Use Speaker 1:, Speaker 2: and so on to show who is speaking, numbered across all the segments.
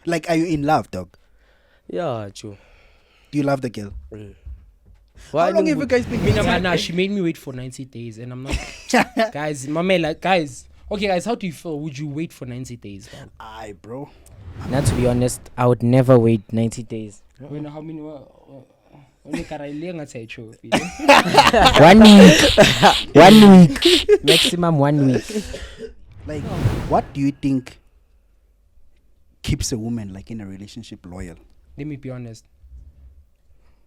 Speaker 1: Like, are you in love, dog?
Speaker 2: Yeah, true.
Speaker 1: Do you love the girl?
Speaker 2: Why
Speaker 1: How long have you guys been dating?
Speaker 3: Nah, she made me wait for 90 days, and I'm not. Guys, my man, like, guys. Okay, guys, how do you feel? Would you wait for 90 days? Man?
Speaker 1: Aye, bro.
Speaker 2: Not to be honest, I would never wait 90 days.
Speaker 3: When how many? Only Karailenga say true.
Speaker 2: 1 week. 1 week. Maximum 1 week.
Speaker 1: Like, what do you think keeps a woman like in a relationship loyal?
Speaker 3: Let me be honest.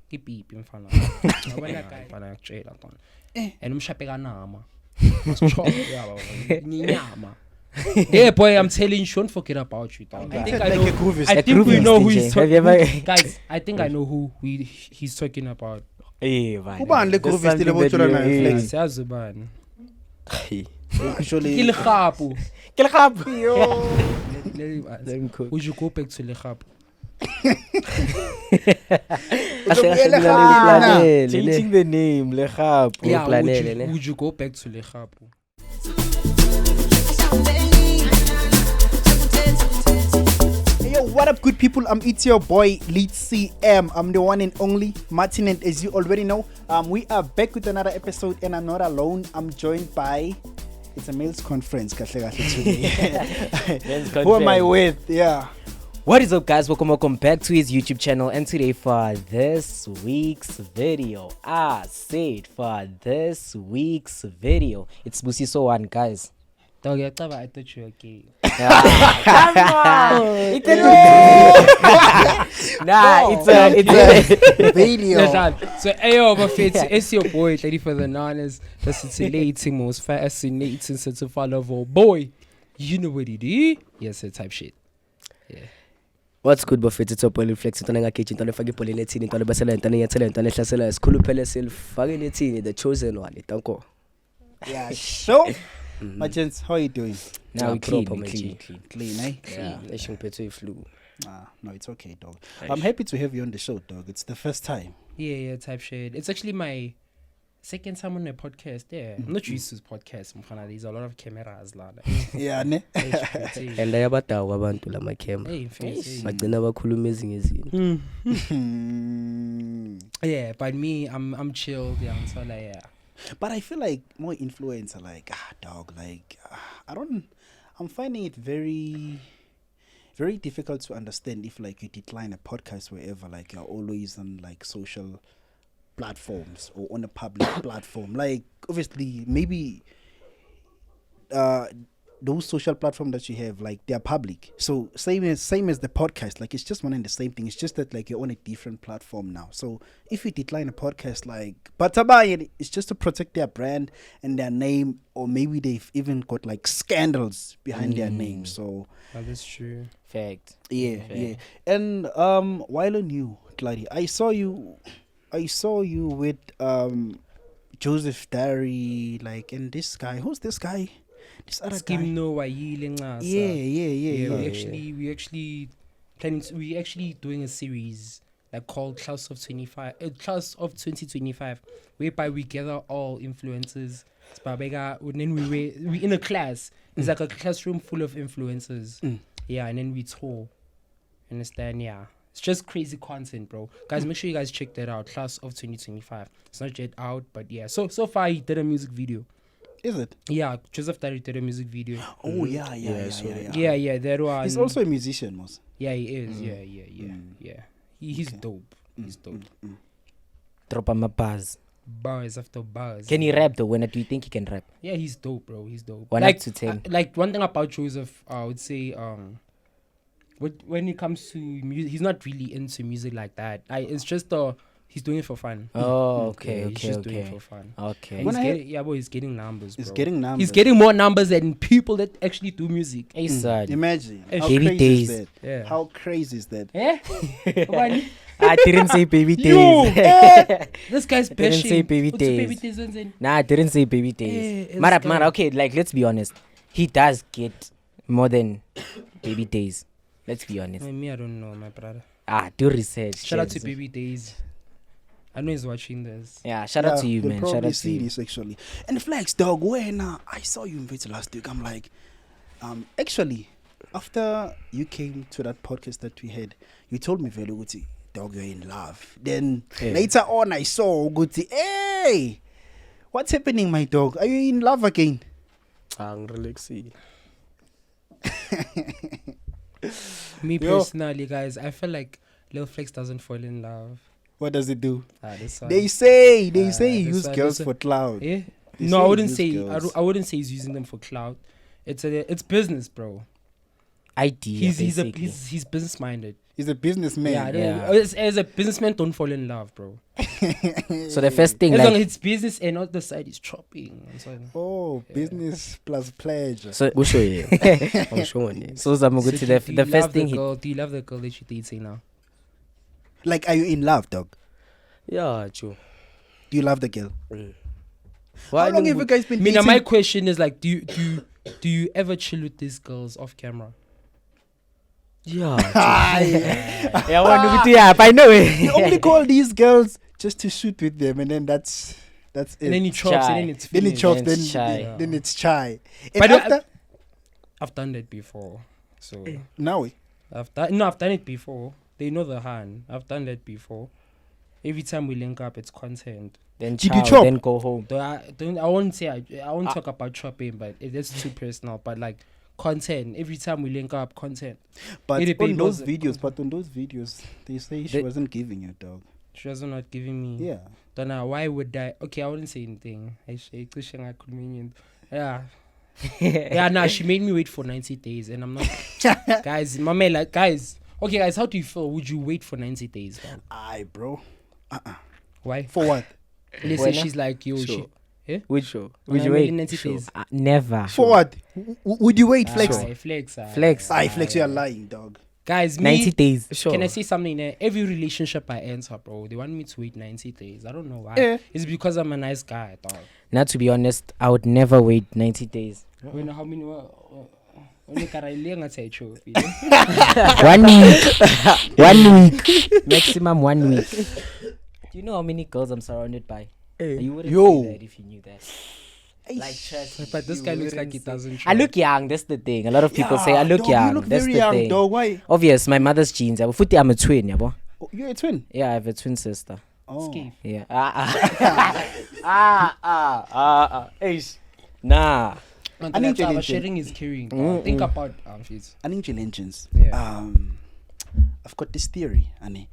Speaker 3: Keep in front of and umshapeka nama. Yeah, boy, I'm telling you, don't forget about you. Dog. I think I know. I think we know who he's talking about. Guys, I think I know who he's talking about.
Speaker 1: Ubani le groove is still about to flex.
Speaker 3: Siyazubani.
Speaker 1: Actually,
Speaker 3: Kilgapu.
Speaker 2: Yo.
Speaker 3: Would you go back to Lekgapu?
Speaker 2: Changing the name, Lekgapu.
Speaker 3: Yeah, would you go back to Lekgapu?
Speaker 1: Hey, yo, what up, good people? It's your boy, Lead CM. I'm the one and only Martin, and as you already know, we are back with another episode, and I'm not alone. I'm joined by... It's a male's conference, today. Who am I with? Yeah.
Speaker 2: What is up, guys? Welcome back to his YouTube channel. And today for this week's video, it's Busiso One, guys.
Speaker 3: Dog, I thought you were gay.
Speaker 2: Come on! It's a
Speaker 1: Video.
Speaker 3: So, ayo, it's your boy, Lady for the Nanas. Fascinating, most fascinating, sense of follow boy. You know what it is? Yes, it's type shit. Yeah.
Speaker 2: What's good, Buffett? It's a polyflex. It's a kitchen. It's a polynetin. It's a basel. It's a talent. It's a sella. It's cool. The chosen one. Thank you.
Speaker 1: Yeah, sure. My gents, how are you doing?
Speaker 2: Now we clean,
Speaker 1: Clean, eh?
Speaker 2: Yeah. Flu.
Speaker 1: No, it's okay, dog. I'm happy to have you on the show, dog. It's the first time.
Speaker 3: Yeah, type shit. It's actually my second time on a podcast. Yeah, I'm not used to podcasts. There's a lot of cameras.
Speaker 1: Yeah, ne?
Speaker 2: And I about to la my camera. But then I amazing is
Speaker 1: Yeah,
Speaker 3: but me, I'm chilled. Yeah, so like yeah.
Speaker 1: But I feel like more influencer, like dog, like I'm finding it very, very difficult to understand if like you decline a podcast wherever, like you're always on like social platforms or on a public platform. Like obviously, maybe those social platforms that you have, like they're public. So same as the podcast, like it's just one and the same thing. It's just that like you're on a different platform now. So if you decline a podcast, like but it's just to protect their brand and their name, or maybe they've even got like scandals behind their name. So
Speaker 3: that's true.
Speaker 2: Fact.
Speaker 1: Yeah. And while on you, Claudia, I saw you with Joseph Dari, like, and this guy. Who's this guy? This other guy. Yeah.
Speaker 3: We actually doing a series like called Class of 2025, whereby we gather all influencers. And then we in a class. It's like a classroom full of influencers. Yeah, and then we tour. Understand? Yeah. It's just crazy content, bro. Guys, make sure you guys check that out. Class of 2025. It's not yet out, but yeah. So far he did a music video. Is it? Yeah, Joseph Dari did a music video.
Speaker 1: Oh yeah.
Speaker 3: That one.
Speaker 1: He's also a musician, Mos.
Speaker 3: Yeah, he is. Yeah. He's dope. He's dope.
Speaker 2: Drop him a buzz.
Speaker 3: Bars after bars.
Speaker 2: Can he rap though? When do you think he can rap?
Speaker 3: Yeah, he's dope, bro. He's dope.
Speaker 2: 1 up to 10.
Speaker 3: Like one thing about Joseph, I would say, when it comes to music, he's not really into music like that. It's just he's doing it for fun.
Speaker 2: Oh, okay.
Speaker 3: He's just doing it for fun.
Speaker 2: Okay.
Speaker 3: He's getting numbers, bro.
Speaker 1: He's
Speaker 3: getting more numbers than people that actually do music.
Speaker 1: Imagine. How
Speaker 2: baby
Speaker 1: crazy
Speaker 2: days.
Speaker 1: is that?
Speaker 3: Yeah.
Speaker 1: How crazy is that?
Speaker 2: I didn't say baby days.
Speaker 3: This guy's
Speaker 2: I
Speaker 3: bashing.
Speaker 2: didn't say baby
Speaker 3: What's
Speaker 2: days.
Speaker 3: baby days in?
Speaker 2: Nah, I didn't say baby days. Mara, okay, like let's be honest. He does get more than baby days. Let's be honest.
Speaker 3: Me, I don't know, my brother.
Speaker 2: Do research.
Speaker 3: Shout out to Baby Days. I know he's watching this.
Speaker 2: Yeah, shout out to you, man. Shout out to you.
Speaker 1: This actually. And Flex, dog, when I saw you in Vita last week, I'm like, actually, after you came to that podcast that we had, you told me very Guti, dog, you're in love. Then later on, I saw Guti, hey, what's happening, my dog? Are you in love again?
Speaker 2: I'm relaxing.
Speaker 3: Me
Speaker 1: Yo.
Speaker 3: personally, guys, I feel like Lil Flex doesn't fall in love.
Speaker 1: What does it do?
Speaker 3: This one.
Speaker 1: They say he
Speaker 3: this
Speaker 1: use
Speaker 3: one,
Speaker 1: girls
Speaker 3: this
Speaker 1: for cloud.
Speaker 3: Eh?
Speaker 1: They
Speaker 3: No,
Speaker 1: say
Speaker 3: I
Speaker 1: he
Speaker 3: wouldn't
Speaker 1: use
Speaker 3: say.
Speaker 1: girls.
Speaker 3: I wouldn't say he's using them for clout. It's business, bro.
Speaker 2: Idea.
Speaker 3: He's business minded.
Speaker 1: He's a businessman.
Speaker 3: Yeah, as a businessman, don't fall in love, bro.
Speaker 2: So the first thing,
Speaker 3: As long
Speaker 2: like,
Speaker 3: as it's business and not the side is chopping. I'm sorry.
Speaker 1: Oh, business plus pleasure.
Speaker 2: so I'm sure. So Zamuguti,
Speaker 3: So
Speaker 2: the
Speaker 3: do you
Speaker 2: first
Speaker 3: love
Speaker 2: thing
Speaker 3: the
Speaker 2: he,
Speaker 3: girl, do you love the girl that you're dating now?
Speaker 1: Like, are you in love, dog?
Speaker 2: yeah, true.
Speaker 1: Do you love the girl?
Speaker 2: Why
Speaker 1: How long
Speaker 2: don't
Speaker 1: have
Speaker 2: we-
Speaker 1: you guys been
Speaker 3: I mean,
Speaker 1: dating?
Speaker 3: my question is like, do you ever chill with these girls off camera?
Speaker 2: Yeah.
Speaker 1: I
Speaker 2: Yeah, I know it.
Speaker 1: you only call these girls just to shoot with them, and then that's it.
Speaker 3: And then he chops, and then it's
Speaker 1: Then it
Speaker 3: finished.
Speaker 1: chops,
Speaker 2: Then
Speaker 1: then,
Speaker 2: it's chai.
Speaker 1: then it's chai. And
Speaker 3: But
Speaker 1: after,
Speaker 3: I've done that before, so
Speaker 1: now,
Speaker 3: I've done it before. They know the hand. I've done that before. Every time we link up, it's content.
Speaker 2: Then
Speaker 1: Did you
Speaker 2: chow,
Speaker 1: chop?
Speaker 2: then go home.
Speaker 3: Though I won't say I won't talk about chopping, but it's too personal. But like content, every time we link up, content.
Speaker 1: but
Speaker 3: It
Speaker 1: on those
Speaker 3: depends.
Speaker 1: videos, they say she
Speaker 2: They-
Speaker 1: wasn't giving you, dog.
Speaker 3: She was not giving me.
Speaker 1: Yeah.
Speaker 3: Don't know why would I? Okay, I wouldn't say anything. Yeah. Yeah, nah, she made me wait for 90 days, and I'm not. Guys, my man, like, guys. Okay, guys, how do you feel? Would you wait for 90 days, man?
Speaker 1: Aye, bro.
Speaker 3: Why?
Speaker 1: For what?
Speaker 3: Let's say she's like, yo,
Speaker 2: Sure.
Speaker 3: Would
Speaker 2: Would you
Speaker 3: wait
Speaker 2: wait?
Speaker 3: 90 days?
Speaker 2: Never.
Speaker 1: For what? Would you wait, Flex?
Speaker 3: Aye, flex.
Speaker 2: Flex.
Speaker 1: Aye, Flex, you are lying, dog.
Speaker 3: Guys,
Speaker 2: 90 days. Sure.
Speaker 3: Can I say something there? Every relationship I enter, bro, they want me to wait 90 days. I don't know why.
Speaker 1: Yeah.
Speaker 3: It's because I'm a nice guy, dog.
Speaker 2: Now, to be honest, I would never wait 90 days.
Speaker 3: You know how many only Karailenga say true.
Speaker 2: 1 week. 1 week. Maximum 1 week. Do you know how many girls I'm surrounded by? You wouldn't
Speaker 1: Yo.
Speaker 2: say that if you knew that. Like, trust
Speaker 3: But this
Speaker 2: you
Speaker 3: guy looks like
Speaker 2: wouldn't
Speaker 3: he
Speaker 2: say-
Speaker 3: doesn't
Speaker 2: I
Speaker 3: try.
Speaker 2: look young, that's the thing. A lot of people say I look
Speaker 1: dog,
Speaker 2: young.
Speaker 1: You look
Speaker 2: that's
Speaker 1: very
Speaker 2: the
Speaker 1: young,
Speaker 2: thing.
Speaker 1: dog. Why?
Speaker 2: Obvious, my mother's genes. Futhi, I'm a twin, yabo.
Speaker 1: Oh, you're a twin.
Speaker 2: Yeah, I have a twin sister.
Speaker 1: Oh.
Speaker 3: Ski.
Speaker 2: Yeah. Eish. Nah.
Speaker 3: And
Speaker 1: I need
Speaker 3: that's how
Speaker 1: to-
Speaker 3: sharing is carrying. Think about shit.
Speaker 1: Angel engines.
Speaker 3: Yeah.
Speaker 1: I've got this theory, Annie.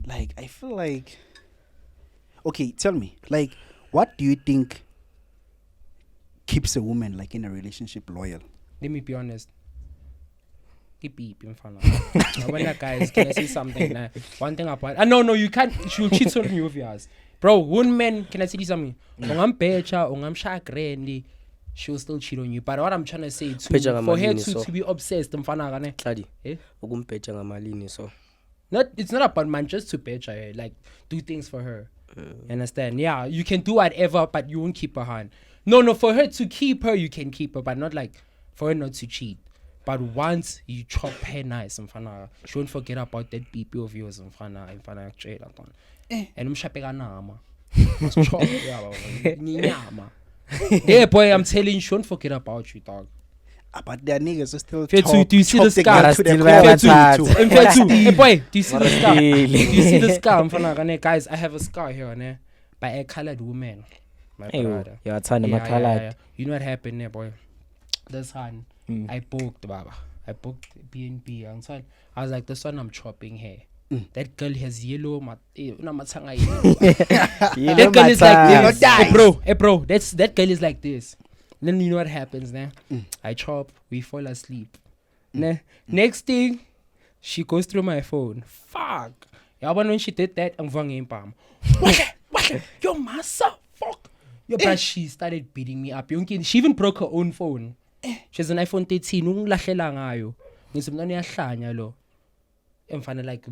Speaker 1: Like, I feel like. Okay, tell me. Like, what do you think keeps a woman like in a relationship loyal?
Speaker 3: Let me be honest. Beep in front of when that guys, can I say something? One thing about no, you can't. She'll cheat on you if you ask. Bro, one man, can I say something? Ungam becha, ungam shagrendi, she'll still cheat on you. But what I'm trying to say too,
Speaker 2: Becha
Speaker 3: for her
Speaker 2: ngamalini, so.
Speaker 3: to be obsessed, mfana gane.
Speaker 2: Tladi.
Speaker 3: Eh?
Speaker 2: Ukumpetha ngamalini so.
Speaker 3: It's not about man just to becha her, like do things for her. Understand? Yeah, you can do whatever, but you won't keep her hand. No, for her to keep her, you can keep her, but not like for her not to cheat. But once you chop her nice, mfana, she won't forget about that BP of yours, mfana jail. And umshapeka nama. Chop, yeah, nyama. Yeah, boy, I'm telling you, she won't forget about you, dog.
Speaker 1: But their niggas are still
Speaker 3: Fethu, do you see the
Speaker 1: guy
Speaker 3: scar?
Speaker 1: to the
Speaker 2: Still
Speaker 1: core.
Speaker 2: wear
Speaker 1: Fethu,
Speaker 2: my
Speaker 3: In fact, too, hey boy, do you see the scar? Do
Speaker 2: Really?
Speaker 3: you see the scar? Mfana, guys, I have a scar here, ne, by a colored woman. My
Speaker 2: Hey,
Speaker 3: brother.
Speaker 2: you're a ton of my colored.
Speaker 3: You know what happened there, boy? This one, I booked, Baba. I booked BNB. I was like, this one I'm chopping hair. That girl has yellow. That girl is like this. Hey, bro, that girl is like this. Then you know what happens, ne? I chop, we fall asleep. Ne? Next thing, she goes through my phone. Fuck. Yeah, but when she did that, I'm vanging palm. What? Yo, massa. Fuck. Yo, but she started beating me up. She even broke her own phone. She has an iPhone 13. Ungilahlela ngayo. Ngisumntwana uyahlanya lo. Mfana like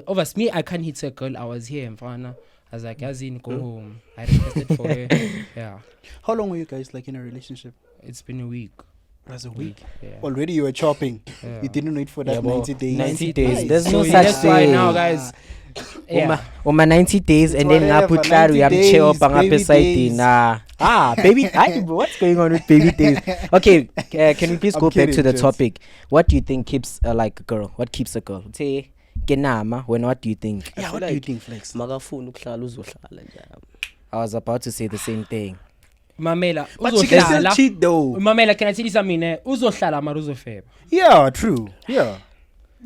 Speaker 3: obviously me, I can't hit a girl. I was here, mfana. I was like, Yazin, go home. I requested for her. Yeah.
Speaker 1: How long were you guys like in a relationship?
Speaker 3: It's been a week.
Speaker 1: That's a week.
Speaker 3: Yeah.
Speaker 1: Already you were chopping.
Speaker 3: Yeah.
Speaker 1: You didn't wait for that
Speaker 2: Yeah, bro.
Speaker 1: 90 days.
Speaker 2: 90 days. There's
Speaker 3: So
Speaker 2: no
Speaker 3: that's
Speaker 2: such
Speaker 3: why
Speaker 2: thing.
Speaker 3: now, guys, Yeah.
Speaker 2: Uma 90 days and then
Speaker 1: whatever,
Speaker 2: ngapho claro
Speaker 1: 90
Speaker 2: uyamchewa
Speaker 1: days,
Speaker 2: ngapha
Speaker 1: baby
Speaker 2: eside
Speaker 1: days.
Speaker 2: nah baby what's going on with baby days? Okay, can we please
Speaker 1: I'm
Speaker 2: go back to
Speaker 1: kidding,
Speaker 2: the
Speaker 1: Jess.
Speaker 2: topic? What do you think keeps like a girl? What keeps a girl? Say kenama, when what do you think?
Speaker 1: Yeah, what do you think, Flex?
Speaker 2: Makafuna ukuhlala uzohlala njalo. I was about to say the same thing.
Speaker 3: Mamela,
Speaker 1: But she can still
Speaker 3: uzohlala.
Speaker 1: cheat though.
Speaker 3: Mamela, can I tell you something? Uzohlala mara uzofeba.
Speaker 1: Yeah, true. Yeah.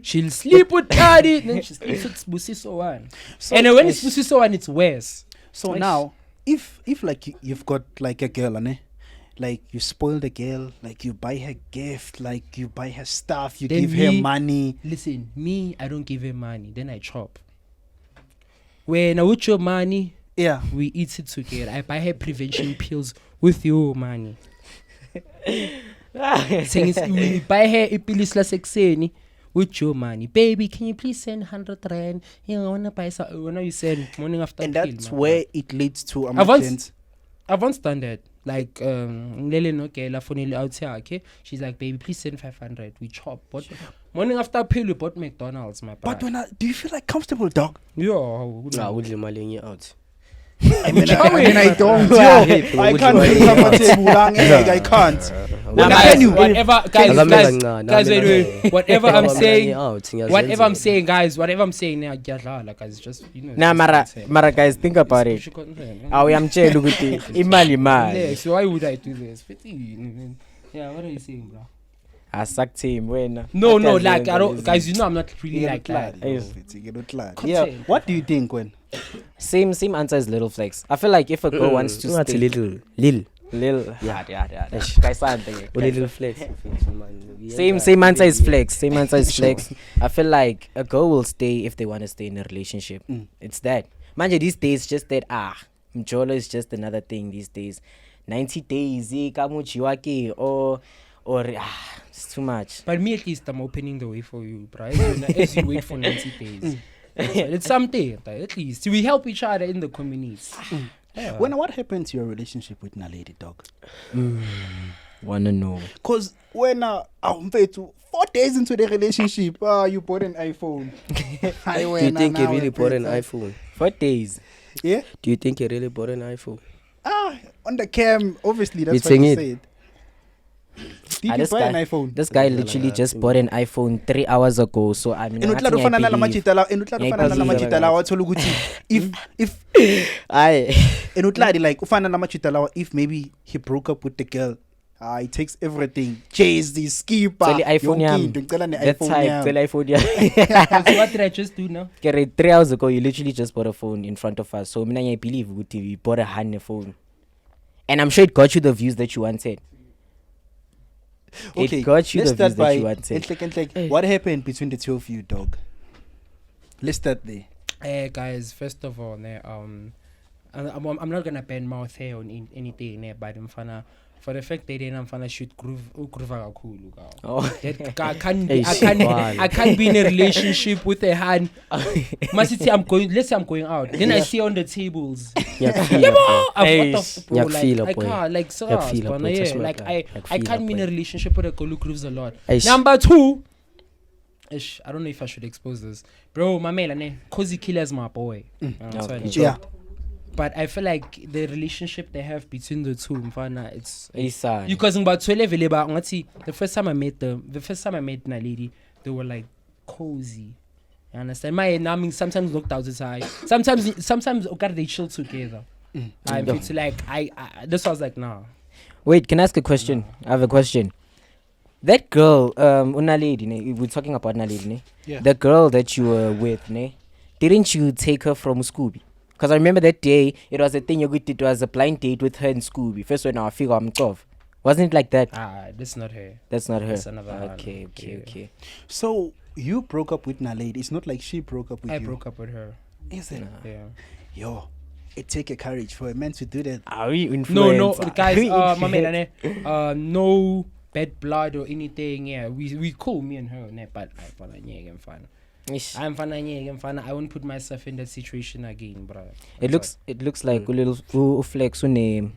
Speaker 3: She'll sleep with daddy, then she sleeps with Busiso one.
Speaker 1: So,
Speaker 3: And when it's Busiso one, it's worse.
Speaker 1: so
Speaker 3: Nice.
Speaker 1: now, if like you've got like a girl, ne? Like you spoil the girl, like you buy her gift, like you buy her stuff, you
Speaker 3: Then
Speaker 1: give her
Speaker 3: me-
Speaker 1: money.
Speaker 3: Listen, me, I don't give her money. Then I chop. When I with your money,
Speaker 1: Yeah.
Speaker 3: we eat it together. I buy her prevention pills with your money. Saying we buy her ipilis la sekseni with your money. Baby, can you please send 100 rand? Yeah, I wanna buy some. When you send morning after
Speaker 1: And
Speaker 3: pill,
Speaker 1: that's
Speaker 3: man.
Speaker 1: where it leads to
Speaker 3: I've once-
Speaker 1: gents.
Speaker 3: I've once done that. Like, Lele no ke la phone out here, okay? She's like, baby, please send 500. We chop. But morning after pill, we bought McDonald's, my
Speaker 1: But
Speaker 3: bad.
Speaker 1: do you feel like comfortable, dog?
Speaker 3: Yeah.
Speaker 2: udle imali yenye out.
Speaker 1: I mean,
Speaker 3: Chowing,
Speaker 1: I don't.
Speaker 2: Yeah.
Speaker 1: Yo, I can't do something. I can't.
Speaker 3: Nah,
Speaker 1: Nah,
Speaker 3: guys,
Speaker 1: can you-
Speaker 3: whatever, guys,
Speaker 2: Akamela
Speaker 3: guys,
Speaker 2: ncane,
Speaker 3: wait, whatever I'm
Speaker 2: Akamela
Speaker 3: saying,
Speaker 2: out, ngiyazenzela.
Speaker 3: whatever I'm saying, guys, whatever I'm saying now, like, guys, just, you know.
Speaker 2: Nah, mara guys, think about it. Awuyamtshela ukuthi imali imali.
Speaker 3: So why would I do this? Yeah, what are you saying, bro?
Speaker 2: Asakuthini wena.
Speaker 3: No,
Speaker 2: Akazi
Speaker 3: like,
Speaker 2: yenza
Speaker 3: I don't,
Speaker 2: lezi
Speaker 3: guys, you know I'm not really like that.
Speaker 1: Yeah.
Speaker 3: Content.
Speaker 1: What do you think when?
Speaker 2: Same answer as Little Flex. I feel like if a girl wants to
Speaker 4: Ungathi
Speaker 2: stay
Speaker 4: little
Speaker 2: yeah. Kayisante.
Speaker 4: little flex
Speaker 2: Same answer is Flex. Same answer is Flex. I feel like a girl will stay if they want to stay in a relationship. It's that. Manje these days just that Mjolo is just another thing these days. 90 days, kamuchiwaki or it's too much.
Speaker 3: But me, at least, I'm opening the way for you, bro. As you wait for 90 days. It's something, at least. We help each other in the community. Yeah.
Speaker 1: What happened to your relationship with Naledi, dog?
Speaker 2: Wanna know?
Speaker 1: Because when 4 days into the relationship, you bought an iPhone.
Speaker 4: Do you think he really bought an iPhone?
Speaker 2: 4 days.
Speaker 1: Yeah.
Speaker 4: Do you think he really bought an iPhone?
Speaker 1: On the cam, obviously that's
Speaker 4: It's
Speaker 1: what you
Speaker 4: in it.
Speaker 1: said. Did you
Speaker 2: This
Speaker 1: buy an
Speaker 2: guy-
Speaker 1: iPhone?
Speaker 2: This guy literally just bought an iPhone 3 hours ago. So I mean,
Speaker 1: Enutla
Speaker 2: nothing I
Speaker 1: ufana nala
Speaker 2: believe.
Speaker 1: machita lawa, enutla
Speaker 2: Yeah,
Speaker 1: ufana nala
Speaker 2: believe.
Speaker 1: machita lawa wathola ukuthi if
Speaker 2: Aye.
Speaker 1: enutla like ufana nala machita lawa if maybe he broke up with the girl. He takes everything. Chase the skipper.
Speaker 2: Cele iPhone yami.
Speaker 1: Ngicela
Speaker 2: That
Speaker 1: ne-iPhone
Speaker 2: type,
Speaker 1: yami.
Speaker 2: cele iPhone yami.
Speaker 3: So what did I just do now?
Speaker 2: Kere 3 hours ago, you literally just bought a phone in front of us. So I believe you bought a hand phone. And I'm sure it got you the views that you wanted.
Speaker 1: Okay,
Speaker 2: It got you
Speaker 1: let's
Speaker 2: the
Speaker 1: start
Speaker 2: views that
Speaker 1: by
Speaker 2: you wanted.
Speaker 1: Entlek. What happened between the two of you, dog? Let's start there.
Speaker 3: Guys, first of all, I'm not gonna bend mouth here on anything, but for the fact that I'm gonna shoot groove kakhulu.
Speaker 2: Oh.
Speaker 3: That I can't
Speaker 4: Hey,
Speaker 3: I can't be in a relationship with a hand. Let's say I'm going out. Then I see on the tables.
Speaker 4: Yeah,
Speaker 3: What the f- bro,
Speaker 4: Yeah,
Speaker 3: like,
Speaker 4: feel
Speaker 3: I
Speaker 4: up, boy.
Speaker 3: can't like
Speaker 4: Yeah,
Speaker 3: serious,
Speaker 4: feel up,
Speaker 3: bro,
Speaker 4: boy. Just
Speaker 3: yeah,
Speaker 4: like
Speaker 3: like
Speaker 4: that.
Speaker 3: I
Speaker 4: Feel
Speaker 3: can't
Speaker 4: up,
Speaker 3: be in a
Speaker 4: boy.
Speaker 3: relationship with a girl who grooves a lot.
Speaker 4: Eish.
Speaker 3: Number 2, I don't know if I should expose this, bro. My man, Cozy Killer's my boy.
Speaker 2: Okay.
Speaker 1: Yeah.
Speaker 3: But I feel like the relationship they have between the two, mfana, it's
Speaker 2: Isa.
Speaker 3: because about 12 the first time I met Naledi, they were like cozy. You understand? My naming sometimes looked out his eye. Sometimes okay, they chill together. I feel like I this was like nah.
Speaker 2: Wait, can I ask a question? I have a question. That girl, Unaledi, ne? We're talking about Naledi, ne?
Speaker 1: Yeah.
Speaker 2: The girl that you were with, ne? Didn't you take her from Scooby? Because I remember that day, it was a thing you did. It was a blind date with her and Scooby. First when I figure I'm tough. Wasn't it like that?
Speaker 3: That's not her.
Speaker 2: That's not her.
Speaker 3: That's another one.
Speaker 2: Okay.
Speaker 3: Yeah.
Speaker 1: So you broke up with Naledi. It's not like she broke up with
Speaker 3: I
Speaker 1: you.
Speaker 3: broke up with her.
Speaker 1: Is it?
Speaker 3: Yeah.
Speaker 1: Yo, it take a courage for a man to do that.
Speaker 2: Are we
Speaker 3: No, guys, my man, no bad blood or anything. Yeah, we cool, me and her, ne, but I'm fine. I'm fine. I won't put myself in that situation again, bro.
Speaker 2: It looks like a little flex name.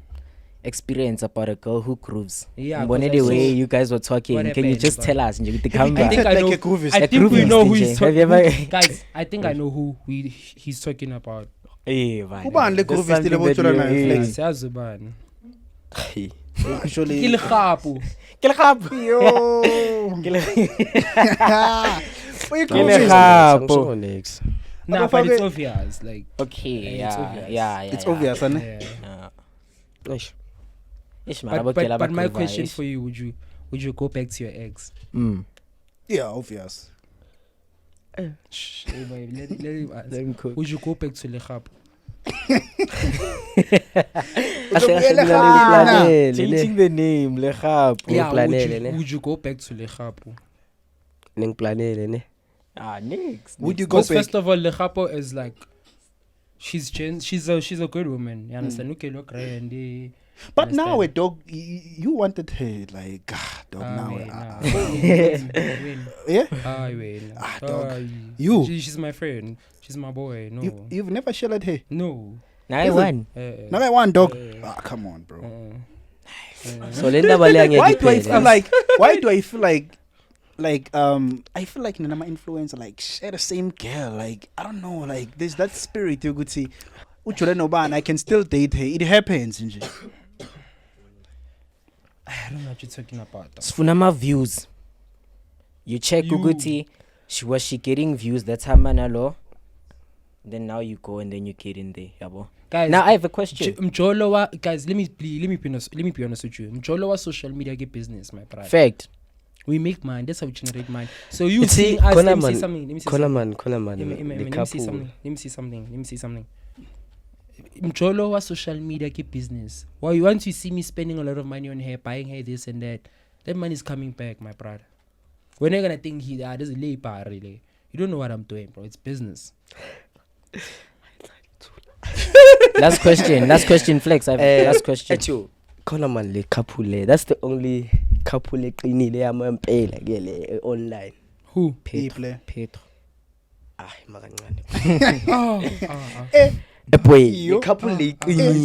Speaker 2: experience about a girl who grooves.
Speaker 3: Yeah,
Speaker 2: But
Speaker 3: 'cause I
Speaker 2: anyway,
Speaker 3: saw
Speaker 2: you guys were talking.
Speaker 3: what
Speaker 2: Can you
Speaker 3: happened,
Speaker 2: just
Speaker 3: but-
Speaker 2: tell us? Nje, with the
Speaker 3: I
Speaker 2: camera?
Speaker 3: think I
Speaker 1: Like
Speaker 3: know.
Speaker 1: a groovist.
Speaker 3: I
Speaker 2: Like
Speaker 3: think we
Speaker 2: groovist,
Speaker 3: know who
Speaker 2: DJ.
Speaker 3: he's
Speaker 2: Have you
Speaker 3: talking.
Speaker 2: ever-
Speaker 3: Guys, I think I know who he's talking about.
Speaker 2: Eh, man.
Speaker 1: Ubani le
Speaker 2: There's
Speaker 1: groovist
Speaker 2: something
Speaker 1: le
Speaker 2: that
Speaker 1: botshelwa
Speaker 2: you-
Speaker 1: nayo,
Speaker 2: eh.
Speaker 1: Flex?
Speaker 3: Siyazubani.
Speaker 4: Hey.
Speaker 1: Usually.
Speaker 3: Ke lekgapo.
Speaker 2: Ke lekgapo.
Speaker 1: Yo.
Speaker 2: Ke le-
Speaker 1: Uyi
Speaker 2: Ke le
Speaker 1: groovist.
Speaker 2: kgapo.
Speaker 4: Sangisho next.
Speaker 3: Nah,
Speaker 1: Abafake-
Speaker 3: but it's obvious. Like,
Speaker 2: Okay,
Speaker 3: Yeah, it's
Speaker 2: yeah,
Speaker 3: obvious.
Speaker 2: yeah.
Speaker 1: It's obvious, isn't it?
Speaker 3: yeah.
Speaker 4: Eish.
Speaker 2: Ish, mara
Speaker 3: But,
Speaker 2: bokela
Speaker 3: but my
Speaker 2: bagroova,
Speaker 3: question
Speaker 2: ish.
Speaker 3: for you: Would you go back to your ex?
Speaker 2: Mm.
Speaker 1: Yeah, obvious.
Speaker 3: Shh, hey, boy, let him answer.
Speaker 2: Let me cook.
Speaker 3: Would you go back to lekgapo?
Speaker 2: Changing the name, lekgapo.
Speaker 3: Yeah,
Speaker 4: Ngiplanele, ne?
Speaker 3: would you go back to lekgapo?
Speaker 4: Ningiplanele ne.
Speaker 2: Ah, next.
Speaker 1: Would you go
Speaker 3: Because
Speaker 1: back?
Speaker 3: first of all, lekgapo is like, she's changed. She's a good woman. You understand? Okay, look, grand.
Speaker 1: But now, a dog, you wanted her like, dog. Now, yeah. Dog. You.
Speaker 3: She's my friend. She's my boy. No.
Speaker 1: You've never sheltered her.
Speaker 3: No.
Speaker 2: Now I
Speaker 1: Is it?
Speaker 2: won.
Speaker 1: Now I want dog. Come on, bro.
Speaker 4: So le ndaba le angeke
Speaker 1: Why do I
Speaker 4: iphele.
Speaker 1: feel like? Why do I feel like? I feel like Nana influencer like share the same girl. Like I don't know. Like there's that spirit you could see. Uchule no ban. I can still date her. It happens. Nje.
Speaker 3: I don't know what you're talking about.
Speaker 2: Sifuna ma views. You check
Speaker 3: You-
Speaker 2: ukuthi she getting views that time nalo. Then now you go and then you get in there, yabo.
Speaker 3: Guys,
Speaker 2: Now I have a question.
Speaker 3: Mjolo wa guys, let me be honest with you. Mjolo wa social media get business, my brother.
Speaker 2: Fact.
Speaker 3: We make money. That's how we generate money. So you
Speaker 4: You see,
Speaker 3: seeing us, let me
Speaker 4: khona
Speaker 3: say something. Let me say
Speaker 4: Khona
Speaker 3: something.
Speaker 4: man.
Speaker 3: Let me
Speaker 4: Le
Speaker 3: say
Speaker 4: couple.
Speaker 3: something. Let me say something. Mjolo wa social media get business. Why you want to see me spending a lot of money on hair, buying hair, this and that? That money is coming back, my brother. We're not gonna think there's a labor really. You don't know what I'm doing, bro. It's business.
Speaker 2: Last question, Flex. I have last question.
Speaker 4: Echo. Khona man le couple le. That's the only couple eqinile yamampela ke le online.
Speaker 3: Who?
Speaker 1: People.
Speaker 2: Petro.
Speaker 4: Ah, makancane.
Speaker 3: Oh.
Speaker 1: Yo.
Speaker 4: Le couple le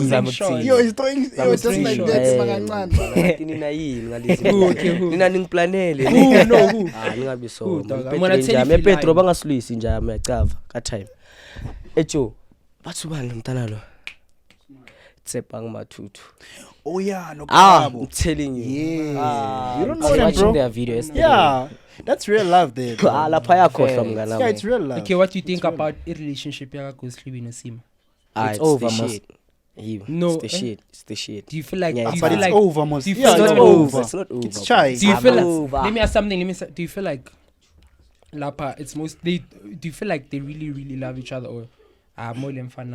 Speaker 3: Zama
Speaker 4: iqinile.
Speaker 3: kuthini?
Speaker 1: Yo, he's throwing. Yo, just like
Speaker 3: screenshot.
Speaker 1: that. Makancane.
Speaker 4: Nina yini ngalezi.
Speaker 3: Who? Okay, who?
Speaker 4: Nina ningiplanele.
Speaker 3: Who? No, who?
Speaker 4: Ah, ningabi so.
Speaker 3: Who, dog? I'm gonna tell you if
Speaker 4: Me
Speaker 3: you
Speaker 4: Petro
Speaker 3: lying.
Speaker 4: bangasilwisi njalo uyacava ka time. Echo. Bathu bani mntana lo? Tsepang Matutu.
Speaker 1: Oh yeah, no
Speaker 4: I'm
Speaker 1: problem.
Speaker 4: telling you.
Speaker 1: Yeah. You don't
Speaker 2: I
Speaker 1: know
Speaker 2: was
Speaker 1: them,
Speaker 2: watching
Speaker 1: bro.
Speaker 2: their video yesterday.
Speaker 1: Yeah, that's real love there. bro.
Speaker 4: Ah, lapha yakhohlwa
Speaker 2: Fair.
Speaker 4: mngana.
Speaker 1: Yeah, it's real love.
Speaker 3: Okay, what do you think about a relationship yaka Ghostly Nosima?
Speaker 4: Ah,
Speaker 2: It's over,
Speaker 4: the
Speaker 2: must-
Speaker 4: shit. You,
Speaker 3: No,
Speaker 4: it's the shit. It's the shit.
Speaker 3: Do you feel like?
Speaker 4: Yeah,
Speaker 3: do
Speaker 1: Ah,
Speaker 3: you
Speaker 1: but
Speaker 3: feel
Speaker 1: it's
Speaker 3: like?
Speaker 1: over, most.
Speaker 3: do you
Speaker 1: Yeah,
Speaker 3: feel
Speaker 1: it's
Speaker 3: like-
Speaker 1: over.
Speaker 4: It's not over.
Speaker 1: It's chai.
Speaker 3: Do you
Speaker 4: I'm
Speaker 3: feel like?
Speaker 4: over.
Speaker 3: Let me ask something. Do you feel like? Lapa, it's most. Do you feel like they really, really love each other, or more than fun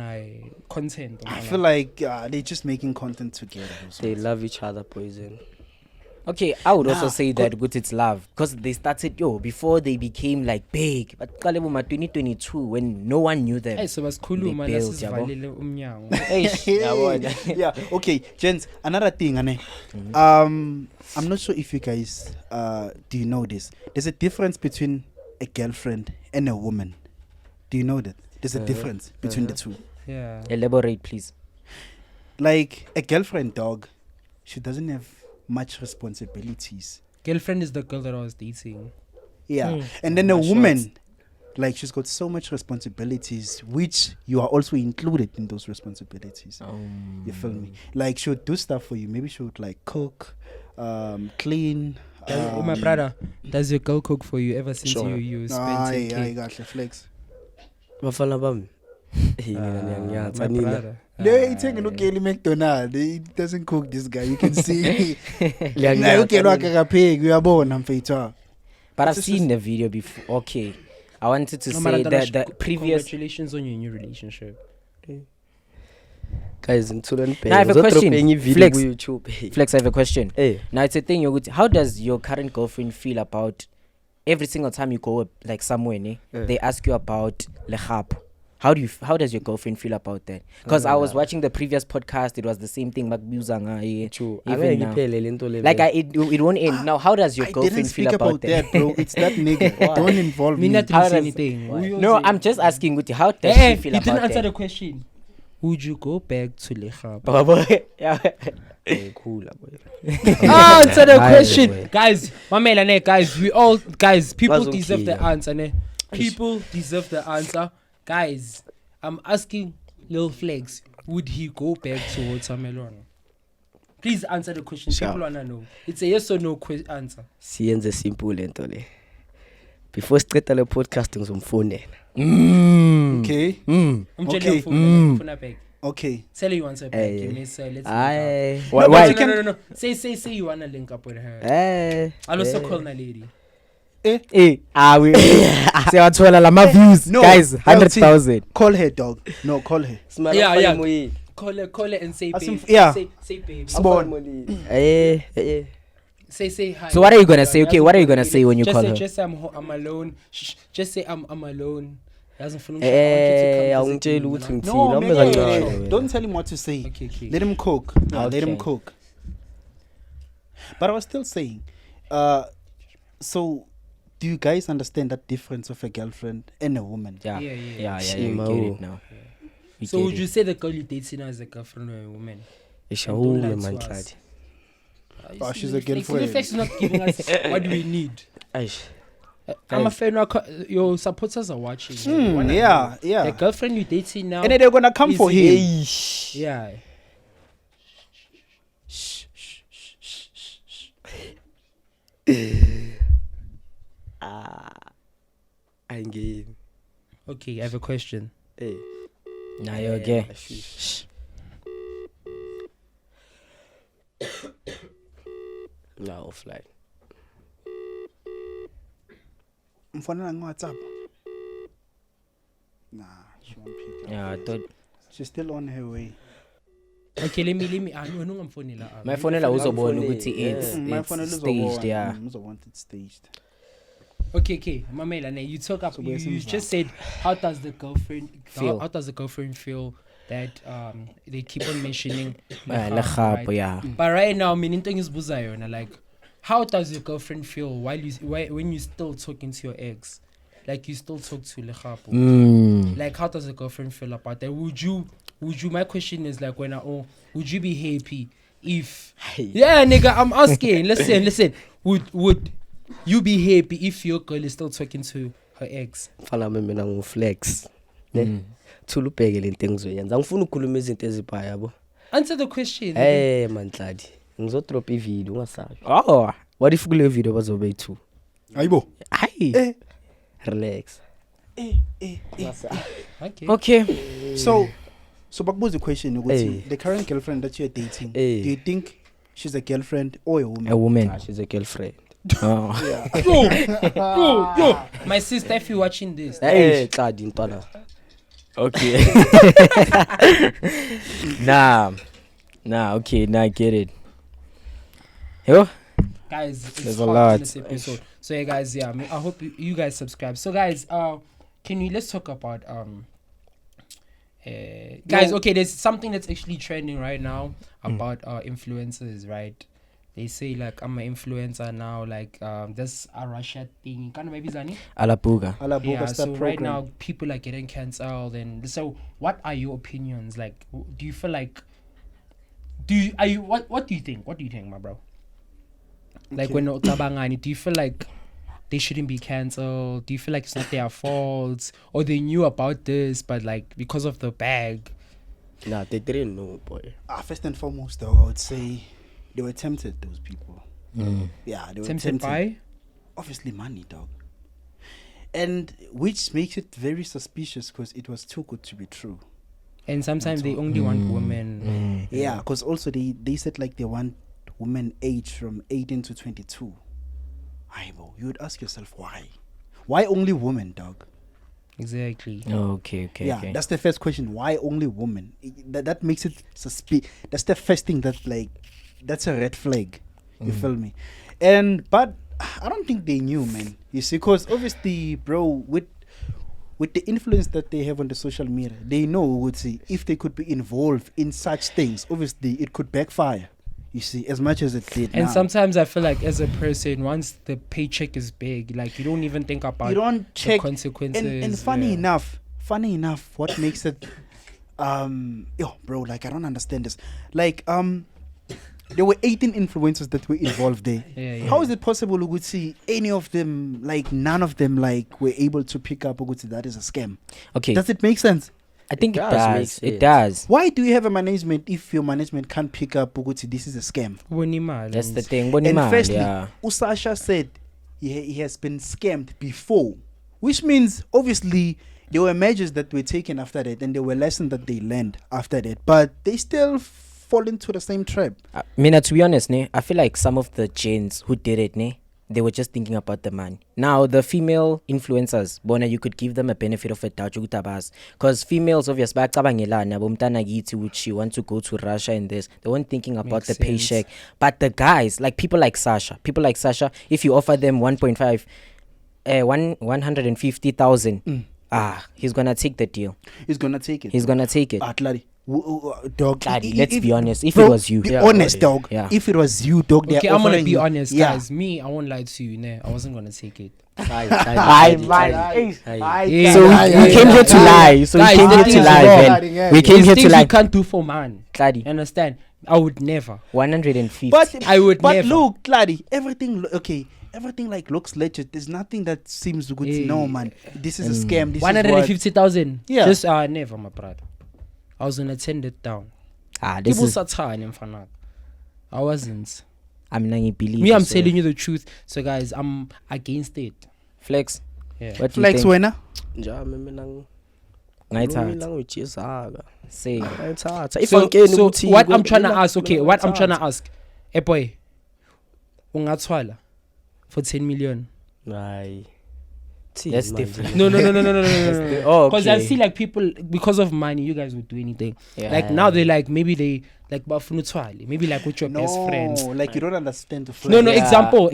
Speaker 3: content?
Speaker 1: I feel like they're just making content together. also.
Speaker 4: They love each other, poison.
Speaker 2: Okay, I would also
Speaker 1: Nah,
Speaker 2: say that good it's love because they started before they became like big. But Kalebuma 2022 when no one knew them.
Speaker 3: Hey, so was cool,
Speaker 2: They
Speaker 3: man.
Speaker 2: built,
Speaker 3: This is
Speaker 2: yabo.
Speaker 3: valile umnyango.
Speaker 2: Eish, yabona.
Speaker 1: Yeah. Okay, gents. Another thing, ane. I'm not sure if you guys do you know this. There's a difference between a girlfriend and a woman. Do you know that? There's a difference between the two.
Speaker 3: Yeah.
Speaker 2: Elaborate, please.
Speaker 1: Like a girlfriend, dog, she doesn't have much responsibilities.
Speaker 3: Girlfriend is the girl that I was dating.
Speaker 1: Yeah. And then a
Speaker 2: Much
Speaker 1: woman, like she's got so much responsibilities, which you are also included in those responsibilities. You feel me? Like she would do stuff for you. Maybe she would like cook, clean.
Speaker 3: My brother, does your girl cook for you ever since
Speaker 4: Sure.
Speaker 3: you spent
Speaker 1: Aye,
Speaker 3: 10K?
Speaker 1: aye, got the flex.
Speaker 4: Bafana bami. Hey, mina ngiyanyaza
Speaker 3: my
Speaker 4: nina.
Speaker 3: brother.
Speaker 1: No, it's taking okay, McDonald. He doesn't cook this guy. You can see.
Speaker 4: Liyanyaza
Speaker 1: Okay,
Speaker 4: nina.
Speaker 1: look at pig. We are born. I'm fatal.
Speaker 2: But I've
Speaker 1: This
Speaker 2: seen the video before. Okay. I wanted to
Speaker 3: No,
Speaker 2: say
Speaker 3: Maradona,
Speaker 2: that the previous.
Speaker 3: Congratulations on your new relationship.
Speaker 4: Guys, ngithula nibheke.
Speaker 2: Now I have a question.
Speaker 4: Uzodropha enye ivideo
Speaker 2: Flex.
Speaker 4: ku YouTube. Hey.
Speaker 2: Flex, I have a question.
Speaker 4: Hey.
Speaker 2: Now it's a thing. How does your current girlfriend feel about every single time you go like somewhere? They ask you about lehap. How does your girlfriend feel about that? Because I was watching the previous podcast. It was the same thing.
Speaker 4: Chu,
Speaker 2: Even
Speaker 4: angeke
Speaker 2: now.
Speaker 4: ngiphele lento le.
Speaker 2: Like it won't end. Now how does your
Speaker 1: I didn't
Speaker 2: girlfriend
Speaker 1: speak
Speaker 2: feel
Speaker 1: about that, bro. It's that nigga. Don't involve
Speaker 3: Me
Speaker 1: me.
Speaker 3: not
Speaker 2: How
Speaker 3: say
Speaker 2: does-
Speaker 3: anything.
Speaker 2: No, I'm just asking. Guti, how does
Speaker 3: Hey,
Speaker 2: she feel
Speaker 3: you
Speaker 2: about
Speaker 3: didn't answer
Speaker 2: that?
Speaker 3: the question. Would you go back to Lechab?
Speaker 2: Yeah.
Speaker 4: Cool, boy.
Speaker 3: Answer the
Speaker 2: Aye,
Speaker 3: question,
Speaker 2: boy.
Speaker 3: guys. Mamela, ne, guys. We all, guys. People
Speaker 4: Was okay,
Speaker 3: deserve the
Speaker 4: yeah.
Speaker 3: answer, ne. People deserve the answer, guys. I'm asking Lil Flex, would he go back to watermelon? Please answer the question.
Speaker 4: Sure.
Speaker 3: People wanna know. It's a yes or no answer.
Speaker 4: Siyenze simple lento le. Before siqeda le podcast ngizomfonela.
Speaker 1: Okay.
Speaker 3: I'm
Speaker 1: Okay.
Speaker 3: telling you, phone back.
Speaker 1: Okay.
Speaker 3: Tell her you want her back.
Speaker 4: Hey.
Speaker 3: You may say, let's link
Speaker 4: Aye.
Speaker 3: up.
Speaker 2: Why-
Speaker 3: No,
Speaker 2: why-
Speaker 3: no, no. Say you wanna link up with her. I'll also call my lady.
Speaker 2: we siyawathola lama views
Speaker 1: No,
Speaker 2: guys,
Speaker 1: LT.
Speaker 2: 100,000.
Speaker 1: Call her, dog. No, call her.
Speaker 3: Yeah. Call her and say,
Speaker 1: Asim-
Speaker 3: babe.
Speaker 1: yeah.
Speaker 3: Say babe. Say hi.
Speaker 2: So what are you gonna say? Okay, what are you gonna say when you
Speaker 3: Just
Speaker 2: call
Speaker 3: say,
Speaker 2: her?
Speaker 3: Just say I'm alone. Just say I'm alone. Doesn't feel
Speaker 4: awungitshela ukuthi ngithini
Speaker 1: No,
Speaker 4: awube
Speaker 1: man,
Speaker 4: kancane.
Speaker 1: don't tell him what to say.
Speaker 3: Okay.
Speaker 1: Let him cook. Let him
Speaker 2: Okay.
Speaker 1: cook. But I was still saying, so do you guys understand that difference of a girlfriend and a woman?
Speaker 2: Yeah,
Speaker 3: Yeah.
Speaker 2: you get
Speaker 4: Shimo.
Speaker 2: it now. We
Speaker 3: So
Speaker 2: get
Speaker 3: would
Speaker 2: it.
Speaker 3: you say the girl you dating now is a girlfriend or a woman?
Speaker 4: Isha
Speaker 3: And don't lie
Speaker 4: ume
Speaker 3: to
Speaker 4: man
Speaker 3: us.
Speaker 4: hladi.
Speaker 1: Oh,
Speaker 3: You
Speaker 1: she's
Speaker 3: see,
Speaker 1: a
Speaker 3: the flex-
Speaker 1: girlfriend.
Speaker 3: the flex is not giving us what do we need.
Speaker 4: Aish.
Speaker 3: I'm a fan. Your supporters are watching. They wanna
Speaker 1: Yeah,
Speaker 3: know.
Speaker 1: yeah.
Speaker 3: The girlfriend you dating now.
Speaker 1: And then they're gonna come
Speaker 3: Is
Speaker 1: for
Speaker 3: it-
Speaker 1: him.
Speaker 4: Eish.
Speaker 3: Yeah.
Speaker 4: Ayingeni.
Speaker 3: Okay, I have a question.
Speaker 4: Eh.
Speaker 2: Nah, you're okay.
Speaker 4: Na offline.
Speaker 1: Mfonela ngo-WhatsApp. Nah, she won't pick up.
Speaker 2: Yeah, I thought
Speaker 1: She's still on her way.
Speaker 3: Okay, let me. I know I'm phoning her.
Speaker 2: my phone la uzobona
Speaker 4: phone,
Speaker 2: ukuthi
Speaker 4: yeah.
Speaker 2: it's
Speaker 1: My
Speaker 2: it's
Speaker 1: phone
Speaker 2: staged, yeah.
Speaker 1: want it staged.
Speaker 3: Okay, Mamela, now you talk up.
Speaker 1: So
Speaker 3: You
Speaker 1: where's him
Speaker 3: just said, how does the girlfriend
Speaker 2: Feel.
Speaker 3: How does the girlfriend feel that they keep on mentioning
Speaker 2: Lekgapho,
Speaker 3: right?
Speaker 2: yeah.
Speaker 3: But right now, meaning is buzayo, like, how does your girlfriend feel when you still talking to your ex, like you still talk to Lekgapho? Like, how does the girlfriend feel about that? Would you? My question is like, would you be happy if? Yeah, nigga, I'm asking. Listen. Would you be happy if your girl is still talking to her ex?
Speaker 4: Fana mina nguflex. Ne? Thulubheke lento engizoyenza. Angifuni ukukhuluma izinto ezibhaya yabo.
Speaker 3: Answer the question.
Speaker 4: Man hladi. Ngizodrop i-video ungasabi.
Speaker 2: Oh,
Speaker 4: What if kule video bazobe yi2?
Speaker 1: Ayibo.
Speaker 2: hi.
Speaker 4: Relax.
Speaker 3: Okay.
Speaker 2: Okay.
Speaker 1: So bakubuza the question ukuthi
Speaker 4: Eh.
Speaker 1: the current girlfriend that you're dating,
Speaker 4: Eh.
Speaker 1: do you think she's a girlfriend or a woman?
Speaker 2: A woman.
Speaker 4: She's a girlfriend.
Speaker 2: Oh.
Speaker 3: Yo, my sister, if you're watching this,
Speaker 4: Hladi ntwana.
Speaker 2: Okay. Nah, okay, now I get it. Yo,
Speaker 3: guys, it's
Speaker 2: There's a
Speaker 3: hot
Speaker 2: lot.
Speaker 3: in this episode. So yeah, guys, I hope you guys subscribe. So guys, let's talk about guys,
Speaker 1: No.
Speaker 3: okay, there's something that's actually trending right now about influencers, right? They say like I'm an influencer now, like this a Russia thing. Kind of maybe Zani.
Speaker 2: Alapuga.
Speaker 1: Alabuga
Speaker 3: Yeah,
Speaker 1: Star
Speaker 3: so
Speaker 1: program.
Speaker 3: right now people are getting cancelled, and so what are your opinions? Like, do you feel like what do you think? What do you think, my bro? Like
Speaker 1: Okay.
Speaker 3: when Otabangani, do you feel like they shouldn't be cancelled? Do you feel like it's not their fault, or they knew about this but like because of the bag?
Speaker 4: Nah, they didn't know, boy.
Speaker 1: First and foremost, though, I would say they were tempted. Those people. Yeah, they were
Speaker 3: Tempted by?
Speaker 1: obviously money, dog. And which makes it very suspicious because it was too good to be true.
Speaker 3: And sometimes they only want women.
Speaker 1: Yeah, because also they said like they want women aged from 18 to 22. Aibo, you would ask yourself why? Why only women, dog?
Speaker 3: Exactly.
Speaker 2: Okay.
Speaker 1: Yeah, that's the first question. Why only women? That makes it suspicious. That's the first thing that like, that's a red flag. You feel me? But I don't think they knew, man. You see, because obviously, bro, with the influence that they have on the social media, they know, would see, if they could be involved in such things, obviously it could backfire. You see, as much as it did.
Speaker 3: And
Speaker 1: now.
Speaker 3: sometimes I feel like as a person, once the paycheck is big, like you don't even think about
Speaker 1: you don't
Speaker 3: the
Speaker 1: check
Speaker 3: consequences.
Speaker 1: and funny
Speaker 3: yeah.
Speaker 1: enough, what makes it bro, like I don't understand this. Like there were 18 influencers that were involved there.
Speaker 3: Yeah.
Speaker 1: How is it possible to see any of them, like none of them, like were able to pick up Uguti that is a scam?
Speaker 2: Okay,
Speaker 1: Does it make sense?
Speaker 2: I think it
Speaker 4: does make
Speaker 2: does.
Speaker 4: sense.
Speaker 2: It does.
Speaker 1: Why do you have a management if your management can't pick up Uguti this is a scam?
Speaker 2: That's the thing.
Speaker 1: And
Speaker 2: Bonima,
Speaker 1: firstly,
Speaker 2: yeah.
Speaker 1: Usasha said he has been scammed before, which means obviously there were measures that were taken after that, and there were lessons that they learned after that, but they still fall into the same trap.
Speaker 2: Mina, to be honest, I feel like some of the gents who did it, they were just thinking about the man. Now, the female influencers, Bona, you could give them a benefit of a doubt, because females, obviously, which she want to go to Russia and this, they weren't thinking about
Speaker 3: Makes
Speaker 2: the
Speaker 3: sense.
Speaker 2: paycheck. But the guys, like people like Sasha, if you offer them 150,000, he's gonna take the deal.
Speaker 1: He's gonna take it.
Speaker 2: He's gonna take it.
Speaker 1: Atlari. Dog.
Speaker 2: Daddy, let's be honest. If
Speaker 1: Bro,
Speaker 2: it was you,
Speaker 1: be honest, dog.
Speaker 2: Yeah.
Speaker 1: If it was you, dog.
Speaker 3: Okay,
Speaker 1: they're
Speaker 3: I'm gonna
Speaker 1: offering
Speaker 3: be
Speaker 1: you-
Speaker 3: honest,
Speaker 1: yeah.
Speaker 3: guys. Me, I won't lie to you. Nah, I wasn't gonna take it.
Speaker 2: So
Speaker 1: Aye,
Speaker 2: we
Speaker 3: Yeah,
Speaker 2: came here to
Speaker 3: yeah.
Speaker 2: lie. So we
Speaker 3: Guys,
Speaker 2: came
Speaker 3: the
Speaker 2: here
Speaker 3: thing
Speaker 2: to
Speaker 3: is
Speaker 2: lie,
Speaker 3: wrong.
Speaker 2: man. We came
Speaker 3: There's
Speaker 2: here to
Speaker 3: things
Speaker 2: lie.
Speaker 3: you can't do for man.
Speaker 2: Daddy,
Speaker 3: You understand? I would never.
Speaker 2: 150.
Speaker 1: But
Speaker 3: I would
Speaker 1: But
Speaker 3: never.
Speaker 1: look, Clady, everything like looks legit. There's nothing that seems good.
Speaker 3: Yeah.
Speaker 1: No, man, this is a scam. This is
Speaker 3: 150,000.
Speaker 1: Yeah.
Speaker 3: Just never, my brother. I was gonna turn it down.
Speaker 2: This
Speaker 3: People
Speaker 2: is.
Speaker 3: satire, I wasn't.
Speaker 2: I'm not believe.
Speaker 3: Me, I'm telling you the truth. So, guys, I'm against it.
Speaker 2: Flex.
Speaker 3: Yeah.
Speaker 2: What do you
Speaker 1: Flex
Speaker 2: think?
Speaker 1: winner.
Speaker 4: Njami mina
Speaker 2: Ngayithatha.
Speaker 4: language izaka.
Speaker 2: Say.
Speaker 4: Ngayithatha. If
Speaker 3: So,
Speaker 4: angene
Speaker 3: so
Speaker 4: ukuthi
Speaker 3: what I'm
Speaker 4: kwe-
Speaker 3: trying to
Speaker 4: mina-
Speaker 3: ask, okay,
Speaker 4: mina
Speaker 3: what I'm trying to
Speaker 4: ngayithatha.
Speaker 3: ask, boy, ungathwala for 10 million.
Speaker 4: Hayi.
Speaker 2: That's
Speaker 4: Thini
Speaker 2: different.
Speaker 4: manje?
Speaker 3: No.
Speaker 2: Oh,
Speaker 3: Because I
Speaker 2: okay.
Speaker 3: see like people, because of money, you guys would do anything.
Speaker 2: Yeah.
Speaker 3: Like now they like, maybe they like bafuna uthwale, maybe like with your best friends.
Speaker 1: like you don't understand the
Speaker 3: No,
Speaker 1: flex.
Speaker 2: Yeah.
Speaker 3: example.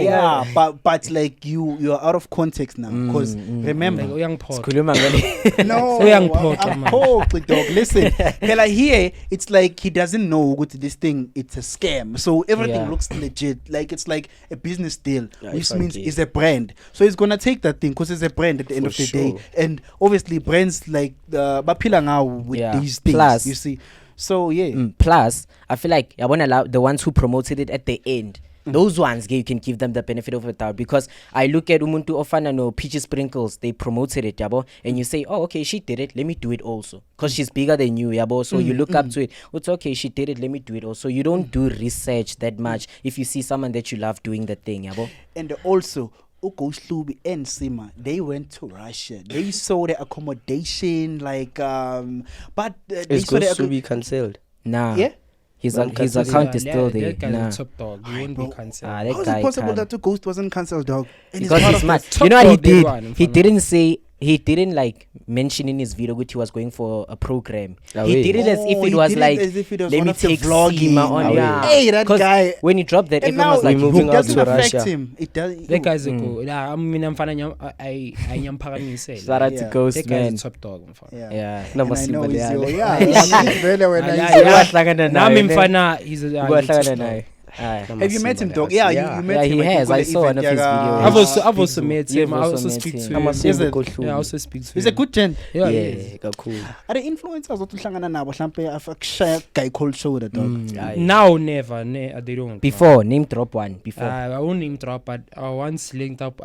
Speaker 1: Yeah, but like you're out of context now because remember.
Speaker 3: Like young pot.
Speaker 2: Sikhuluma ngale-
Speaker 1: No,
Speaker 3: So young pot,
Speaker 1: I'm
Speaker 3: man.
Speaker 1: poked, dog. Listen, Pela here, it's like he doesn't know what this thing. It's a scam, so everything
Speaker 2: Yeah.
Speaker 1: looks legit. Like it's like a business deal,
Speaker 4: Yeah,
Speaker 1: which
Speaker 4: if I
Speaker 1: means
Speaker 4: get-
Speaker 1: it's a brand. So he's gonna take that thing because it's a brand at the end
Speaker 4: For
Speaker 1: of the
Speaker 4: sure.
Speaker 1: day. And obviously, brands like bapila now with
Speaker 2: Yeah.
Speaker 1: these things.
Speaker 2: Plus-
Speaker 1: you see, so yeah.
Speaker 2: Plus, I feel like I want to allow the ones who promoted it at the end. Those ones, you can give them the benefit of the doubt because I look at Umuntu Ofana no Peachy Sprinkles, they promoted it, yabo, and you say, oh, okay, she did it, let me do it also. Because she's bigger than you, yabo, so you look up to it. It's okay, she did it, let me do it also. You don't do research that much if you see someone that you love doing the thing, yabo.
Speaker 1: And also, Ugosh Lubi and Sima, they went to Russia. They saw the accommodation, like but they
Speaker 4: It's
Speaker 1: saw
Speaker 4: going to
Speaker 1: the
Speaker 4: be cancelled.
Speaker 2: Nah.
Speaker 1: yeah.
Speaker 2: His
Speaker 4: Well,
Speaker 2: his
Speaker 4: cancel-
Speaker 2: account is
Speaker 3: Yeah,
Speaker 2: still
Speaker 3: that
Speaker 2: there.
Speaker 3: guy's
Speaker 2: Nah.
Speaker 3: a top dog. He won't be cancelled.
Speaker 2: That
Speaker 1: How is
Speaker 2: guy
Speaker 1: it possible
Speaker 2: can.
Speaker 1: that the Ghost wasn't cancelled, dog? And
Speaker 2: Because
Speaker 1: part
Speaker 2: he's
Speaker 1: of
Speaker 2: mad.
Speaker 3: top
Speaker 2: You know what he
Speaker 3: dog, they
Speaker 2: did?
Speaker 3: won in
Speaker 2: He
Speaker 3: front of-
Speaker 2: didn't say. He didn't like mention in his video that he was going for a program.
Speaker 4: Ah,
Speaker 2: He
Speaker 4: wait.
Speaker 2: did it as if
Speaker 1: Oh,
Speaker 2: it
Speaker 1: he
Speaker 2: was
Speaker 1: did it
Speaker 2: like,
Speaker 1: as if it was
Speaker 2: let
Speaker 1: one
Speaker 2: me
Speaker 1: of the
Speaker 2: take
Speaker 1: vlogging.
Speaker 2: Sima on.
Speaker 4: Ah,
Speaker 2: Yeah.
Speaker 4: wait.
Speaker 1: Hey, that
Speaker 2: 'Cause
Speaker 1: guy.
Speaker 2: when he dropped that,
Speaker 1: And
Speaker 2: everyone
Speaker 1: now
Speaker 2: was like,
Speaker 4: we moving
Speaker 1: it
Speaker 4: out
Speaker 1: doesn't
Speaker 4: to
Speaker 1: affect
Speaker 4: Russia.
Speaker 1: him. It does.
Speaker 3: That guy's a go. I mean, I'm fine. I nyamphakamisela.
Speaker 2: shout out
Speaker 1: Yeah.
Speaker 2: to
Speaker 3: That
Speaker 2: Ghost,
Speaker 3: guy's
Speaker 2: man.
Speaker 3: a top dog. Mfana.
Speaker 1: Yeah.
Speaker 2: Yeah.
Speaker 1: And I know
Speaker 4: Namasiko
Speaker 1: he's your,
Speaker 4: Leale.
Speaker 1: yeah. Vele wena
Speaker 3: Yeah,
Speaker 1: he's-
Speaker 3: yeah.
Speaker 2: Uyahlangana
Speaker 3: Nami
Speaker 2: naye, ne?
Speaker 3: mfana, he's a top
Speaker 2: Uyahlangana
Speaker 3: dog.
Speaker 2: naye. Aye.
Speaker 1: Have you met him, dog?
Speaker 4: Namasiko
Speaker 1: Yeah,
Speaker 4: Leale.
Speaker 1: you met
Speaker 2: Yeah,
Speaker 1: him.
Speaker 2: he
Speaker 1: I think,
Speaker 2: has.
Speaker 1: on
Speaker 2: I
Speaker 1: the
Speaker 2: saw one
Speaker 1: event,
Speaker 2: of his
Speaker 1: yeah,
Speaker 2: videos.
Speaker 3: I've also met
Speaker 2: You've
Speaker 3: him. I
Speaker 2: also
Speaker 3: also
Speaker 2: met
Speaker 3: speak
Speaker 2: him.
Speaker 3: to him.
Speaker 4: Namasiko
Speaker 1: Is it?
Speaker 4: Kohluli.
Speaker 3: Yeah, I also speak to him.
Speaker 1: He's a good gent.
Speaker 3: Yeah,
Speaker 4: Yeah,
Speaker 3: yeah.
Speaker 4: kakhulu.
Speaker 1: Are the influencers that uhlangana nabo mhlambe afakushaya guy called shoulder, dog?
Speaker 4: Hayi.
Speaker 3: Now, never. They don't.
Speaker 2: Before, name drop one. Before.
Speaker 3: I won't name drop, but I once linked up.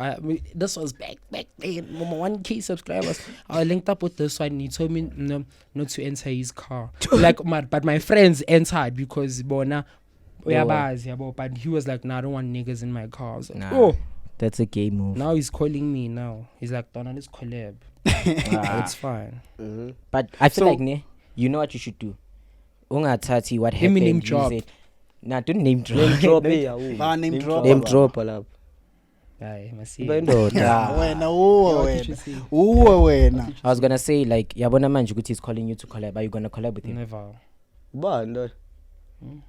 Speaker 3: This was back then, 1K subscribers. I linked up with this one. He told me not to enter his car. But my friends entered because Bona, but he was like, "Nah, I don't want niggas in my car." I was like,
Speaker 2: Nah.
Speaker 3: oh,
Speaker 2: That's a gay move.
Speaker 3: now he's calling me. Now he's like, "Donna, let's collab." It's fine.
Speaker 4: Mhm.
Speaker 2: But I feel
Speaker 1: So-
Speaker 2: like, ne, you know what you should do. Ungathathi what
Speaker 3: Let
Speaker 2: happened.
Speaker 3: me name
Speaker 2: use
Speaker 3: drop.
Speaker 2: it. Nah, don't name drop.
Speaker 4: Name drop, eh, awu.
Speaker 1: Name drop.
Speaker 4: Name drop lapho.
Speaker 3: Aye, masi.
Speaker 4: Iba indoda.
Speaker 1: Yeah, wena,
Speaker 3: Yeah,
Speaker 1: uwe
Speaker 3: what did you
Speaker 1: wena.
Speaker 3: say?
Speaker 1: Uwe wena.
Speaker 2: I was gonna say like yabona manje ukuthi he's calling you to collab. Are you gonna collab with him?
Speaker 3: Never.
Speaker 4: Ubani lo?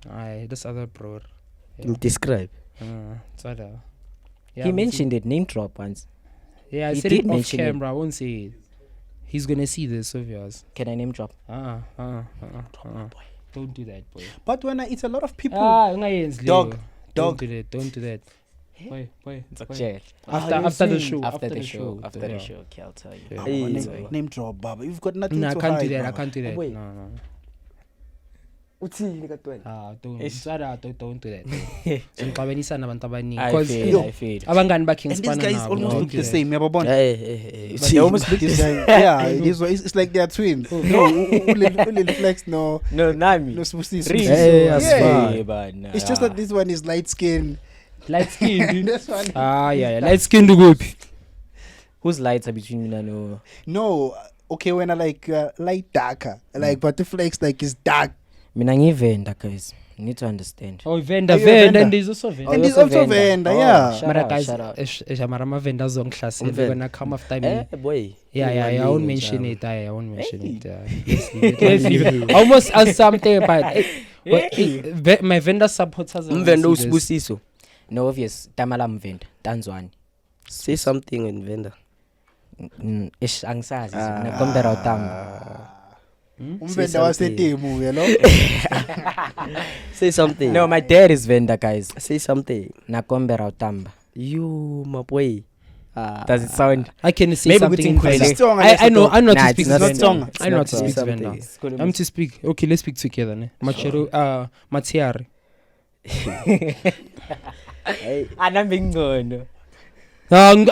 Speaker 3: Aye, this other bro.
Speaker 4: Describe.
Speaker 3: It's other.
Speaker 2: He mentioned it. Name drop once.
Speaker 3: Yeah, I
Speaker 2: he
Speaker 3: said
Speaker 2: did
Speaker 3: it off
Speaker 2: mention it.
Speaker 3: camera. I won't say it. He's gonna see this, obvious.
Speaker 2: Can I name drop?
Speaker 3: Don't do that, boy.
Speaker 1: But when it's a lot of people.
Speaker 3: Ungayenzi
Speaker 1: Dog,
Speaker 3: leyo.
Speaker 1: dog.
Speaker 3: Don't do that. Boy.
Speaker 2: Jail.
Speaker 3: After the show.
Speaker 2: After the show.
Speaker 3: Yeah.
Speaker 2: After the show. Okay, I'll tell you.
Speaker 3: Yeah.
Speaker 1: Oh,
Speaker 4: Hey.
Speaker 1: name drop, Baba. You've got nothing
Speaker 3: No, I
Speaker 1: to
Speaker 3: can't
Speaker 1: hide.
Speaker 3: do that. I
Speaker 1: Baba.
Speaker 3: can't do that.
Speaker 4: Wait.
Speaker 3: No.
Speaker 4: uthini katwena
Speaker 3: Don't do that. Ngixabanisa nabantu abaningi
Speaker 2: I
Speaker 3: because
Speaker 2: feel, I feel.
Speaker 3: abangani bakhe
Speaker 1: And these
Speaker 3: ngisifana
Speaker 1: guys
Speaker 3: nabo.
Speaker 1: almost
Speaker 3: Don't
Speaker 1: look
Speaker 3: do
Speaker 1: the
Speaker 3: that.
Speaker 1: same. Yababona?
Speaker 4: hey
Speaker 1: But they almost look the same. Yeah, it's like they are twins. No, Ulil Flex, no
Speaker 2: Nami.
Speaker 1: Spusiso.
Speaker 2: Three.
Speaker 4: Hey,
Speaker 1: Yeah.
Speaker 4: that's fine.
Speaker 2: But nah.
Speaker 1: It's just that this one is light skin.
Speaker 3: Light skin.
Speaker 1: This one.
Speaker 3: Yeah. Light skin do good.
Speaker 2: Whose lights are between you and no?
Speaker 1: No, okay, when I like light darker, like but the Flex like is dark.
Speaker 2: Mina ngivenda guys. You need to understand.
Speaker 3: Oh, vendor,
Speaker 1: Are you a vendor?
Speaker 3: and there's also vendor.
Speaker 1: And
Speaker 2: you're
Speaker 1: he's also vendor, yeah.
Speaker 2: Shout
Speaker 3: Mara
Speaker 2: out,
Speaker 3: guys,
Speaker 2: shout out.
Speaker 3: mara mavenda zongihlasela.
Speaker 4: Umvenda.
Speaker 3: They're gonna come after me.
Speaker 4: boy
Speaker 3: Yeah, I won't mention
Speaker 4: Njalo.
Speaker 3: it. I won't mention it. Let's leave it. I almost asked something, but my vendor supporters.
Speaker 4: umvenda usibusiso
Speaker 2: No, obvious. Tamala mvenda. Tanzwani.
Speaker 4: say something in vendor
Speaker 2: Ish angisazi. Nakombera utamba.
Speaker 1: Umvenda wasetemu, you know.
Speaker 4: say something
Speaker 2: No, my dad is vendor guys.
Speaker 4: say something
Speaker 2: Nakombera utamba.
Speaker 4: you my boy
Speaker 2: Does it sound?
Speaker 3: I can say
Speaker 2: Maybe
Speaker 3: something in
Speaker 2: within
Speaker 3: vendor.
Speaker 1: It's Tonga,
Speaker 3: I know
Speaker 1: it's
Speaker 3: how
Speaker 2: Nah,
Speaker 3: to
Speaker 2: it's
Speaker 3: speak
Speaker 2: not
Speaker 3: vendor.
Speaker 1: Tonga.
Speaker 3: I know how to
Speaker 4: Say
Speaker 3: speak
Speaker 4: something.
Speaker 3: vendor. I'm to speak. Okay, let's speak together. Ne? Machero, Matiari.
Speaker 4: hey
Speaker 2: Anambingono.
Speaker 3: I'm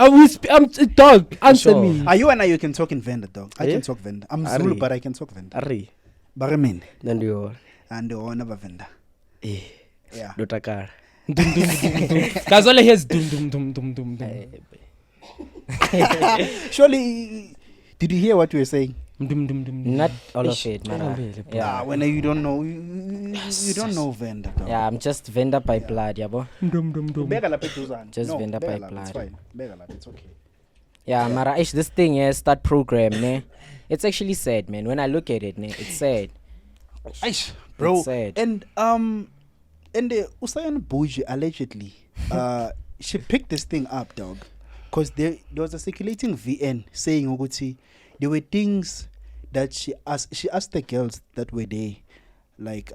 Speaker 3: dog. Answer
Speaker 4: Sure.
Speaker 3: me.
Speaker 1: Are you and you can talk in vendor, dog? I
Speaker 4: Yeah.
Speaker 1: can talk vendor. I'm
Speaker 4: Are
Speaker 1: Zulu,
Speaker 4: you?
Speaker 1: but I can talk vendor.
Speaker 4: ari
Speaker 1: Baramin
Speaker 4: nandiyo
Speaker 1: and the owner of a vendor.
Speaker 4: eh
Speaker 1: Yeah.
Speaker 4: dotakala
Speaker 3: Dum dum dum dum. Guys, all I hear is dum dum dum dum dum dum.
Speaker 1: Surely, did you hear what we were saying?
Speaker 3: Dum dum dum.
Speaker 2: Not all of
Speaker 4: Ish,
Speaker 2: it, man.
Speaker 4: yeah.
Speaker 2: Yeah.
Speaker 1: When you don't know, you don't know vendor, dog.
Speaker 2: Yeah, I'm just vendor by blood, yabo.
Speaker 3: Dum dum dum.
Speaker 1: Bega lapha eduzane.
Speaker 2: Just
Speaker 1: No,
Speaker 2: vendor
Speaker 1: bega
Speaker 2: by
Speaker 1: lapha,
Speaker 2: blood.
Speaker 1: It's fine. Bega lapha, it's okay.
Speaker 2: Yeah, Mara, ish, this thing, yeah, start program, ne? It's actually sad, man. When I look at it, ne, it's sad.
Speaker 1: Aish, bro.
Speaker 2: It's sad.
Speaker 1: And the Usain Boji allegedly, she picked this thing up, dog, because there was a circulating VN saying, Oguti, there were things that she asked the girls that were there, like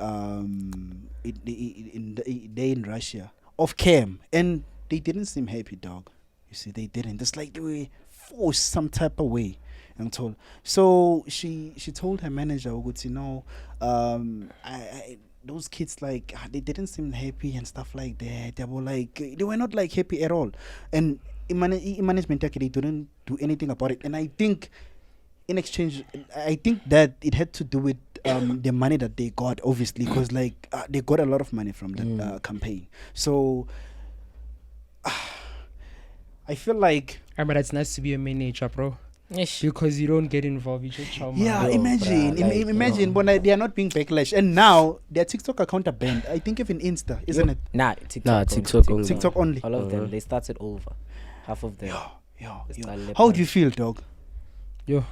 Speaker 1: in Russia, off cam, and they didn't seem happy, dog. You see, they didn't. It's like they were forced some type of way. I'm told. So she told her manager, Oguti, no, I those kids like they didn't seem happy and stuff like that. They were like they were not like happy at all. And in management, they didn't do anything about it. And I think in exchange, I think that it had to do with the money that they got, obviously, because like they got a lot of money from that campaign. So I feel like
Speaker 3: But it's nice to be a manager, bro.
Speaker 2: Ish.
Speaker 3: Because you don't get involved. You just chow
Speaker 1: yeah,
Speaker 2: Yo,
Speaker 1: imagine,
Speaker 2: bruh, like,
Speaker 1: imagine when they are not being backlash, and now their TikTok account are banned. I think even Insta, isn't it?
Speaker 2: Nah, TikTok.
Speaker 4: Nah,
Speaker 2: only,
Speaker 4: TikTok only.
Speaker 1: TikTok only.
Speaker 2: All of them, they started over. Half of them.
Speaker 1: Yo.
Speaker 2: It's a
Speaker 1: How do you feel, dog?
Speaker 3: Yo,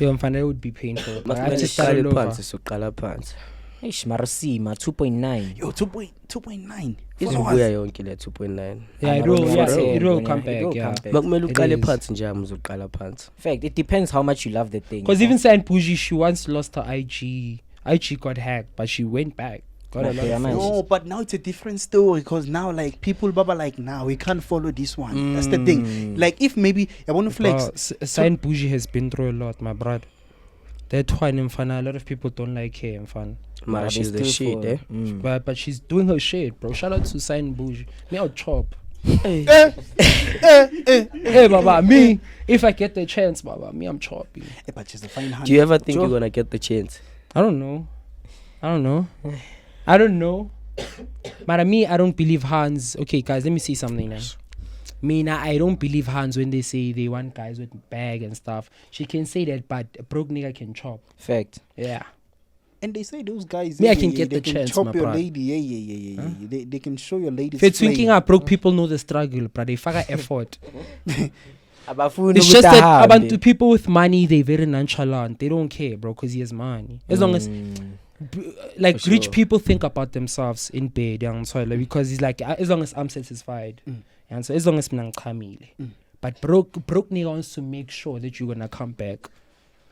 Speaker 3: I'm finding it would be painful. But I have to
Speaker 4: masiqale
Speaker 3: start all over.
Speaker 4: phansi soqala phansi
Speaker 2: Ish, Marasima, 2.9.
Speaker 1: Yo, 2.9.
Speaker 4: izobuya yonke le 2.9
Speaker 3: Yeah,
Speaker 2: I
Speaker 3: it
Speaker 2: don't
Speaker 3: will.
Speaker 2: know
Speaker 3: Yeah,
Speaker 2: what's
Speaker 3: it will
Speaker 2: happening,
Speaker 3: come
Speaker 2: it
Speaker 3: back.
Speaker 2: will
Speaker 3: Yeah.
Speaker 2: come back.
Speaker 4: makumele
Speaker 3: It
Speaker 4: uqale
Speaker 3: is.
Speaker 4: phansi nje uzoqala phansi
Speaker 2: In fact, it depends how much you love the thing.
Speaker 3: Because
Speaker 2: yeah.
Speaker 3: even saying Bougie, she once lost her IG. IG got hacked, but she went back. Got a lot
Speaker 2: Okay,
Speaker 3: of
Speaker 2: man.
Speaker 1: No, but now it's a different story because now, like, people, Baba, like, now we can't follow this one. That's the thing. Like, if maybe I want to flex.
Speaker 3: Saint Bougie has been through a lot, my brother. That one in fun. A lot of people don't like her in fun.
Speaker 4: mara
Speaker 2: But
Speaker 4: she's
Speaker 2: they
Speaker 4: the
Speaker 2: still
Speaker 4: shit
Speaker 2: for- Mm.
Speaker 3: But she's doing her shit, bro. Shout out to Saint Bougie. Me, I'll chop.
Speaker 1: Eh,
Speaker 3: Hey, Baba, me, if I get the chance, Baba, me, I'm chopping.
Speaker 1: but she's a fine hand.
Speaker 4: do you ever think
Speaker 2: Sure.
Speaker 4: you're gonna get the chance
Speaker 3: I don't know. But me, I don't believe Hans. Okay, guys, let me see something now. Me, now, I don't believe Hans when they say they want guys with bag and stuff. She can say that, but a broke nigga can chop.
Speaker 2: Fact.
Speaker 3: Yeah.
Speaker 1: And they say those guys.
Speaker 3: Me, I can get
Speaker 1: they
Speaker 3: the
Speaker 1: can
Speaker 3: chance,
Speaker 1: chop
Speaker 3: my
Speaker 1: your
Speaker 3: bruh.
Speaker 1: lady. Yeah. They can show your lady.
Speaker 3: If it's thinking broke people know the struggle, but they figure effort. It's just that abantu people with money, they very nonchalant. They don't care, bro, because he has money. As long as like
Speaker 4: For
Speaker 3: rich
Speaker 4: sure.
Speaker 3: people think about themselves in bed, young soil, because it's like as long as I'm satisfied, and so as long as I'm kamile. But broke nigga wants to make sure that you're gonna come back.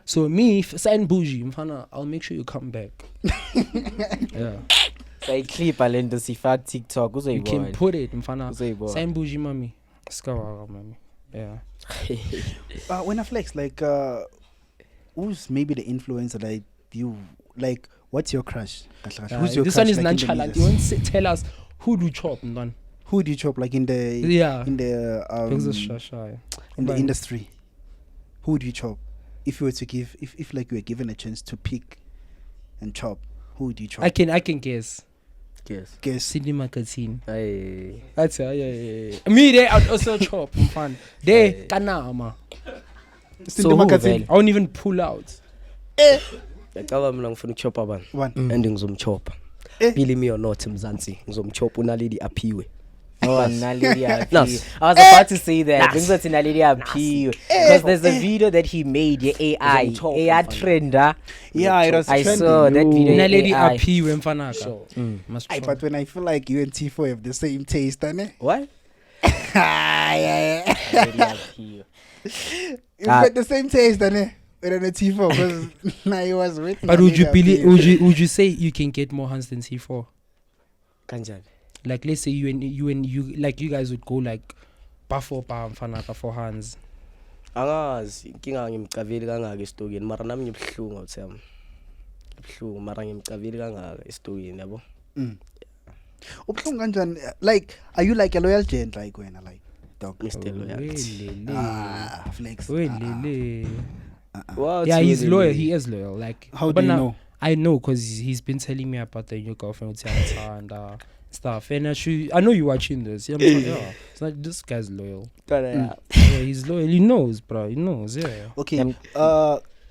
Speaker 3: So me, if sign bougie, mfana, I'll make sure you come back. Yeah,
Speaker 2: Say clip alendo sifak TikTok.
Speaker 3: you can put it, mfana.
Speaker 2: Uzoyibona.
Speaker 3: Sign bougie, mommy. Skawaga, mommy. Yeah.
Speaker 1: When I flex, like, who's maybe the influencer that you like? What's your crush? Who's your
Speaker 3: this
Speaker 1: crush?
Speaker 3: one is
Speaker 1: like, in the
Speaker 3: nonchalant. You
Speaker 1: leaders?
Speaker 3: won't tell us who do you chop, man.
Speaker 1: Who do you chop like in the
Speaker 3: Yeah.
Speaker 1: in the in the industry? Who do you chop? If you were to give, if like you were given a chance to pick and chop, who would you chop?
Speaker 3: I can guess.
Speaker 4: Yes.
Speaker 1: Guess.
Speaker 3: Sydney Magazine.
Speaker 4: Aye.
Speaker 3: That's yeah. Me there, I'd also chop. Fun. There, kanama.
Speaker 1: So who,
Speaker 2: Vele?
Speaker 3: I won't even pull out.
Speaker 4: Yacaba mina ngifuna ukuchoppa abantu
Speaker 1: one.
Speaker 4: and ngizomchoppa. Believe me or not Mzansi ngizomchoppa unaledi aphiwe.
Speaker 2: Oh, Naledi Aphiwe.
Speaker 4: Nas.
Speaker 2: I was about to say that. Brings us to Naledi Aphiwe. Because there's a video that he made, AI trender.
Speaker 1: Yeah, it was
Speaker 2: I
Speaker 1: trending.
Speaker 2: saw that video.
Speaker 3: Naledi
Speaker 2: AI.
Speaker 3: aphiwe mfanaka.
Speaker 4: So,
Speaker 3: Must
Speaker 1: Aye,
Speaker 3: chop.
Speaker 1: but when I feel like you and T4 have the same taste, eh?
Speaker 4: what?
Speaker 1: Yeah.
Speaker 2: Naledi Aphiwe.
Speaker 1: You've got the same taste, eh? With a T4, because now he was written.
Speaker 3: But would you believe? Would you say you can get more hands than T4?
Speaker 4: Kanjani?
Speaker 3: Like let's say you like you guys would go like bafo pa mfanaka for hands.
Speaker 4: Angazi inkinga ngimcaveli kangaka esitokeni mara nami ngibhlungu uthema. Ngibhlungu mara ngimcaveli kangaka esitokeni yabo.
Speaker 1: Ubuhlungu kanjani? Like, are you like a loyal gent like when like dog?
Speaker 4: Mr. Loyalty.
Speaker 1: Flex.
Speaker 4: Wow,
Speaker 3: Yeah, he's
Speaker 4: really
Speaker 3: loyal.
Speaker 4: really-
Speaker 3: He is loyal. Like
Speaker 1: How
Speaker 3: but
Speaker 1: do you
Speaker 3: now-
Speaker 1: know?
Speaker 3: I know because he's been telling me about the new girlfriend with Tiana and stuff. And I know you're watching this. Yeah, it's like this guy's loyal. Yeah, he's loyal. He knows, bro. He knows. Yeah.
Speaker 1: Okay.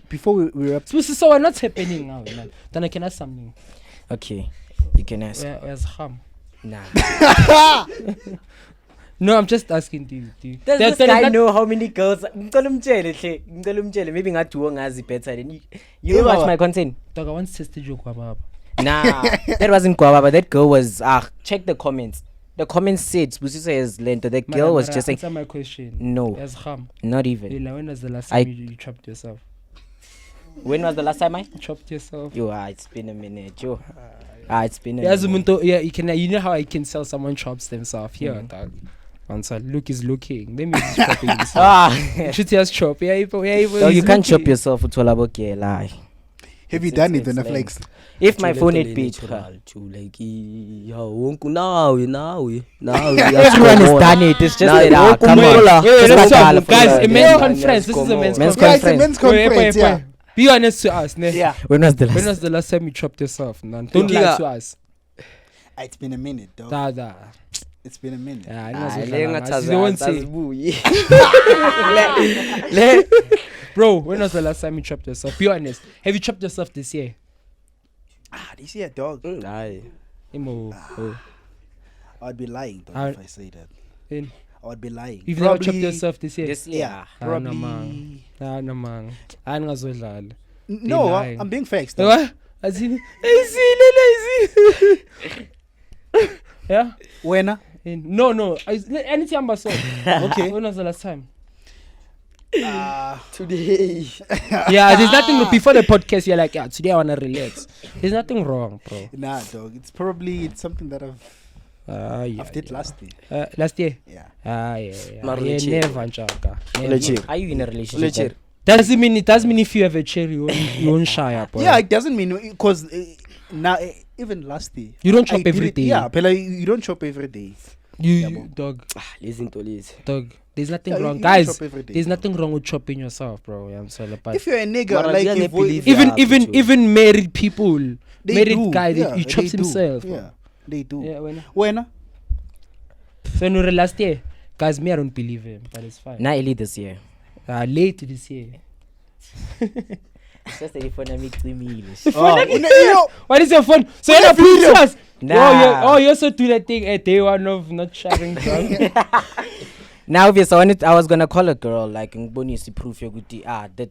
Speaker 1: Before we wrap,
Speaker 3: So what's happening now? Man? Then I can ask something.
Speaker 2: Okay. You can ask.
Speaker 3: Where's Ham?
Speaker 2: Nah.
Speaker 3: No, I'm just asking. Do you?
Speaker 2: Does
Speaker 3: There-
Speaker 2: this
Speaker 3: there is
Speaker 2: guy
Speaker 3: that-
Speaker 2: know how many girls? Ngicela umtshele. Maybe ngatuwo ngazi better than you. You
Speaker 1: Yeah,
Speaker 2: watch
Speaker 1: baba.
Speaker 2: my content?
Speaker 3: Dog, I once tested you, Kwababa.
Speaker 2: Nah, that wasn't Guava, but that girl was check the comments. The comments said Busiso has lento. The girl was just saying
Speaker 3: Answer my question.
Speaker 2: no,
Speaker 3: Where's Ham?
Speaker 2: not even.
Speaker 3: When was the last
Speaker 2: I-
Speaker 3: time you chopped yourself?
Speaker 2: When was the last time I?
Speaker 3: Chopped yourself?
Speaker 2: Yo, it's been a minute, yo. It's been a
Speaker 3: Yeah,
Speaker 2: minute.
Speaker 3: Zumunto, yeah, you know how I can sell someone chops themselves here, dog. Answer, look is looking. Let me just chopping this. Should just chop. Yeah,
Speaker 2: No, you can't chop yourself with Tolaboke lie.
Speaker 1: have you
Speaker 2: It's-
Speaker 1: done
Speaker 2: it's
Speaker 1: it on a
Speaker 2: flex.
Speaker 1: flex?
Speaker 2: If my phone
Speaker 4: Like
Speaker 2: had beat,
Speaker 4: natural, like yo wonku nawe.
Speaker 2: everyone has done it. It's just that come on.
Speaker 3: Wait,
Speaker 2: Just
Speaker 3: let's
Speaker 2: like
Speaker 3: stop,
Speaker 2: Alpha
Speaker 3: guys. A
Speaker 2: Flex.
Speaker 3: men's
Speaker 4: Yeah.
Speaker 3: conference. This is a men's
Speaker 2: Men's
Speaker 3: conference.
Speaker 1: Yeah, it's a
Speaker 2: conference.
Speaker 1: men's conference. Yeah.
Speaker 3: Be honest to us, ne?
Speaker 1: Yeah.
Speaker 2: When was the
Speaker 3: When
Speaker 2: last?
Speaker 3: was the last time you chopped yourself, man? Don't
Speaker 4: Yeah.
Speaker 3: lie to us.
Speaker 1: It's been a minute, dog.
Speaker 3: Da.
Speaker 1: It's been a minute.
Speaker 3: Yeah, I
Speaker 4: lengathaza
Speaker 3: don't want to say.
Speaker 4: azibuyi.
Speaker 3: Bro, when was the last time you chopped yourself? Be honest. Have you chopped yourself this year?
Speaker 1: This year, dog.
Speaker 4: Hayi.
Speaker 3: Imo. Oh.
Speaker 1: I'd be lying, dog,
Speaker 3: I-
Speaker 1: if I say that.
Speaker 3: In-
Speaker 1: I would be lying.
Speaker 3: You've never chopped yourself this year?
Speaker 2: This
Speaker 1: Yeah,
Speaker 2: year.
Speaker 1: probably.
Speaker 3: no, man. No, man. I ain't gonna
Speaker 1: No,
Speaker 3: lying.
Speaker 1: I'm being facts, dog.
Speaker 3: What? As in, lazy. Yeah?
Speaker 1: When?
Speaker 3: No. Anything I'm saying.
Speaker 1: Okay.
Speaker 3: When was the last time?
Speaker 4: Today.
Speaker 3: Yeah, there's nothing before the podcast. You're like, yeah, today I wanna relax. There's nothing wrong, bro.
Speaker 1: Nah, dog. It's something that I've did last year.
Speaker 3: Last year.
Speaker 1: Yeah.
Speaker 3: Yeah.
Speaker 4: Mara
Speaker 3: Yeah,
Speaker 4: legit.
Speaker 3: never, Njaka. Never.
Speaker 4: Legit.
Speaker 2: Are you in a relationship?
Speaker 4: Legit.
Speaker 3: Doesn't mean if you have a cherry, you won't shy up.
Speaker 1: Yeah, it doesn't mean because now even last year
Speaker 3: You don't
Speaker 1: I
Speaker 3: chop
Speaker 1: did
Speaker 3: every
Speaker 1: it-
Speaker 3: day.
Speaker 1: Yeah, but like, you don't chop every day.
Speaker 3: You dog.
Speaker 4: Lezinto lezi.
Speaker 3: Dog. There's nothing
Speaker 1: Yeah,
Speaker 3: wrong,
Speaker 1: you don't
Speaker 3: guys.
Speaker 1: chop every day,
Speaker 3: There's
Speaker 1: dog.
Speaker 3: nothing wrong with chopping yourself, bro. I'm sorry, but
Speaker 1: If you're a nigga,
Speaker 4: Mara,
Speaker 1: like
Speaker 4: they
Speaker 1: you've
Speaker 4: believe
Speaker 1: always-
Speaker 4: Yeah,
Speaker 3: even married people,
Speaker 1: They
Speaker 3: married
Speaker 1: do,
Speaker 3: guy,
Speaker 1: yeah,
Speaker 3: he chops
Speaker 1: they do,
Speaker 3: himself.
Speaker 1: Yeah, they do.
Speaker 3: Yeah,
Speaker 1: When?
Speaker 3: So no, last year, guys, me I don't believe him, but it's fine.
Speaker 2: Not early this year.
Speaker 3: Late this year.
Speaker 2: It's just that if I'm
Speaker 3: What is your phone? So you're not
Speaker 1: video.
Speaker 3: us.
Speaker 2: Nah.
Speaker 3: Oh, you also do that thing at day one of not sharing drugs.
Speaker 2: Now, obvious, I was gonna call a girl like Ngbonisi proof yoguti that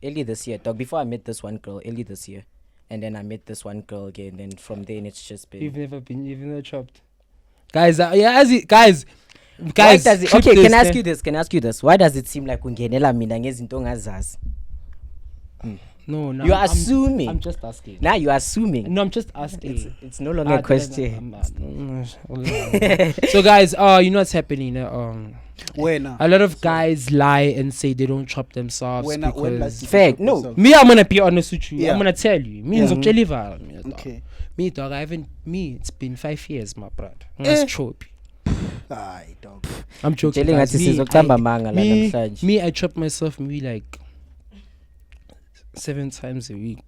Speaker 2: early this year, dog. Before I met this one girl early this year, and then I met this one girl again. Then from then it's just been.
Speaker 3: You've never chopped. Guys, guys.
Speaker 2: Why does it,
Speaker 3: clip
Speaker 2: okay,
Speaker 3: this,
Speaker 2: can I ask
Speaker 3: eh?
Speaker 2: you this? Why does it seem like ungenela mina ngezinto ongazazi?
Speaker 3: No,
Speaker 2: You're assuming.
Speaker 3: I'm just asking.
Speaker 2: Now you're assuming.
Speaker 3: No, I'm just asking.
Speaker 2: It's no longer a question.
Speaker 3: So guys, you know what's happening?
Speaker 1: When
Speaker 3: A lot of guys lie and say they don't chop themselves
Speaker 1: when
Speaker 3: because
Speaker 1: last you
Speaker 2: Fact,
Speaker 1: chop
Speaker 2: no.
Speaker 1: yourself?
Speaker 3: me, I'm gonna be honest with you.
Speaker 1: Yeah.
Speaker 3: I'm gonna tell you. Me,
Speaker 1: Yeah. Okay.
Speaker 3: Me, dog. It's been 5 years, my brother. Let's chop.
Speaker 1: Aye, dog.
Speaker 3: I'm joking.
Speaker 2: Tshela
Speaker 3: guys.
Speaker 2: ngathi sizokuthamba manga la namhlanje.
Speaker 3: Me, I chop myself maybe like 7 times a week.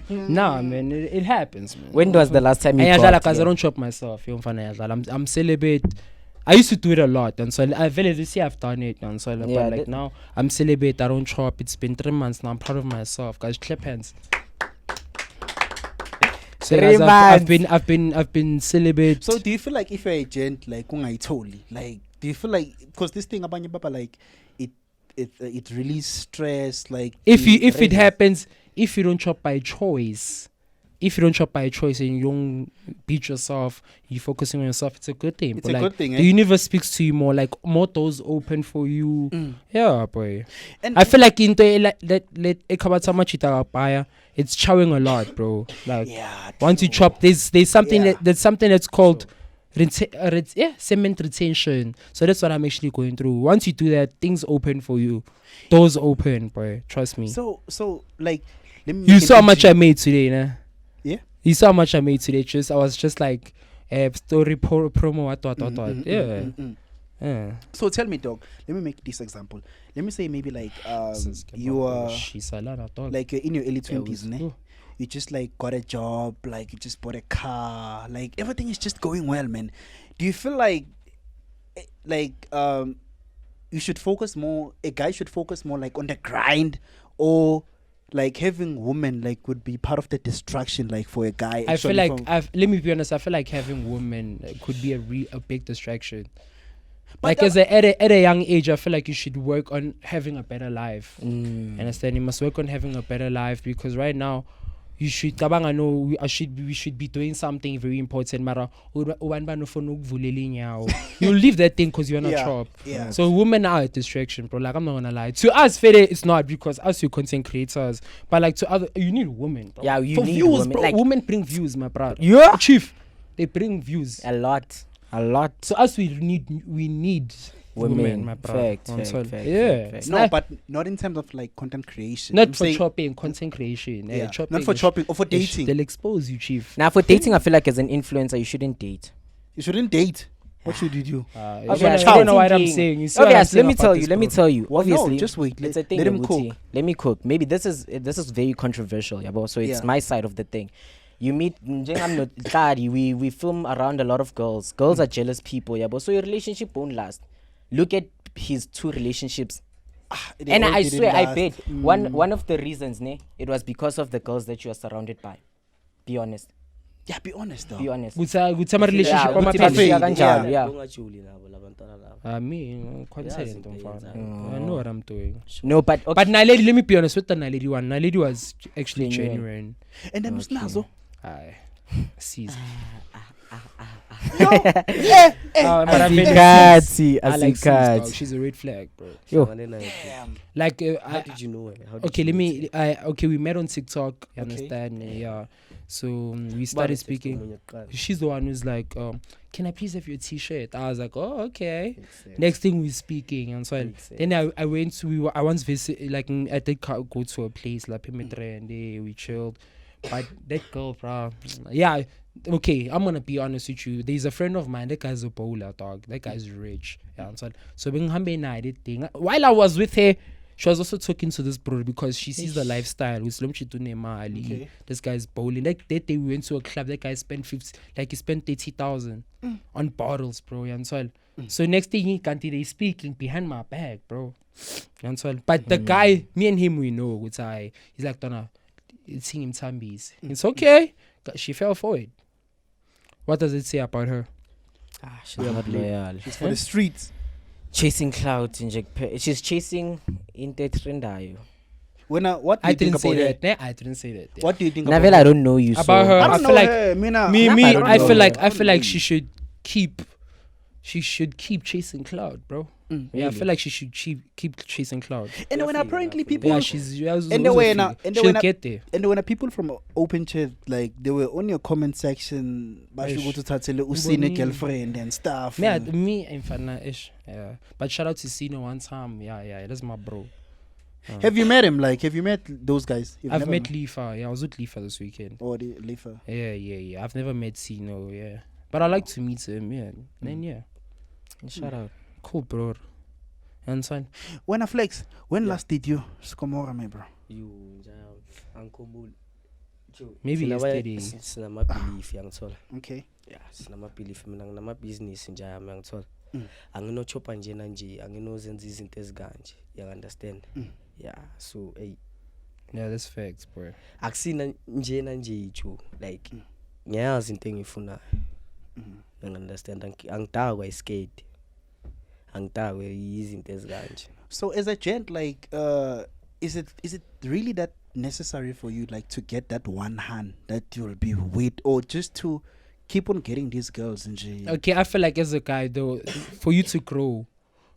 Speaker 3: Nah, man, it happens, man.
Speaker 2: When was the last time you
Speaker 3: I
Speaker 2: got
Speaker 3: because I don't chop myself. I'm celibate. I used to do it a lot, and so I feel this year I've done it, and so
Speaker 2: Yeah,
Speaker 3: but like now I'm celibate. I don't chop. It's been 3 months now. I'm proud of myself, guys. Clap hands. So
Speaker 2: 3
Speaker 3: guys, I've been celibate.
Speaker 1: So do you feel like if you're a gent like ungayitholi, like do you feel like because this thing abanye baba like it release stress like
Speaker 3: if it happens, if you don't chop by choice, and you don't beat yourself, you're focusing on yourself, it's a good thing.
Speaker 1: It's
Speaker 3: But
Speaker 1: a
Speaker 3: like,
Speaker 1: good thing,
Speaker 3: the universe speaks to you more, like more doors open for you. Yeah, boy.
Speaker 1: And
Speaker 3: I feel like it's chowing a lot, bro. Like
Speaker 1: yeah,
Speaker 3: once you
Speaker 1: true.
Speaker 3: chop, there's something
Speaker 1: Yeah.
Speaker 3: that's something that's called cement retention. So that's what I'm actually going through. Once you do that, things open for you. Doors open, boy. Trust me.
Speaker 1: So like let me
Speaker 3: You
Speaker 1: make
Speaker 3: saw
Speaker 1: it
Speaker 3: how much
Speaker 1: easy.
Speaker 3: I made today, nah?
Speaker 1: Yeah.
Speaker 3: You saw how much I made today. I was just like, story promo, what. Yeah. Yeah.
Speaker 1: So tell me, dog. Let me make this example. Let me say maybe like you are like you're in your early 20s, ne? You just like got a job, like you just bought a car, like everything is just going well, man. Do you feel like you should focus more? A guy should focus more like on the grind, or like having women like would be part of the distraction, like for a guy.
Speaker 3: I feel
Speaker 1: actually
Speaker 3: like
Speaker 1: from-
Speaker 3: let me be honest. I feel like having women could be a big distraction.
Speaker 1: But
Speaker 3: Like at a young age, I feel like you should work on having a better life.
Speaker 2: Mm.
Speaker 3: Understand? You must work on having a better life because right now, you should. Kabanga know we should be doing something very important. Mara, you'll leave that thing because you're not
Speaker 1: Yeah,
Speaker 3: chop.
Speaker 1: yeah.
Speaker 3: So women are a distraction, bro. Like I'm not gonna lie. To us, Fede, it's not because us, you content creators. But like to other, you need women, bro.
Speaker 2: Yeah, you
Speaker 3: For
Speaker 2: need
Speaker 3: views,
Speaker 2: women,
Speaker 3: bro.
Speaker 2: like-
Speaker 3: Women bring views, my brother.
Speaker 2: Yeah.
Speaker 3: Chief, they bring views.
Speaker 2: A lot.
Speaker 3: So us, we need women, my brother.
Speaker 2: Fact,
Speaker 3: On soil.
Speaker 2: fact,
Speaker 3: Yeah.
Speaker 2: fact.
Speaker 1: no, but not in terms of like content creation.
Speaker 3: Not
Speaker 1: I'm
Speaker 3: for
Speaker 1: saying-
Speaker 3: chopping, content creation.
Speaker 1: Yeah.
Speaker 3: Chopping
Speaker 1: Not for
Speaker 3: is-
Speaker 1: chopping or for dating.
Speaker 3: They'll expose you, chief.
Speaker 2: Now for dating, I feel like as an influencer, you shouldn't date.
Speaker 1: You shouldn't date. What should you do?
Speaker 2: Obviously,
Speaker 3: I don't know what I'm
Speaker 2: thinking-
Speaker 3: saying. You see what I'm
Speaker 2: Obviously,
Speaker 3: saying
Speaker 2: let me
Speaker 3: about
Speaker 2: tell
Speaker 3: this,
Speaker 2: you. Let me
Speaker 3: bro?
Speaker 2: tell you.
Speaker 1: Well, no,
Speaker 2: Obviously,
Speaker 1: just wait.
Speaker 2: it's
Speaker 1: Let-
Speaker 2: a thing.
Speaker 1: let him
Speaker 2: Nguti.
Speaker 1: cook.
Speaker 2: Let me cook. Maybe this is very controversial, yeah, but so it's
Speaker 1: Yeah.
Speaker 2: my side of the thing. You meet I'm not Tladi, we film around a lot of girls. Girls are jealous people, yeah, but so your relationship won't last. Look at his 2 relationships.
Speaker 1: They
Speaker 2: And
Speaker 1: all
Speaker 2: I
Speaker 1: didn't
Speaker 2: swear, I
Speaker 1: last.
Speaker 2: bet one of the reasons, ne, it was because of the girls that you are surrounded by. Be honest.
Speaker 1: Yeah, be honest though.
Speaker 2: Be honest.
Speaker 3: Gutsa ma relationship
Speaker 2: Yeah,
Speaker 3: kwa
Speaker 2: ukuthi
Speaker 3: maphela.
Speaker 2: bashiya kanjalo, yeah.
Speaker 4: Bongajuli nabo labantwana labo.
Speaker 3: Me, content,
Speaker 4: Yazi into
Speaker 3: mfana.
Speaker 4: eyenzayo.
Speaker 3: I know what I'm doing.
Speaker 2: No, but okay.
Speaker 3: But Naledi, let me be honest with the Naledi one. Naledi was actually
Speaker 2: Genuine.
Speaker 3: genuine.
Speaker 1: And then Nazo.
Speaker 3: Aye. Season.
Speaker 2: Asikhathi,
Speaker 3: I like Sis,
Speaker 2: asikhathi.
Speaker 3: dog. She's a red flag, bro.
Speaker 2: Yo.
Speaker 3: Like,
Speaker 4: How did you know her? How did
Speaker 3: okay,
Speaker 4: you
Speaker 3: let
Speaker 4: meet
Speaker 3: me.
Speaker 4: her?
Speaker 3: Okay, we met on TikTok. You
Speaker 1: Okay.
Speaker 3: understand? Yeah. So we started speaking. She's the one who's like, can I please have your T-shirt? I was like, oh, okay. Next thing we're speaking, and so
Speaker 4: Makes sense.
Speaker 3: then I went to I once visit like I did go to a place like Pimetre and we chilled. But that girl, bro, yeah. Okay, I'm gonna be honest with you. There's a friend of mine. That guy's a bowler, dog. That guy's rich. Yeah, and so being humble, I did thing. While I was with her, she was also talking to this bro because she sees the lifestyle.
Speaker 1: Okay.
Speaker 3: This guy's bowling. Like that day we went to a club. That guy spent 50, like he spent 30,000 on bottles, bro. And so next thing he can't they speaking behind my back, bro. And but the guy, me and him, we know. He's like, Donna, it's him Tambis. It's okay. She fell for it. What does it say about her?
Speaker 2: She's not loyal.
Speaker 1: It's for the streets.
Speaker 2: Chasing clouds in she's chasing in the trend.
Speaker 1: What do
Speaker 3: I
Speaker 1: you think
Speaker 3: didn't
Speaker 1: about
Speaker 3: say
Speaker 1: her?
Speaker 3: that. Nah, I didn't say that.
Speaker 1: What do you think about
Speaker 2: Navel, I
Speaker 1: her?
Speaker 2: don't know you.
Speaker 3: About
Speaker 2: so
Speaker 3: her,
Speaker 1: I
Speaker 3: I
Speaker 1: don't
Speaker 3: feel
Speaker 1: know
Speaker 3: like
Speaker 1: her.
Speaker 3: me,
Speaker 2: I don't
Speaker 3: I
Speaker 2: know
Speaker 3: feel
Speaker 2: her.
Speaker 3: like she should keep chasing cloud, bro. Yeah, I feel like she should keep chasing cloud.
Speaker 1: And when apparently people,
Speaker 3: Yeah, she's
Speaker 1: and the way now, and the
Speaker 3: she'll
Speaker 1: way
Speaker 3: get there.
Speaker 1: and when people from Open Chat, like they were on your comment section, basho
Speaker 3: Eish.
Speaker 1: ukuthi uthathele usine
Speaker 3: Mbonile.
Speaker 1: girlfriend and stuff.
Speaker 3: Yeah,
Speaker 1: and-
Speaker 3: me and Fana ish. Yeah, but shout out to Sino one time. Yeah, that's my bro.
Speaker 1: Have you met him? Like, have you met those guys? You've
Speaker 3: I've
Speaker 1: never
Speaker 3: met Lifa. Yeah, I was with Lifa this weekend.
Speaker 1: Or the Lifa.
Speaker 3: Yeah. I've never met Sino. Yeah, but I like to meet him. Yeah, then yeah,
Speaker 2: Shout out.
Speaker 3: cool, bro. And son,
Speaker 1: When I flex, when last did you skomora me, bro?
Speaker 4: You Uncle Bull.
Speaker 3: maybe yesterday.
Speaker 4: Sinamabhilifi yangithola.
Speaker 1: Okay.
Speaker 4: Yeah, sinamabhilifi mina nginamabhizinisi nje yami yangithola.
Speaker 1: Mm.
Speaker 4: Anginochopha njena nje, anginozenza izinto ezikanje. You understand? Yeah, so hey,
Speaker 3: Yeah, that's facts, bro.
Speaker 4: akusina njena nje ijo like ngiyazi into engiyifunayo. You understand? Angidakwa iskate. Angidakwe izinto ezikanje.
Speaker 1: So as a gent, like, is it really that necessary for you, like, to get that one hand that you'll be with, or just to keep on getting these girls and shit?
Speaker 3: Okay, I feel like as a guy though, for you to grow,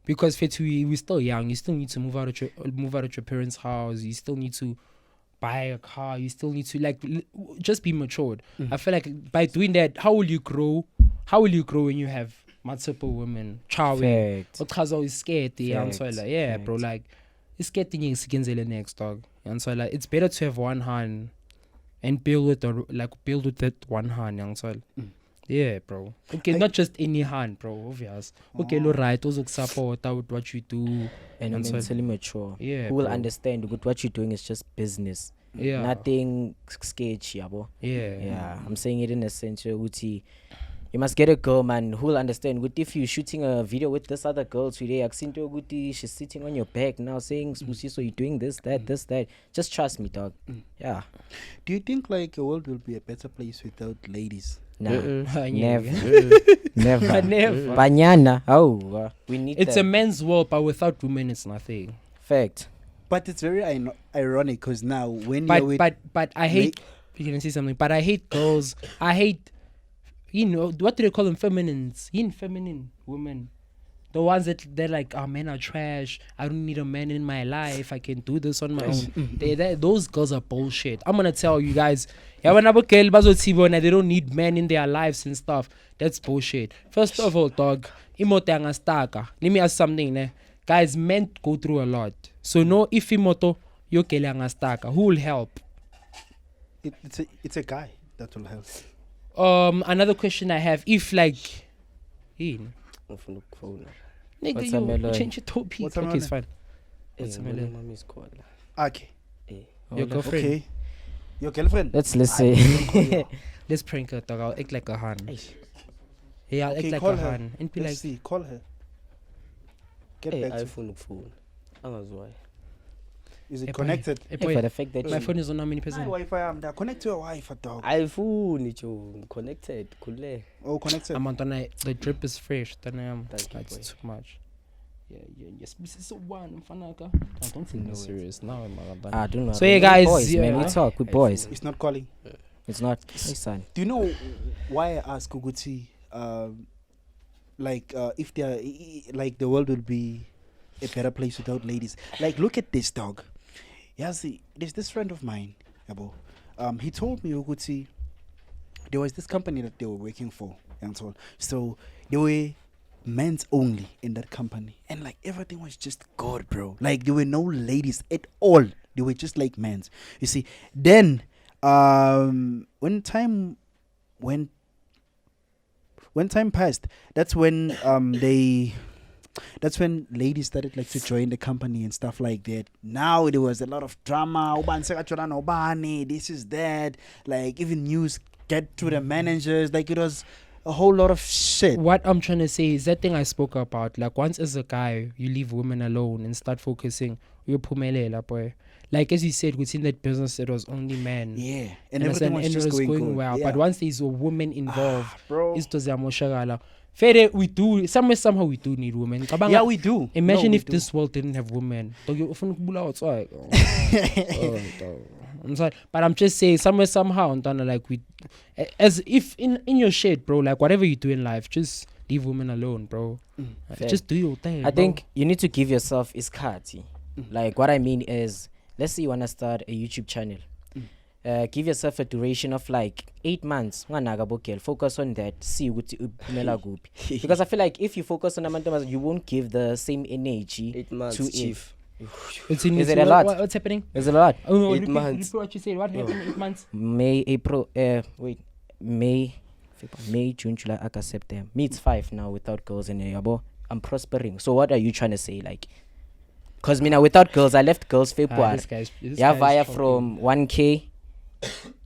Speaker 3: because we're still young, you still need to move out of your parents' house. You still need to buy a car. You still need to just be matured. I feel like by doing that, how will you grow? How will you grow when you have multiple women?
Speaker 2: Fact.
Speaker 3: Because is scared. Yeah, so
Speaker 2: Facts.
Speaker 3: like, yeah, bro. Like, it's getting the next dog. And so like, it's better to have one hand and build with that one hand. And so yeah, bro. Okay, not just any hand, bro. Obvious. Okay, right. Also support out what you do.
Speaker 2: And
Speaker 3: And so-
Speaker 2: mentally mature.
Speaker 3: Yeah,
Speaker 2: Who will
Speaker 3: bro.
Speaker 2: understand what you're doing is just business.
Speaker 3: Yeah.
Speaker 2: Nothing sketchy, yabo.
Speaker 3: Yeah.
Speaker 2: Yeah, I'm saying it in a sense where Uti, you must get a girl, man, who will understand. Good, if you're shooting a video with this other girl today, Aksinto Guti, she's sitting on your back now saying, Smusi, so you're doing this, that. Just trust me, dog. Yeah.
Speaker 1: Do you think like the world will be a better place without ladies?
Speaker 2: Nah.
Speaker 3: Yeah.
Speaker 2: Never.
Speaker 3: Never.
Speaker 2: Banyana. Oh, we need
Speaker 3: It's
Speaker 2: that.
Speaker 3: a men's world, but without women, it's nothing.
Speaker 2: Fact.
Speaker 1: But it's very ironic because now when you're with
Speaker 3: But I hate. You can see something. But I hate girls. I hate. What do they call them? Feminines. Feminine women. The ones that they're like, oh, men are trash. I don't need a man in my life. I can do this on my own. Those girls are bullshit. I'm gonna tell you guys. Yeah, when they don't need men in their lives and stuff. That's bullshit. First of all, dog, imoto staka. Let me ask something, ne? Guys, men go through a lot. So no, if imoto yokele staka, who will help?
Speaker 1: it's a guy that will help.
Speaker 3: Another question I have: if like,
Speaker 4: Ngifuna ukufona.
Speaker 3: nigga,
Speaker 2: Watermelon.
Speaker 3: you change your topic.
Speaker 1: Watermelon.
Speaker 3: Okay, it's fine.
Speaker 4: What's
Speaker 3: Watermelon.
Speaker 4: my miss call?
Speaker 1: Okay.
Speaker 3: Your girlfriend.
Speaker 1: Okay. Your girlfriend.
Speaker 2: Let's listen.
Speaker 3: Let's prank her, dog. I'll act like a han. Yeah, I'll
Speaker 1: Okay,
Speaker 3: act like
Speaker 1: call
Speaker 3: a
Speaker 1: her.
Speaker 3: han and be
Speaker 1: Let's
Speaker 3: like,
Speaker 1: see. Call her. Get
Speaker 4: Hey,
Speaker 1: back to.
Speaker 4: iPhone ukufona. Angazwayo.
Speaker 1: Is it
Speaker 3: Hey, boy.
Speaker 1: connected?
Speaker 3: Hey,
Speaker 2: For
Speaker 3: boy,
Speaker 2: the fact that
Speaker 3: my
Speaker 2: you-
Speaker 3: phone is on how many
Speaker 1: My
Speaker 3: percent?
Speaker 1: Wi-Fi. I'm there. Connect to your Wi-Fi, dog.
Speaker 4: iPhone ijo connected kule.
Speaker 1: Oh, connected.
Speaker 3: I'm on the drip is fresh. Then I am.
Speaker 4: Thank you,
Speaker 3: It's
Speaker 4: boy.
Speaker 3: too much. Yes. This is so one. Fanaka. I don't think that's serious. Now I'm
Speaker 2: don't know.
Speaker 3: So, yeah,
Speaker 2: We
Speaker 3: guys,
Speaker 2: boys, man,
Speaker 3: yeah.
Speaker 2: we talk with boys.
Speaker 1: It's not calling.
Speaker 2: It's not. Hey, son.
Speaker 1: Do you know why I asked Kuguti? If they are, like the world will be a better place without ladies. Like, look at this dog. Yeah, see, there's this friend of mine, Yabo. He told me Uguti, there was this company that they were working for, and so on. So they were men's only in that company, and like everything was just God, bro. Like there were no ladies at all. They were just like men's. You see, then when time passed, that's when ladies started like to join the company and stuff like that. Now there was a lot of drama. This is that. Like even news get to the managers. Like it was a whole lot of shit.
Speaker 3: What I'm trying to say is that thing I spoke about. Like once as a guy, you leave women alone and start focusing. You're pumelela, boy. Like as you said, within that business, it was only men.
Speaker 1: Yeah, and
Speaker 3: Understand?
Speaker 1: everything was
Speaker 3: And
Speaker 1: just
Speaker 3: it was going
Speaker 1: good.
Speaker 3: well.
Speaker 1: Yeah.
Speaker 3: But once there's a woman involved,
Speaker 1: bro.
Speaker 3: it's to Zamoshagala. Fede, we do somehow we do need women. Kabanga,
Speaker 1: Yeah, we do.
Speaker 3: Imagine
Speaker 1: No, we
Speaker 3: if
Speaker 1: do.
Speaker 3: this world didn't have women. Dog, you often bula outside. Dog. I'm sorry, but I'm just saying somehow, like we, as if in your shit, bro. Like whatever you do in life, just leave women alone, bro.
Speaker 2: Fair.
Speaker 3: Just do your thing.
Speaker 2: I
Speaker 3: bro.
Speaker 2: think you need to give yourself iskati. Like what I mean is, let's say you wanna start a YouTube channel. Give yourself a duration of like 8 months. Focus on that. See because I feel like if you focus on amantombazane, you won't give the same energy
Speaker 4: 8 months,
Speaker 2: to it.
Speaker 4: chief.
Speaker 3: It's in
Speaker 2: Is
Speaker 3: it's-
Speaker 2: it a lot?
Speaker 3: What's happening?
Speaker 2: There's a lot.
Speaker 3: Oh no,
Speaker 4: 8
Speaker 3: repeat,
Speaker 4: months.
Speaker 3: repeat what you said. What happened in 8 months?
Speaker 2: May, April, May, June, July, August, September. Me, it's 5 now without girls in here. I'm prospering. So what are you trying to say? Like, cause me now without girls, I left girls February.
Speaker 3: This
Speaker 2: Yeah,
Speaker 3: guy's
Speaker 2: via
Speaker 3: talking.
Speaker 2: from 1K,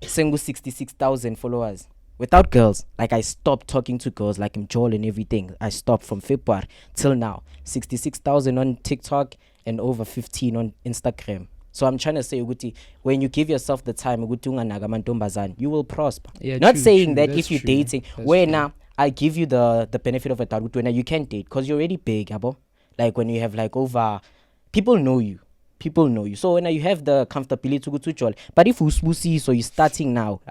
Speaker 2: single 66,000 followers. Without girls, like I stopped talking to girls, like I'm Joel and everything. I stopped from February till now. 66,000 on TikTok and over 15 on Instagram. So I'm trying to say, Uguti, when you give yourself the time, Uguti unga naga mantombazane, you will prosper.
Speaker 3: Yeah,
Speaker 2: Not
Speaker 3: true,
Speaker 2: saying
Speaker 3: true,
Speaker 2: that
Speaker 3: that's
Speaker 2: if you're
Speaker 3: true,
Speaker 2: dating,
Speaker 3: that's
Speaker 2: where
Speaker 3: true.
Speaker 2: now I give you the benefit of a doubt, when you can date, because you're already big, abo. Like when you have like over, people know you. So when you have the comfortability to go to Joel. But if you so you're starting now,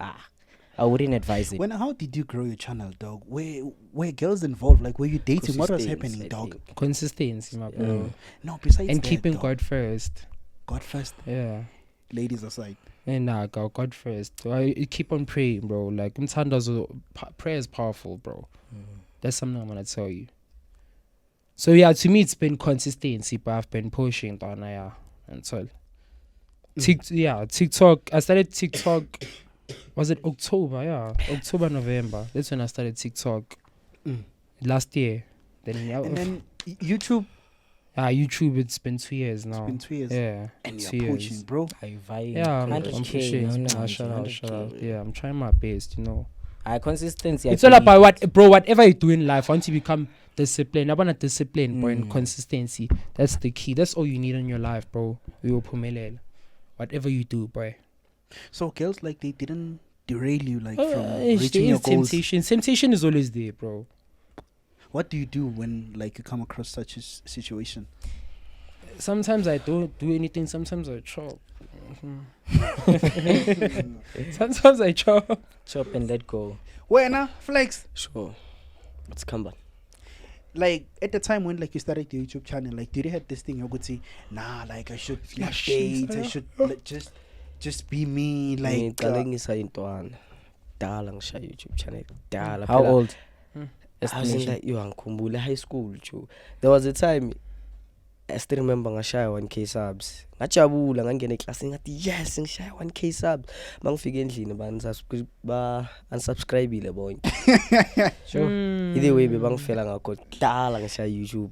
Speaker 2: I wouldn't advise it.
Speaker 1: When how did you grow your channel, dog? Where girls involved? Like, were you dating? What was
Speaker 4: Consistency,
Speaker 1: happening,
Speaker 4: I
Speaker 1: dog?
Speaker 4: think.
Speaker 3: Consistency, my bro.
Speaker 1: No, besides
Speaker 3: And
Speaker 1: that,
Speaker 3: keeping
Speaker 1: dog,
Speaker 3: God first.
Speaker 1: God first,
Speaker 3: Yeah.
Speaker 1: ladies aside.
Speaker 3: And God first. So I keep on praying, bro. Like prayer is powerful, bro. That's something I'm gonna tell you. So yeah, to me it's been consistency, but I've been pushing down yeah. And so TikTok. I started TikTok. Was it October? Yeah, October, November. That's when I started TikTok last year.
Speaker 1: And then YouTube,
Speaker 3: YouTube. It's been 2 years now.
Speaker 1: been 2 years.
Speaker 3: Yeah,
Speaker 1: And
Speaker 3: 2
Speaker 1: you're
Speaker 3: years.
Speaker 1: pushing, bro.
Speaker 3: Yeah, I'm
Speaker 2: 100K,
Speaker 3: pushing.
Speaker 2: no,
Speaker 3: Shout out.
Speaker 2: 100K.
Speaker 3: Yeah, I'm trying my best.
Speaker 2: Consistency.
Speaker 3: It's all about whatever you do in life. Once you become disciplined, I want to discipline, bro, and consistency. That's the key. That's all you need in your life, bro. We will pumelel. Whatever you do, boy.
Speaker 1: So girls, like, they didn't derail you, like,
Speaker 3: There
Speaker 1: from reaching your
Speaker 3: is
Speaker 1: goals.
Speaker 3: temptation. Temptation is always there, bro.
Speaker 1: What do you do when, like, you come across such a situation?
Speaker 3: Sometimes I don't do anything. Sometimes I chop. Sometimes I chop.
Speaker 2: Chop and let go.
Speaker 1: Where now, Flex?
Speaker 4: Sure. It's Kamban.
Speaker 1: Like, at the time when, like, you started the YouTube channel, like, did you have this thing you could say, nah, like, I should not date, I should like, just be me, like,
Speaker 4: Ngiqale ngisa intwana. Dala ngisha YouTube channel. Dala.
Speaker 2: How
Speaker 4: phela-
Speaker 2: old?
Speaker 4: I was in
Speaker 2: Estimation.
Speaker 4: like, ngikhumbule high school, Joe. There was a time I still remember ngashaya 1K subs. Ngajabula ngangena eclass ngathi yes ngishaya 1K subs. Mangifika endlini ba unsubscribe bonke. Either way bebangifela ngakho dala ngishaya YouTube.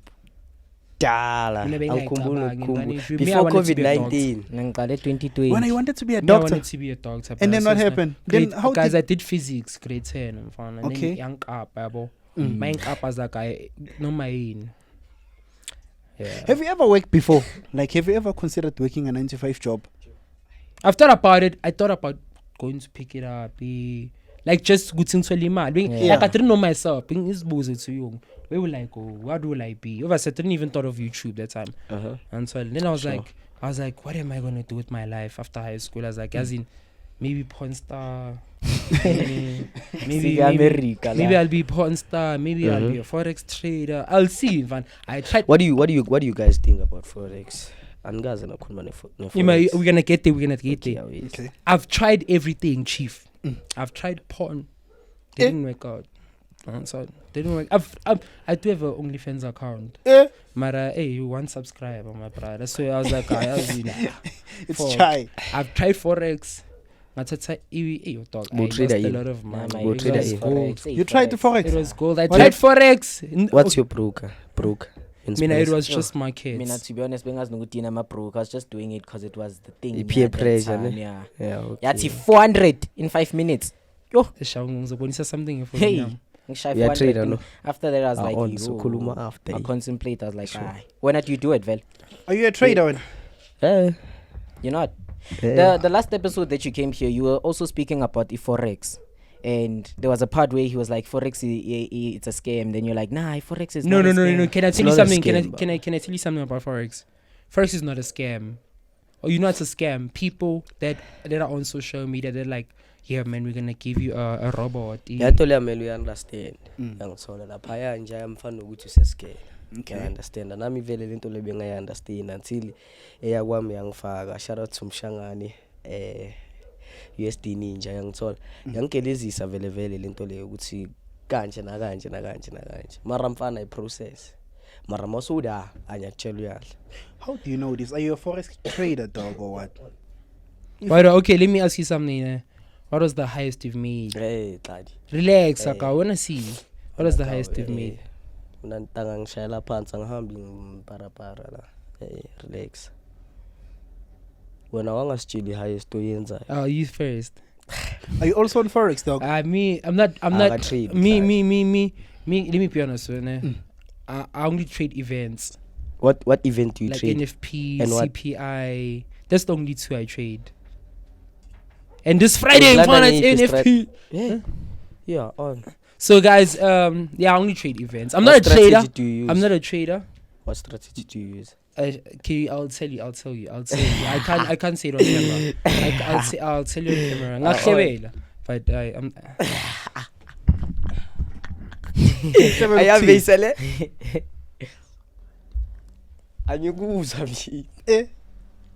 Speaker 4: Dala.
Speaker 3: Mina
Speaker 4: Angikhumbula
Speaker 3: bengingayicabanga
Speaker 4: ukukhumbula.
Speaker 3: ingane. Me, I
Speaker 4: Before
Speaker 3: wanted to be a
Speaker 4: COVID-19.
Speaker 2: Nangqale 2020.
Speaker 1: when I wanted to be a
Speaker 3: Me, I
Speaker 1: doctor.
Speaker 3: wanted to be a doctor.
Speaker 1: And then
Speaker 3: but
Speaker 1: what
Speaker 3: since
Speaker 1: happened?
Speaker 3: grade-
Speaker 1: Then how
Speaker 3: guys,
Speaker 1: did-
Speaker 3: I did physics, grade 10. And
Speaker 1: Okay.
Speaker 3: then young up, yabo. My up as a guy, no mine. Yeah.
Speaker 1: Have you ever worked before? Like, have you ever considered working a 9 to 5 job?
Speaker 3: I've thought about it. I thought about going to pick it up. Like just good things for Lima.
Speaker 2: Yeah.
Speaker 3: Like I didn't know myself. Being is to you. Where will I go? What will I be? Obviously, I didn't even thought of YouTube that time. And so then I was like, what am I gonna do with my life after high school? I was like, as in, maybe porn star. maybe
Speaker 2: America.
Speaker 3: maybe I'll be porn star. Maybe I'll be a forex trader. I'll see. Man, I tried.
Speaker 4: What do you guys think about forex? Angazi nakhuluma
Speaker 3: We're gonna get there. We're gonna get there.
Speaker 1: Okay.
Speaker 3: I've tried everything, chief. I've tried porn. Didn't work out. So didn't work. I do have an OnlyFans account. Mara, hey, you want subscribe, my brother. So I was like,
Speaker 1: It's
Speaker 3: Fuck.
Speaker 1: chai.
Speaker 3: I've tried forex. Your dog. I
Speaker 4: Go
Speaker 3: lost
Speaker 4: trader
Speaker 3: a
Speaker 4: in.
Speaker 3: lot of money.
Speaker 4: Go
Speaker 3: It
Speaker 4: trader
Speaker 3: was
Speaker 4: in.
Speaker 3: gold.
Speaker 1: You tried the forex?
Speaker 3: It was gold. I
Speaker 1: What
Speaker 3: tried forex.
Speaker 4: What's your broker?
Speaker 3: I mean, it was just markets.
Speaker 2: Mina, to be honest, bengazi nokuthi yena ama-broke. I was just doing it because it was the thing.
Speaker 4: Peer
Speaker 2: at that
Speaker 4: pressure,
Speaker 2: time,
Speaker 4: ne?
Speaker 2: yeah.
Speaker 4: Yeah, okay.
Speaker 2: Yathi 400 in 5 minutes.
Speaker 3: Ngizobonisa something for
Speaker 2: Hey.
Speaker 3: you.
Speaker 2: Ngishaye
Speaker 4: We are
Speaker 2: 400
Speaker 4: trader,
Speaker 2: and
Speaker 4: no?
Speaker 2: After that, I was like,
Speaker 4: on
Speaker 2: yo,
Speaker 4: sokhuluma after.
Speaker 2: I contemplate. I was like, why not you do it, Vel?
Speaker 1: Are you a trader?
Speaker 2: You're not. The last episode that you came here, you were also speaking about the forex, and there was a part where he was like, "Forex, it's a scam." Then you're like, "Nah, forex is
Speaker 3: No.
Speaker 2: not a scam."
Speaker 3: Can I tell you
Speaker 4: not a
Speaker 3: something?
Speaker 4: scam,
Speaker 3: Can I tell you something about forex? Forex is not a scam. Or you know it's a scam. People that are on social media, they're like, yeah man, we're gonna give you a robot.
Speaker 4: yanto leya mele uyi-understand
Speaker 1: Mm.
Speaker 4: yangithola laphaya nje ayamfana nokuthi usesikele
Speaker 1: Okay.
Speaker 4: understand nami vele lento le bengayi-understand until eyakwami yangifaka shout out to Mshangani USD Ninja yangithola yangigelezisa vele vele lento leyo ukuthi kanje nakanje mara mfana i-process mara masuda anyakutshela uyadla.
Speaker 1: How do you know this? Are you a forex trader, dog, or what?
Speaker 3: Right, okay, let me ask you something. What was the highest you've made?
Speaker 4: Hey Tladi,
Speaker 3: Relax, Aka, I wanna see. What was the highest you've made?
Speaker 4: unantanga ngishayela phansi angihambi ngipara la. Hey relax, wena wangasitsheli highest oyenzayo.
Speaker 3: You first.
Speaker 1: Are you also on forex, dog?
Speaker 3: Me, I'm not.
Speaker 4: Trade,
Speaker 3: Me. Let me be honest, I only trade events
Speaker 4: What event do you
Speaker 3: like
Speaker 4: trade?
Speaker 3: NFP,
Speaker 4: And what?
Speaker 3: CPI. That's the only two I trade. And this Friday,
Speaker 4: Glad I
Speaker 3: it's
Speaker 4: need to
Speaker 3: NFP.
Speaker 4: Yeah, on.
Speaker 3: So guys, yeah, I only trade events. I'm
Speaker 4: What
Speaker 3: not a trader.
Speaker 4: strategy do you use?
Speaker 3: I'm not a trader.
Speaker 4: What strategy do you use?
Speaker 3: Okay, I'll tell you. I can't say it on camera. I'll tell you on camera. Ngahlebela, but I'm.
Speaker 4: Ayabeyisele. Anyukuzwa mshi.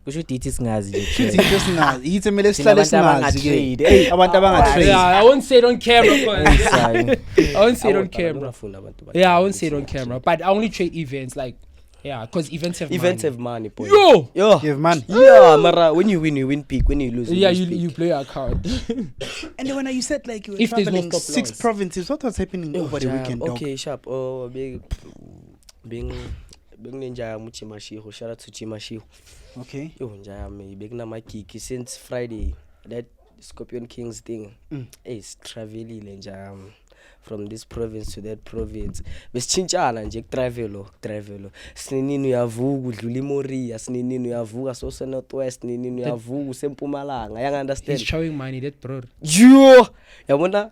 Speaker 2: kusho ukuthi ithi singazi nje
Speaker 1: Shuthi into singazi. Yithi mele sihlale
Speaker 2: Thina abantu
Speaker 1: singazi ke.
Speaker 2: abangatrade.
Speaker 1: Hey, abantu abangatrade.
Speaker 3: Yeah, I won't say it on camera.
Speaker 2: Sorry.
Speaker 3: I won't say it on camera.
Speaker 4: Abafuna abantu
Speaker 3: Yeah, I won't say it on camera. But I only trade events, like, yeah, because events have
Speaker 4: Events
Speaker 3: money.
Speaker 4: have money, boy.
Speaker 3: Yo.
Speaker 4: Yo.
Speaker 1: You have money.
Speaker 4: Yeah, mara when you win peak. When you lose,
Speaker 3: Yeah,
Speaker 4: lose
Speaker 3: you
Speaker 4: peak.
Speaker 3: play your card.
Speaker 1: And then when you said like you were
Speaker 3: If there's no
Speaker 1: traveling
Speaker 3: stop
Speaker 1: 6
Speaker 3: loss.
Speaker 1: provinces, what was happening over the weekend, dog?
Speaker 4: Okay, sharp. Oh, being ninja Muchimashiho. Shout out to Chimashiho.
Speaker 1: Okay.
Speaker 4: Yo, njayami bekuna makiki since Friday. That Scorpion Kings thing. It's traveling njayami from this province to that province. Besichinchana nje travel. Sinini uyavuka udlula iMoria, sinini uyavuka so northwest, sinini uyavuka usempumalanga. Yang understand?
Speaker 3: He's showing money, that bro.
Speaker 4: Yo, yabona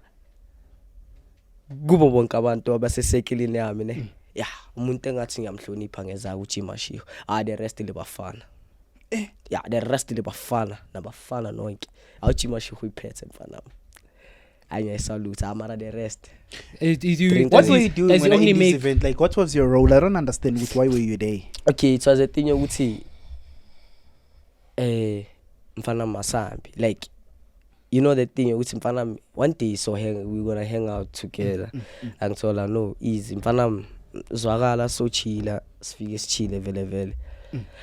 Speaker 4: kubo bonke abantu abasesekilini yami ne. Yeah, umuntu engathi ngiyamhlonipha ngeza uChimashiho. The rest libafana. Yeah, the rest libafana nabafana nonke. AwuChimashiho uyiphethe mfana. Anya salute amara the rest.
Speaker 1: What were you doing
Speaker 3: does he
Speaker 1: when
Speaker 3: only
Speaker 1: in this
Speaker 3: make
Speaker 1: event? Like, what was your role? I don't understand. Why were you there?
Speaker 4: Okay, it was a thing ukuthi mfana Masambi. Like, you know the thing ukuthi mfana one day we're gonna hang out together. And so I know easy mfana zwakala so chila sifike sichile vele.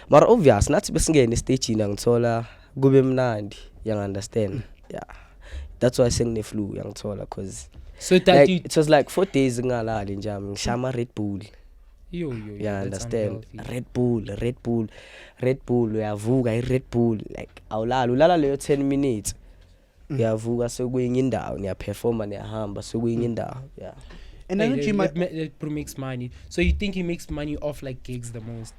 Speaker 4: Mara obvious nathi besingene stage ina ngithola kube mnandi, you understand? Yeah. That's why I sang the flu yangithola cause
Speaker 3: so that
Speaker 4: like,
Speaker 3: you
Speaker 4: it was like 4 days ngalali nje ngishama Red Bull.
Speaker 3: yo,
Speaker 4: You
Speaker 3: that's
Speaker 4: understand?
Speaker 3: unhealthy.
Speaker 4: Red Bull uyavuka Red Bull like ulala leyo 10 minutes. Uyavuka sekuyinye indawo niyaperforma niyahamba sekuyinye indawo. Yeah.
Speaker 1: And then
Speaker 3: That bro makes money. So you think he makes money off like gigs the most?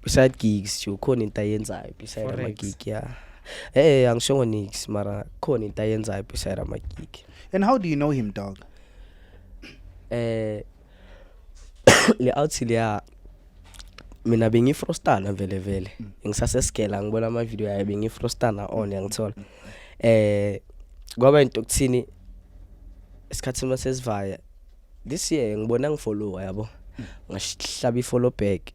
Speaker 4: Beside gigs you khona into ayenzayo beside ama
Speaker 3: Forex.
Speaker 4: gig yeah. Angisho nix mara khona into ayenzayo beside ama gig.
Speaker 1: And how do you know him, dog?
Speaker 4: Le outside ya mina bengifrostana vele ngisaseskela ngibona ama video yayo bengifrostana on yangithola kwaba into kuthini isikhathi masesivaya this year ngibona ngifollow yabo ngahlaba ifollow back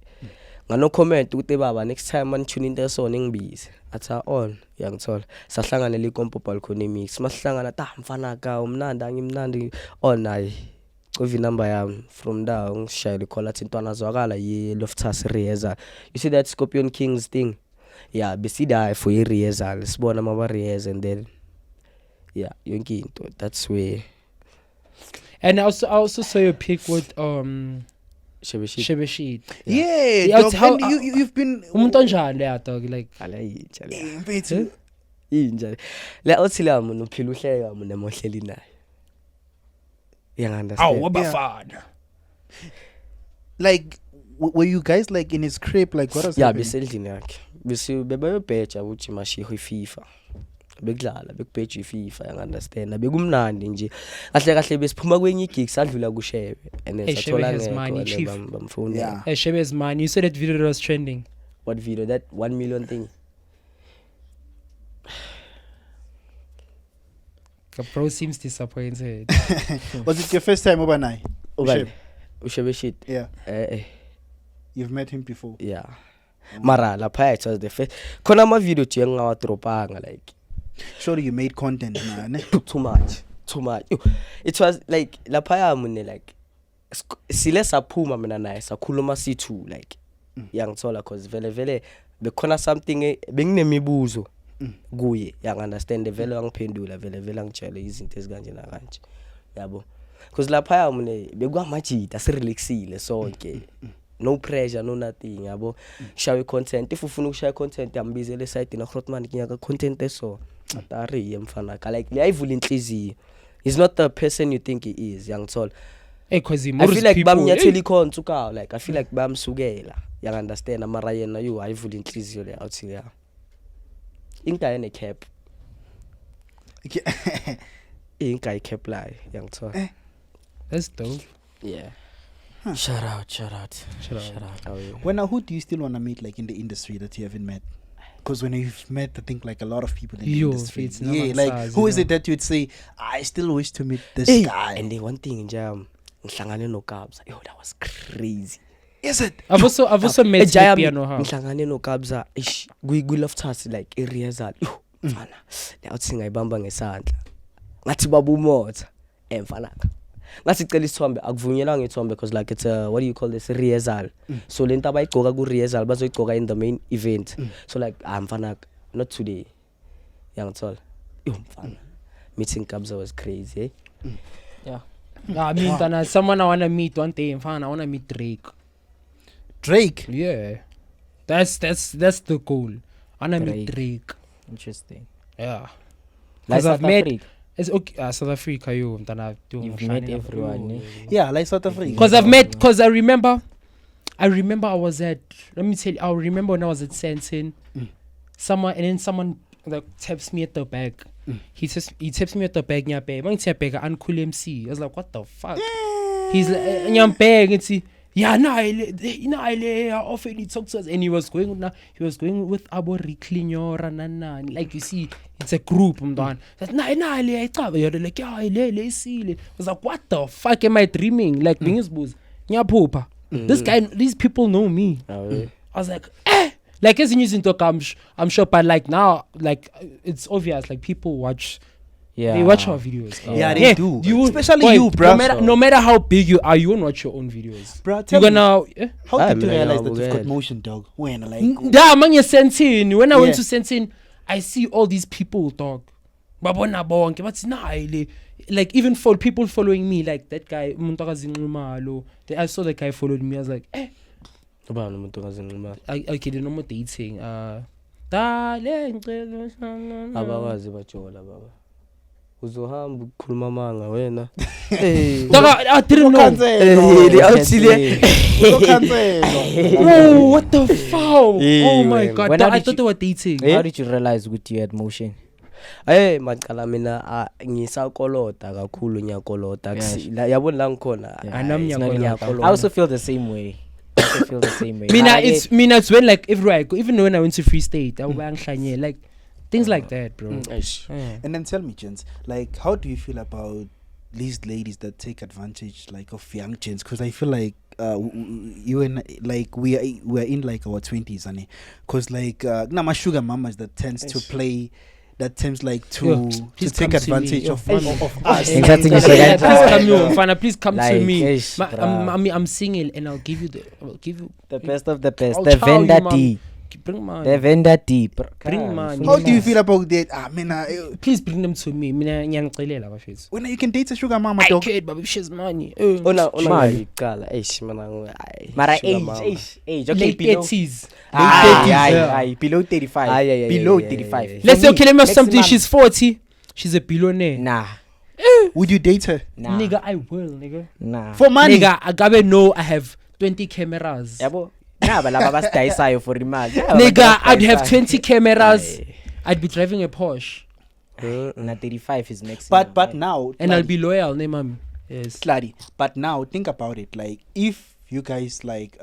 Speaker 4: ngano comment ukuthi baba next time man tune into so ngibize atha on yangithola sahlangana le Kompo Balcony Mix masihlangana mfana ka umnandi on nayi Covi number yami from there ngishayile call athi intwana zwakala ye Loftus rehearsal. You see that Scorpion Kings thing? Yeah, besida for ye rehearsal sibona maba rehearsal and then yeah, yonke into that's where
Speaker 3: And I also saw your pic with
Speaker 4: Shebeshi
Speaker 3: Shebeshit.
Speaker 1: Yeah,
Speaker 3: Yeah,
Speaker 1: dog.
Speaker 3: how-
Speaker 1: And you've been.
Speaker 3: Umuntu onjani leya dog, like
Speaker 4: alayitsha le
Speaker 1: Mfethu.
Speaker 4: injalo le othila mina uphila uhleka mina emohleli naye. You understand?
Speaker 3: wabafana.
Speaker 1: Like, were you guys like in his crib? Like, what was
Speaker 4: Yeah,
Speaker 1: happening?
Speaker 4: besendlini yakhe. Bebayobheja uthi mashiho iFIFA. Bekudlala bekubheja iFIFA, you understand? Bekumnandi nje. Kahle besiphuma kwenye gig sadlula kuShebe and then
Speaker 3: Hey, Shebe
Speaker 4: sathola
Speaker 3: has money,
Speaker 4: ngekho
Speaker 3: chief.
Speaker 4: bamfoni.
Speaker 1: Yeah.
Speaker 3: Hey, Shebe's man, you said that video was trending.
Speaker 4: What video? That 1 million thing.
Speaker 3: The bro seems disappointed.
Speaker 1: Was it your first time overnight?
Speaker 4: Ubani? Ushebe shit.
Speaker 1: Yeah,
Speaker 4: Eh.
Speaker 1: you've met him before.
Speaker 4: Yeah. Mara lapha it was the first. Khona ama video nje engawatropanga like
Speaker 1: Surely you made content, man.
Speaker 4: too much. Yo, it was like lapha mune like sile saphuma mina naye sakhuluma sithu like yangithola cause vele bekhona something benginemibuzo kuye understand vele wangiphendula vele angitshela izinto ezikanje na kanje yabo cause lapha mune bekwamajita sirelaxile sonke no pressure no nothing yabo share content if ufuna ukushare content yambizele site na Grootman kinyaka content eso atari yemfana ka like liyayivula inhliziyo. He's not the person you think he is yangithola.
Speaker 3: Hey, cause he
Speaker 4: I feel like
Speaker 3: people.
Speaker 4: bamnyatheli ikhonto ka like I feel like bamsukela understand mara yena you ayivula inhliziyo le out here inka ene cap inka I cap la yangithola.
Speaker 3: That's dope.
Speaker 4: Yeah.
Speaker 2: Shout out.
Speaker 3: Shout out.
Speaker 4: How are you?
Speaker 1: Who do you still want to meet, like in the industry that you haven't met? Because when you've met, I think like a lot of people in the
Speaker 3: Yo,
Speaker 1: industry.
Speaker 3: it's
Speaker 1: Yeah,
Speaker 3: not
Speaker 1: like
Speaker 3: size,
Speaker 1: who
Speaker 3: you
Speaker 1: is
Speaker 3: know.
Speaker 1: it that you'd say, I still wish to meet this
Speaker 4: Hey,
Speaker 1: guy?
Speaker 4: and then one thing nje ngihlangane no Kabza. Yo, that was crazy.
Speaker 1: Is it?
Speaker 3: I've also met
Speaker 4: Ejaya
Speaker 3: piano how.
Speaker 4: ngihlangane no Kabza ish we love touch like rehearsal. Yo, mfana. Le outhi ngayibamba ngesandla. Ngathi babumotha. Mfana. Ngathi cela isithombe akuvunyelwa ngethombe because like it's a what do you call this rehearsal. So lento abayigcoka ku rehearsal bazoyigcoka in the main event. So like mfana not today. Yangithola. Yo mfana. Meeting Kabza was crazy. Eh?
Speaker 2: Yeah.
Speaker 3: I mean, wow. Someone I wanna meet one day. In fact, I wanna meet Drake.
Speaker 1: Drake?
Speaker 3: Yeah, that's the goal. I wanna meet
Speaker 2: Drake.
Speaker 3: Drake.
Speaker 2: Interesting.
Speaker 3: Yeah,
Speaker 2: Like
Speaker 3: because I've
Speaker 2: South
Speaker 3: met.
Speaker 2: Africa.
Speaker 3: It's okay. South Africa, you.
Speaker 2: You've met everyone. Eh?
Speaker 1: Yeah, like South Africa.
Speaker 3: Because I've met. Because I remember I was at. Let me tell you. I remember when I was at Sentin. Someone like taps me at the back. He taps me at the back. Nya bag. Mang tia bag. Uncool MC. I was like, what the fuck? He's like, nya bag. And see. Yeah, I often he talked to us, and he was going with Abo Riclinor and like you see, it's a group. Like, like, I was like, what the fuck am I dreaming? Like, this guy, these people know me. I was like, like as in using talk, I'm sure, but like now, like it's obvious, like people watch.
Speaker 2: Yeah.
Speaker 3: They watch our videos.
Speaker 1: Yeah, they do.
Speaker 3: You,
Speaker 1: especially
Speaker 3: boy,
Speaker 1: you, bro.
Speaker 3: No matter how big you are, you won't watch your own videos.
Speaker 1: Bro,
Speaker 3: You're gonna.
Speaker 1: how did you
Speaker 4: man,
Speaker 1: realize
Speaker 4: I'll
Speaker 1: that you've
Speaker 4: go
Speaker 1: got motion, dog? When like
Speaker 3: Yeah, man, you're Sentin. When I went
Speaker 1: Yeah.
Speaker 3: to Sentin, I see all these people talk. Babona bonke, but nah, like even for people following me, like that guy, Muntaka Zinumalo. I saw that guy followed me. I was like, okay, the normal dating.
Speaker 4: abawazi bajola baba uzohamba ukukhuluma manga wena
Speaker 3: I didn't know. Oh, what the fuck? Oh my god,
Speaker 2: When
Speaker 3: I thought they were dating.
Speaker 2: How did you realize with you had motion?
Speaker 4: maqala mina ngisakolota kakhulu ngiyakolota yabona la ngikhona
Speaker 3: Anami
Speaker 2: it's not
Speaker 3: ngiyakolota.
Speaker 2: enough. I also feel the same way.
Speaker 3: It's when like everywhere I go, even when I went to Free State, I would like things like that, bro. Yeah.
Speaker 1: And then tell me, gents, like how do you feel about these ladies that take advantage like of young gents? Because I feel like you and like we are in like our 20s, and because like my sugar mamas that tends to play. That tends like to take advantage of us.
Speaker 3: Please come to me. I'm single, and I'll give you
Speaker 2: the best of the best.
Speaker 3: I'll
Speaker 2: The
Speaker 3: chow
Speaker 2: vendor
Speaker 3: you, man.
Speaker 2: D.
Speaker 3: Bring money.
Speaker 2: The vendor D.
Speaker 3: Bring money.
Speaker 1: How do you feel about that?
Speaker 3: Please bring them to me. When
Speaker 1: You can date a sugar mama,
Speaker 3: I
Speaker 1: dog.
Speaker 3: can't, but she's money.
Speaker 4: ona
Speaker 2: Mali.
Speaker 4: ngicala mana
Speaker 2: Mara age. Okay,
Speaker 3: Late
Speaker 2: below.
Speaker 3: 80s.
Speaker 2: Aye, below 35.
Speaker 4: Aye.
Speaker 2: Below 35.
Speaker 3: Let's say,
Speaker 2: For
Speaker 3: okay,
Speaker 2: me,
Speaker 3: let me have something.
Speaker 2: maximum-
Speaker 3: She's 40. She's a billionaire.
Speaker 2: Nah.
Speaker 1: Would you date her?
Speaker 3: Nigga, I will, nigga.
Speaker 2: Nah.
Speaker 1: For money?
Speaker 3: Nigga, I gotta know I have 20 cameras.
Speaker 2: Yabo. Nah, but laba basidayisayo for imali.
Speaker 3: Nigga, I'd have 20 cameras. I'd be driving a Porsche.
Speaker 2: Na 35 is maximum.
Speaker 1: But now,
Speaker 3: And I'll be loyal, name mami. Yes.
Speaker 1: Slady. But now think about it. Like if you guys like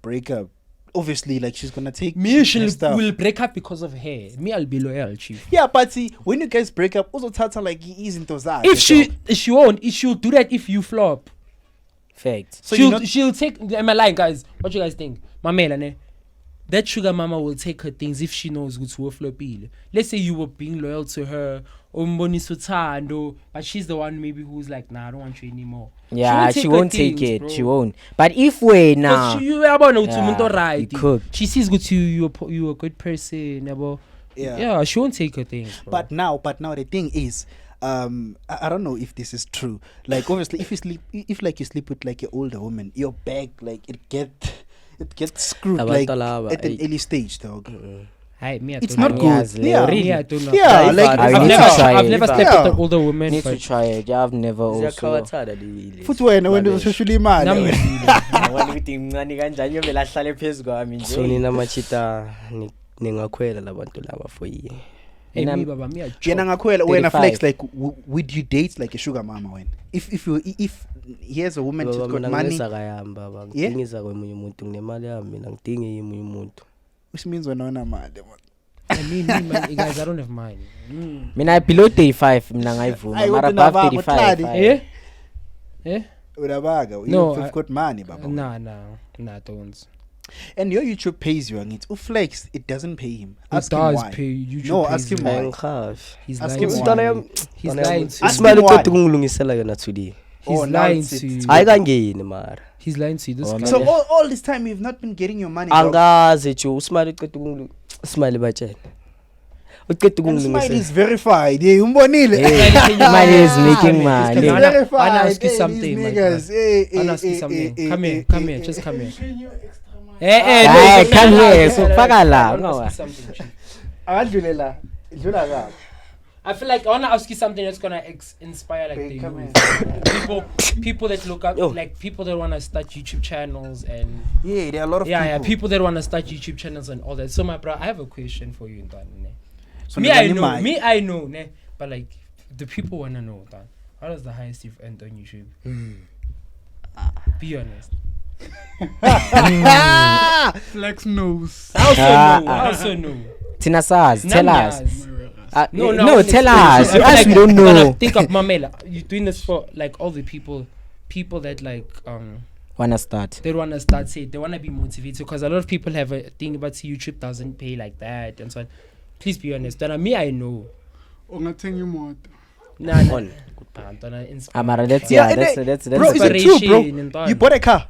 Speaker 1: break up obviously, like she's gonna take
Speaker 3: Me,
Speaker 1: her
Speaker 3: she
Speaker 1: stuff.
Speaker 3: will break up because of her. Me, I'll be loyal, chief.
Speaker 1: Yeah, but see, when you guys break up, also tata like he is into that.
Speaker 3: If she won't, she'll do that if you flop.
Speaker 2: Fact.
Speaker 1: So you're
Speaker 3: She'll take. Am I lying, guys? What you guys think? Mamela, ne? That sugar mama will take her things if she knows good to flopile. Let's say you were being loyal to her, but she's the one maybe who's like, nah, I don't want you anymore.
Speaker 2: Yeah, she won't
Speaker 3: her
Speaker 2: take
Speaker 3: things,
Speaker 2: it.
Speaker 3: bro.
Speaker 2: She won't. But if we now,
Speaker 3: You are born to
Speaker 2: Yeah,
Speaker 3: Munto right.
Speaker 2: you could.
Speaker 3: She sees good to you. You're a good person. Yeah, she won't take her things. Bro.
Speaker 1: But now the thing is, I don't know if this is true. Like obviously, if you sleep with like an older woman, your back like it gets screwed like
Speaker 4: Abatalaba,
Speaker 1: at an
Speaker 4: eh.
Speaker 1: early stage, dog.
Speaker 3: Hey, me, I
Speaker 1: It's
Speaker 3: don't
Speaker 1: not
Speaker 3: know.
Speaker 1: good.
Speaker 2: Yes,
Speaker 1: Yeah,
Speaker 2: really.
Speaker 3: Me, I don't know.
Speaker 1: yeah, like
Speaker 2: I
Speaker 3: I've
Speaker 2: need to
Speaker 3: never,
Speaker 2: try
Speaker 3: I've
Speaker 2: it.
Speaker 3: never slept
Speaker 1: Yeah.
Speaker 3: with an older woman.
Speaker 2: need to
Speaker 3: But
Speaker 2: try it. Yeah, I've never also.
Speaker 4: Ziyakhawathana le
Speaker 1: futhi wena when usually mad.
Speaker 4: so nina machita ningakhwela labantu laba for ye.
Speaker 3: hey,
Speaker 2: Mina-
Speaker 3: me, baba, me, I
Speaker 1: Yena
Speaker 3: chop.
Speaker 1: ngakhwela wena
Speaker 2: 35.
Speaker 1: flex like would you date like a sugar mama when if here's a woman she's
Speaker 4: Baba
Speaker 1: got
Speaker 4: mina
Speaker 1: money
Speaker 4: ngisakayamba baba
Speaker 1: Yeah?
Speaker 4: ngidingiza kwemunye umuntu nginemali yami mina ngidinge yemunye umuntu.
Speaker 1: which means wena una mad man.
Speaker 3: Hey, me, man, guys, I don't have mine.
Speaker 2: Mina below 35 mina ngayivuma.
Speaker 1: Ayi,
Speaker 2: Mara
Speaker 1: uthi naba-
Speaker 2: above 35.
Speaker 1: utladi.
Speaker 2: ayi.
Speaker 3: Eh? Eh?
Speaker 1: Unabaga
Speaker 3: No,
Speaker 1: you've got money baba.
Speaker 3: Nah, don't.
Speaker 1: And your YouTube pays you and it's flex it doesn't pay him.
Speaker 3: It
Speaker 1: Ask him
Speaker 3: does
Speaker 1: why.
Speaker 3: pay. YouTube
Speaker 1: No,
Speaker 3: pays
Speaker 1: ask him
Speaker 3: you.
Speaker 1: why.
Speaker 4: Ayingikhafi.
Speaker 3: He's
Speaker 1: Ask
Speaker 3: lying
Speaker 1: him
Speaker 3: to
Speaker 1: why.
Speaker 3: you. He's lying to
Speaker 1: Ask
Speaker 3: you.
Speaker 1: him
Speaker 4: Asimali
Speaker 1: why.
Speaker 4: qeda ukungilungisela yona today.
Speaker 3: He's
Speaker 1: Oh, now
Speaker 3: lying
Speaker 1: it's-
Speaker 3: to
Speaker 1: it's-
Speaker 3: you.
Speaker 4: Ayikangeni mara.
Speaker 3: He's lying to you. This
Speaker 2: Oh,
Speaker 3: guy.
Speaker 1: So all this time you've not been getting your money. dog.
Speaker 4: Angazi jo usimali qeda usimali batshela. Uqeda
Speaker 1: And Smile
Speaker 4: ukungilungisela.
Speaker 1: is verified. Yeah, umbonile.
Speaker 2: Money is making money.
Speaker 1: It's
Speaker 3: Anna,
Speaker 1: verified.
Speaker 3: Anna, ask you
Speaker 1: Hey,
Speaker 3: something,
Speaker 1: these
Speaker 3: my
Speaker 1: niggas.
Speaker 3: bro.
Speaker 1: Hey,
Speaker 3: I'll
Speaker 1: hey,
Speaker 3: ask you
Speaker 1: hey,
Speaker 3: something.
Speaker 1: hey,
Speaker 3: Come
Speaker 1: hey,
Speaker 3: here, come
Speaker 1: hey,
Speaker 3: here,
Speaker 1: hey,
Speaker 3: just come
Speaker 1: hey.
Speaker 3: here.
Speaker 2: Hey, come here, so
Speaker 3: no,
Speaker 2: faka la,
Speaker 3: I wanna
Speaker 2: ngawa.
Speaker 3: ask you something, Chief.
Speaker 1: Akadlulela. Dlula ka.
Speaker 3: I feel like I want to ask you something that's gonna inspire like
Speaker 1: Hey,
Speaker 3: the
Speaker 1: come
Speaker 3: youth. people that look up,
Speaker 4: Yo.
Speaker 3: like people that want to start YouTube channels and
Speaker 1: Yeah, there are a lot of
Speaker 3: yeah,
Speaker 1: people.
Speaker 3: people that want to start YouTube channels and all that. So my bro, I have a question for you, Dan.
Speaker 1: So
Speaker 3: Me,
Speaker 1: the
Speaker 3: I
Speaker 1: money
Speaker 3: know,
Speaker 1: might-
Speaker 3: me, I know, ne? But like the people wanna know, Dan. What is the highest you've earned on YouTube? Be honest.
Speaker 5: Flex knows.
Speaker 3: I also
Speaker 2: Ah,
Speaker 3: know. I also know.
Speaker 2: Tina Saz, tell
Speaker 3: None
Speaker 2: us.
Speaker 3: has.
Speaker 2: No,
Speaker 3: No,
Speaker 2: tell
Speaker 3: it's-
Speaker 2: us. You
Speaker 3: I feel
Speaker 2: us, we
Speaker 3: like
Speaker 2: don't
Speaker 3: you gotta
Speaker 2: know.
Speaker 3: Think of Mamela. You're doing this for like all the people that like
Speaker 2: Wanna start?
Speaker 3: they wanna start say they wanna be motivated because a lot of people have a thing about YouTube doesn't pay like that and so on. Please be honest. Then me, I know.
Speaker 5: Ungathenga imoto.
Speaker 3: Nah, nah.
Speaker 4: On.
Speaker 3: Don't inspire.
Speaker 2: Amara, that's
Speaker 1: Yeah,
Speaker 2: yeah,
Speaker 1: and
Speaker 2: that's
Speaker 1: bro, is it true,
Speaker 3: Inspiration and
Speaker 1: bro?
Speaker 3: all.
Speaker 1: You bought a car.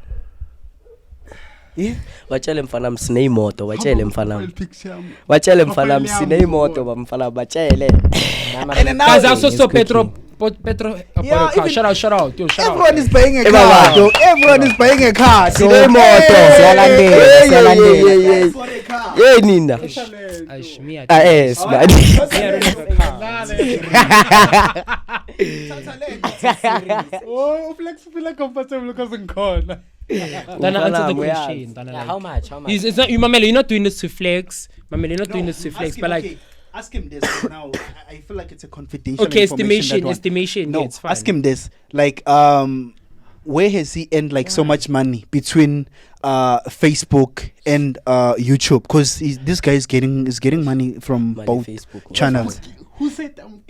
Speaker 1: Yeah.
Speaker 4: Batshele mfana wami sine imoto, batshele mfana wami.
Speaker 5: Picture yami.
Speaker 4: Batshele mfana wami
Speaker 5: Profile
Speaker 4: sine
Speaker 5: yami,
Speaker 4: imoto bamfana batshele.
Speaker 1: And then now
Speaker 3: Guys, also saw Petro. Petro.
Speaker 1: Yeah,
Speaker 3: Car.
Speaker 1: even-
Speaker 3: Shout out. Yo, shout
Speaker 1: everyone
Speaker 3: out.
Speaker 1: is buying a
Speaker 4: Hey,
Speaker 1: car,
Speaker 4: baba.
Speaker 1: dog. Everyone is buying a car.
Speaker 4: Sine
Speaker 1: dog.
Speaker 4: imoto.
Speaker 1: Hey,
Speaker 2: Siyalandela,
Speaker 1: hey,
Speaker 2: siyalandela.
Speaker 1: hey,
Speaker 4: Yeah.
Speaker 1: bought a car.
Speaker 4: Ye nina.
Speaker 3: Aish, me, I
Speaker 4: Smile.
Speaker 3: me, I don't have a car.
Speaker 5: Oh, Flex feel comfortable because ngikhona.
Speaker 3: Then answer the
Speaker 4: Mfana wami,
Speaker 3: question. Then
Speaker 2: Yeah, how much? How much?
Speaker 3: It's not you, Mamela. You're not doing this to flex. Mamela, you're not doing this to
Speaker 1: ask
Speaker 3: flex.
Speaker 1: him,
Speaker 3: But like,
Speaker 1: okay, ask him this now. I feel like it's a confidential.
Speaker 3: okay,
Speaker 1: information,
Speaker 3: estimation.
Speaker 1: No,
Speaker 3: Yeah, it's fine.
Speaker 1: ask him this. Like, where has he earned like so much money between Facebook and YouTube? Because this guy is getting money from both
Speaker 4: Facebook.
Speaker 1: channels.
Speaker 5: Who said I'm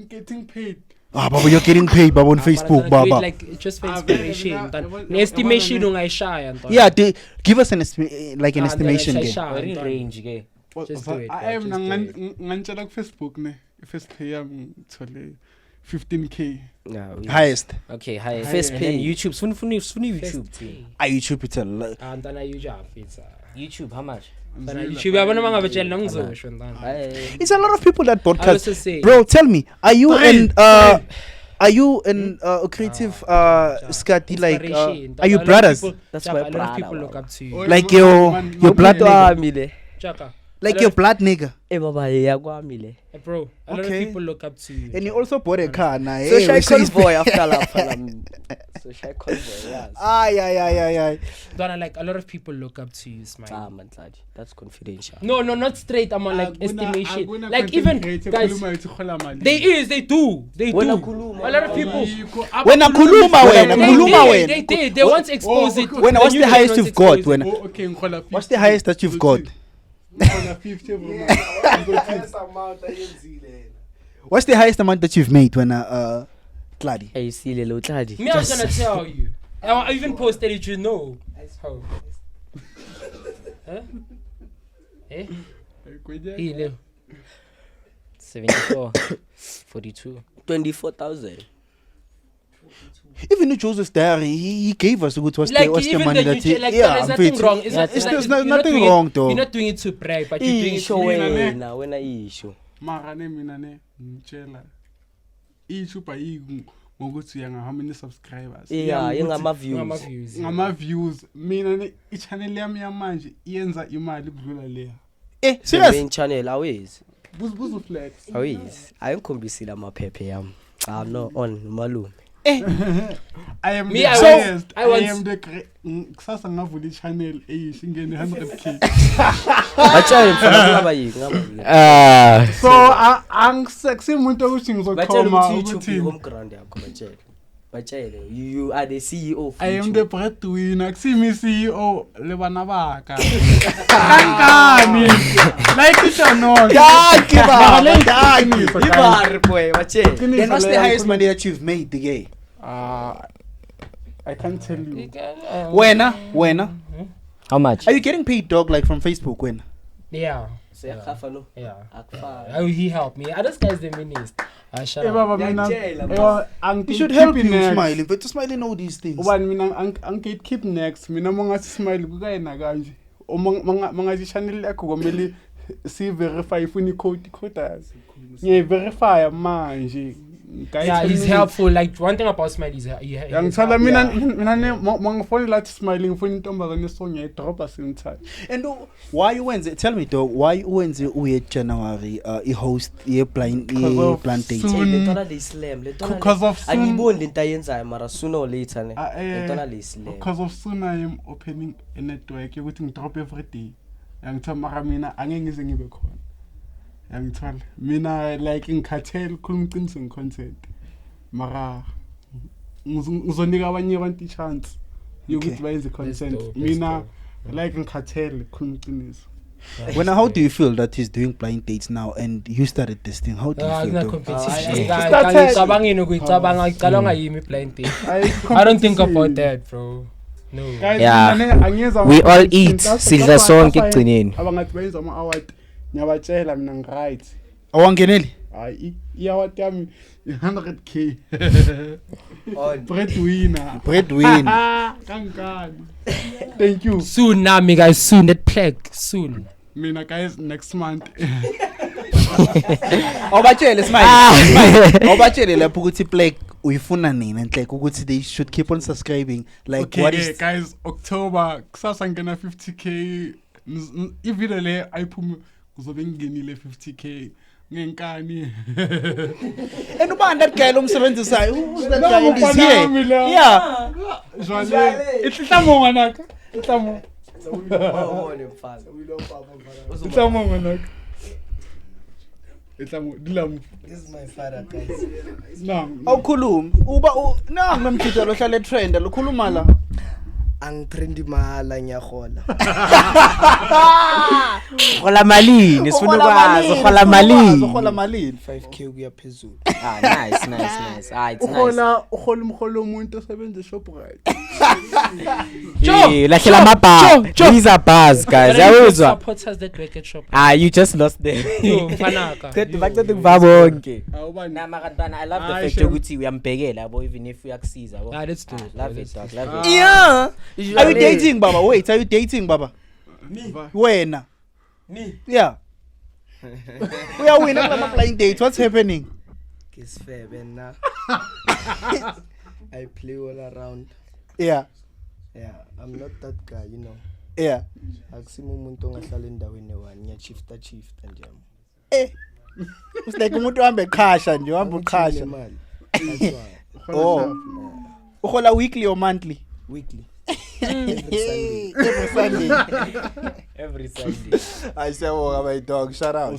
Speaker 5: getting paid?
Speaker 1: Ah, Baba, you're getting paid, Baba, on Facebook,
Speaker 3: But
Speaker 1: Baba.
Speaker 3: like just for
Speaker 5: Ah,
Speaker 3: inspiration.
Speaker 5: yeah,
Speaker 3: Then
Speaker 5: yeah,
Speaker 3: an estimation
Speaker 5: yeah,
Speaker 3: ungayishaya.
Speaker 1: Yeah, give us an like an
Speaker 3: Ah,
Speaker 1: estimation
Speaker 3: then I
Speaker 1: there.
Speaker 3: shall.
Speaker 2: Very range, okay.
Speaker 3: Just do it,
Speaker 5: I am
Speaker 3: just do it.
Speaker 5: ngantshela ku-Facebook ne i-first pay yami ngithole 15k.
Speaker 1: Highest.
Speaker 2: Okay, hi.
Speaker 4: First
Speaker 2: And then
Speaker 4: pay.
Speaker 2: YouTube. Soon YouTube.
Speaker 3: First pay.
Speaker 1: I YouTube it a lot.
Speaker 3: And then I YouTube it's
Speaker 2: YouTube, how much?
Speaker 3: then I YouTube yabona mangabatshela ngizosho ndana.
Speaker 1: It's a lot of people that
Speaker 3: I
Speaker 1: podcast.
Speaker 3: also say
Speaker 1: Bro, tell me, are you
Speaker 5: Three.
Speaker 1: an creative Scotty like
Speaker 3: inspiration.
Speaker 1: are you
Speaker 3: A lot of
Speaker 1: brothers?
Speaker 3: people-
Speaker 4: That's
Speaker 3: Jaka,
Speaker 4: my
Speaker 3: a lot of
Speaker 4: brother,
Speaker 3: people
Speaker 4: wow.
Speaker 3: look up to you.
Speaker 5: Oh,
Speaker 1: Like
Speaker 5: man,
Speaker 1: your
Speaker 5: man,
Speaker 1: your
Speaker 5: man,
Speaker 1: blood
Speaker 5: man.
Speaker 1: nigga.
Speaker 4: Wami le.
Speaker 3: Jaka,
Speaker 1: Like your blood nigga.
Speaker 4: Baba yakwami le.
Speaker 3: Bro, a lot of
Speaker 1: Okay.
Speaker 3: people look up to you.
Speaker 1: And you also bought a car now.
Speaker 4: So shy
Speaker 1: so it's-
Speaker 4: convoy after lapha. So shy convoy, yes.
Speaker 1: Ay.
Speaker 3: Donna, like a lot of people look up to you, Smile.
Speaker 4: Man, Tladi, that's confidential.
Speaker 3: No, not straight. I'm on like estimation.
Speaker 5: Akuna
Speaker 3: Like
Speaker 5: content
Speaker 3: even
Speaker 5: creator
Speaker 3: guys,
Speaker 5: khuluma ethi urhola malini.
Speaker 3: they do.
Speaker 4: Wena
Speaker 3: A
Speaker 4: khuluma,
Speaker 3: lot of people.
Speaker 1: When I kuluma wena,
Speaker 3: They did. They once exposed it.
Speaker 1: When what's
Speaker 3: They
Speaker 1: the
Speaker 3: knew
Speaker 1: highest
Speaker 3: they
Speaker 1: you've got?
Speaker 3: once
Speaker 1: When
Speaker 5: Oh, okay, ngikhola 50.
Speaker 1: what's the highest that you've got?
Speaker 5: Ngikhola 50 bro.
Speaker 1: What's the highest amount that you've made when Tladi?
Speaker 4: Hey, see little Tladi.
Speaker 3: Me, I was gonna tell you. I even posted it. You know. How? Huh? Eh? Hey, Leo.
Speaker 2: 74, 42.
Speaker 4: 24,000.
Speaker 1: Even Joseph's diary, he gave us what's
Speaker 3: Like
Speaker 1: the
Speaker 3: even
Speaker 1: money
Speaker 3: the
Speaker 1: that he.
Speaker 3: UK, like
Speaker 1: Yeah,
Speaker 3: there's
Speaker 1: I'm
Speaker 3: nothing
Speaker 1: pretty-
Speaker 3: wrong. It's not,
Speaker 1: It's
Speaker 3: like,
Speaker 1: there's
Speaker 3: you're not
Speaker 1: nothing
Speaker 3: doing it-
Speaker 1: wrong though.
Speaker 3: You're not doing it to brag, but you're doing it
Speaker 4: Isho
Speaker 3: to
Speaker 5: Mina
Speaker 4: wena isho.
Speaker 5: Mara mina ne ngitshela. Isho ba ngokuthi yanga how many subscribers.
Speaker 4: Yeah,
Speaker 5: Iyangikuthi
Speaker 4: ngama views.
Speaker 5: ngama views. Mina ne i-channel yami yamanje iyenza imali kudlula leya.
Speaker 1: Eh,
Speaker 4: The
Speaker 1: serious?
Speaker 4: main channel always.
Speaker 5: Buzu flex.
Speaker 4: Always. Ayengikhombisile amaphephe yami. No on malume.
Speaker 5: I am
Speaker 3: Me,
Speaker 5: the
Speaker 3: I
Speaker 5: highest.
Speaker 3: I
Speaker 5: I
Speaker 3: once-
Speaker 5: am the kusasa ngavula i-channel eyish ingene 100k.
Speaker 4: Batshele mfana ngaba yini ngaba.
Speaker 5: So angiseksi umuntu ukuthi
Speaker 4: Batshele
Speaker 5: ngizokhoma
Speaker 4: ukuthi YouTube
Speaker 5: ukuthi
Speaker 4: home ground yakho batshele. Batshele you are the CEO of
Speaker 5: I am
Speaker 4: YouTube.
Speaker 5: the breadwinner. Kusimi CEO le bana baka. Kankani. Like it or not.
Speaker 4: Ibari boy batshele.
Speaker 1: Then what's the highest money that you've made, the gay?
Speaker 5: I can't tell you.
Speaker 1: When?
Speaker 2: How much?
Speaker 1: Are you getting paid, dog, like from Facebook? When?
Speaker 3: Yeah.
Speaker 4: Siyakhafa no.
Speaker 3: Yeah.
Speaker 4: Akufani.
Speaker 3: Oh, he helped me. This guy's the minister. Shut
Speaker 5: Eh
Speaker 3: up.
Speaker 5: baba mina.
Speaker 1: You should help you, Smiley. But to Smiley know these things.
Speaker 5: Ubani mina angike keep next. Mina mongathi smile kuyena kanje. Mangathi channel yakho komeli si verify ifuni code coders. Ngiye verify manje.
Speaker 3: Yeah, he's helpful. Like one thing about Smile is
Speaker 5: Yangithola mina ne mangifonela athi smiling ngifuna intombazane esonye idropa simthatha.
Speaker 1: And why you went? Tell me, dog. Why you went in January? Host blind date.
Speaker 5: Soon.
Speaker 4: Letona le slam.
Speaker 5: Because of soon.
Speaker 4: Angiboni lento ayenzayo mara sooner or later ne. Letona le slam.
Speaker 5: Because of soon I am opening a network ukuthi ngidrop every day. Yangithola mara mina angeke ngize ngibe khona. Yangithola mina like ngikhathele khuluma iqiniso ngicontent. Mara ngizonika abanye abantu i-chance yokuthi bayenze content. Mina like ngikhathele khuluma iqiniso.
Speaker 1: How do you feel that he's doing blind dates now and you started this thing? How do you feel, dog?
Speaker 3: competition. I don't think about that, bro. No.
Speaker 5: Guys,
Speaker 2: Yeah.
Speaker 5: mina angiyeza
Speaker 2: We all
Speaker 5: ama-
Speaker 2: eat. Sidla sonke ekugcineni.
Speaker 5: Abangathi bayenza ama-award ngiyabatshela mina ngi-right.
Speaker 1: Awangeneli?
Speaker 5: Hayi i-award yami 100k. Breadwinner.
Speaker 1: Breadwinner.
Speaker 5: Kankani. Thank you.
Speaker 3: Soon now, me guys. Soon that plague. Soon.
Speaker 5: Mina guys next month.
Speaker 1: Awubatshele Smiley. Awubatshele lapho ukuthi plague uyifuna nini and like ukuthi they should keep on subscribing. Like
Speaker 5: Okay,
Speaker 1: what is
Speaker 5: guys, October kusasa ngena 50k. Ivile le ayiphume kuzobe ngingenile 50k. Ngenkani.
Speaker 1: and ubani that guy lomsebenzisayo? Who's that guy in this
Speaker 5: Mfana
Speaker 1: here?
Speaker 5: wami la.
Speaker 1: Yeah.
Speaker 5: Jwale. Ihlamo nganaka. Ihlamo. Ihlamo nganaka. Ihlamo dilamu.
Speaker 4: This is my father guys.
Speaker 5: Nang.
Speaker 1: Awukhulumi. Uba nangu nomthito lo hlala trend lokhuluma la.
Speaker 4: Angitrendi mahala ngiyahola.
Speaker 2: Khola malini, sifuna ukwazi khola malini.
Speaker 1: Ukhola malini?
Speaker 4: 5k kuya phezulu.
Speaker 2: Nice. It's nice.
Speaker 5: Ukhola umholo umuntu osebenza eShoprite.
Speaker 2: Lahlela amabha. These are bars, guys. Yawuzwa.
Speaker 3: Supporters that work at shop.
Speaker 2: You just lost them.
Speaker 3: Yo, mfanaka.
Speaker 2: Qeda bakuthi ngivabonke.
Speaker 5: Awubani.
Speaker 2: Namakantwana, I love the
Speaker 5: Hayi,
Speaker 2: fact
Speaker 5: Shem.
Speaker 2: ukuthi uyambhekela yabo even if uyakusiza yabo.
Speaker 3: Let's do it.
Speaker 2: Love it, dog. Love it.
Speaker 1: Yeah. Are you dating, Baba? Wait, are you dating, Baba? Wena.
Speaker 4: Me.
Speaker 1: Yeah. We are winning on a blind date. What's happening?
Speaker 4: Kiss fair now. I play all around.
Speaker 1: Yeah.
Speaker 4: Yeah, I'm not that guy, you know.
Speaker 1: Yeah.
Speaker 4: akusimo umuntu ongahlala endaweni one ngiyachifta nje
Speaker 1: It's like umuntu uhambe eqhasha nje, uhamba uqhasha.
Speaker 4: imali that's why
Speaker 1: Oh. Uhola weekly or monthly?
Speaker 4: weekly
Speaker 1: Every Sunday.
Speaker 2: Every Sunday.
Speaker 1: I say, oh, my dog, shout out.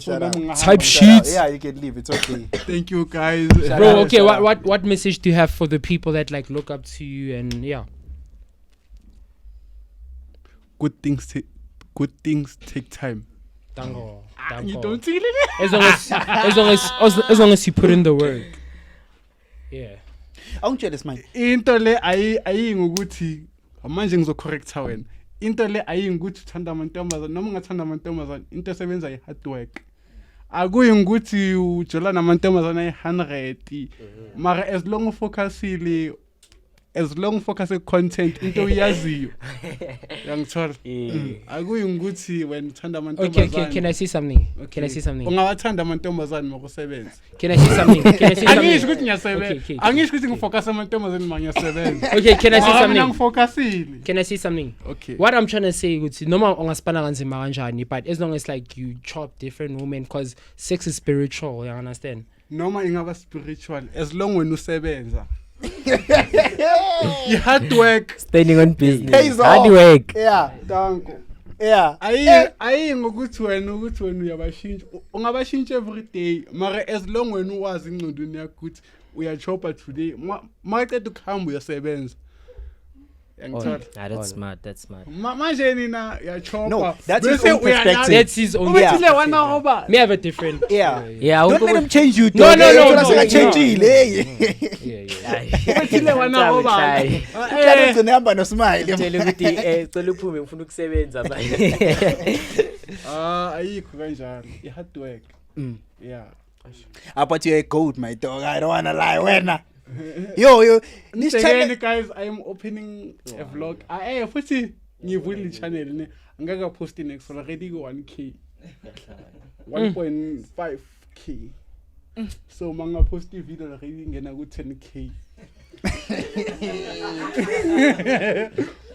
Speaker 3: Type sheets.
Speaker 1: Yeah, you can leave. It's okay.
Speaker 5: Thank you guys.
Speaker 3: Bro, okay, what message do you have for the people that like look up to you and yeah?
Speaker 5: Good things take time.
Speaker 3: Dango.
Speaker 5: You don't see it?
Speaker 3: As long as you put in the work. Yeah.
Speaker 1: I want you this man.
Speaker 5: Into le ayingukuthi manje ngizocorrecta wena. Into le ayingukuthi uthanda amantombazana noma ungathanda amantombazana into esebenza i-hard work. Akuyi ukuthi ujola namantombazana i-100 mara as long ufocusile focus content into uyaziyo. Yangithola. Akuyi ukuthi wena uthanda amantombazana.
Speaker 3: Okay, can I say something? Can I say something?
Speaker 5: Ungawathanda amantombazana makusebenza.
Speaker 3: Can I say something? Can I say
Speaker 5: Angisho
Speaker 3: something?
Speaker 5: ukuthi ngiyasebenza.
Speaker 3: Okay.
Speaker 5: Angisho ukuthi ngifocus amantombazana mangiyasebenza.
Speaker 3: Okay, can I say
Speaker 5: Mina
Speaker 3: something?
Speaker 5: ngifocusile.
Speaker 3: Can I say something?
Speaker 5: Okay.
Speaker 3: What I'm trying to say is noma ungaspana kanzima kanjani, but as long as like you chop different women cause sex is spiritual, you understand?
Speaker 5: Noma ingaba spiritual as long when usebenza. You hard work.
Speaker 2: Standing on business.
Speaker 1: Pays
Speaker 2: Hard
Speaker 1: off.
Speaker 2: work.
Speaker 1: Yeah.
Speaker 5: Danko.
Speaker 1: Yeah.
Speaker 5: Ayi ngokuthi wena uyabashintsha. Ungabashintsha every day. Mara as long when uwazi incondweni yakho ukuthi uyachopa today. Maqeda ukuhamba uyasebenza. Yangithola.
Speaker 2: That's smart. That's smart.
Speaker 5: Manje nina uyachopa.
Speaker 1: No, that's his own perspective.
Speaker 3: That's his own.
Speaker 1: Yeah.
Speaker 5: Ubethile wana hoba.
Speaker 3: Me have a different.
Speaker 1: Yeah.
Speaker 2: Yeah.
Speaker 1: Don't let him change you.
Speaker 3: No, no, no, no,
Speaker 1: Change
Speaker 3: no.
Speaker 1: you.
Speaker 5: Ubethile wana hoba.
Speaker 1: Uhlala uzonihamba no smile.
Speaker 2: Tell ukuthi cela uphume ngifuna ukusebenza manje.
Speaker 5: Ayikho kanjalo. I-hard work. Yeah.
Speaker 1: But you're a goat, my dog. I don't wanna lie. Wena. Yo. This channel.
Speaker 5: Again, guys, I am opening a vlog. Futhi ngivulile channel ne. Ngaka post next already go 1k. 1.5k. So manga post video already ngena ku 10k.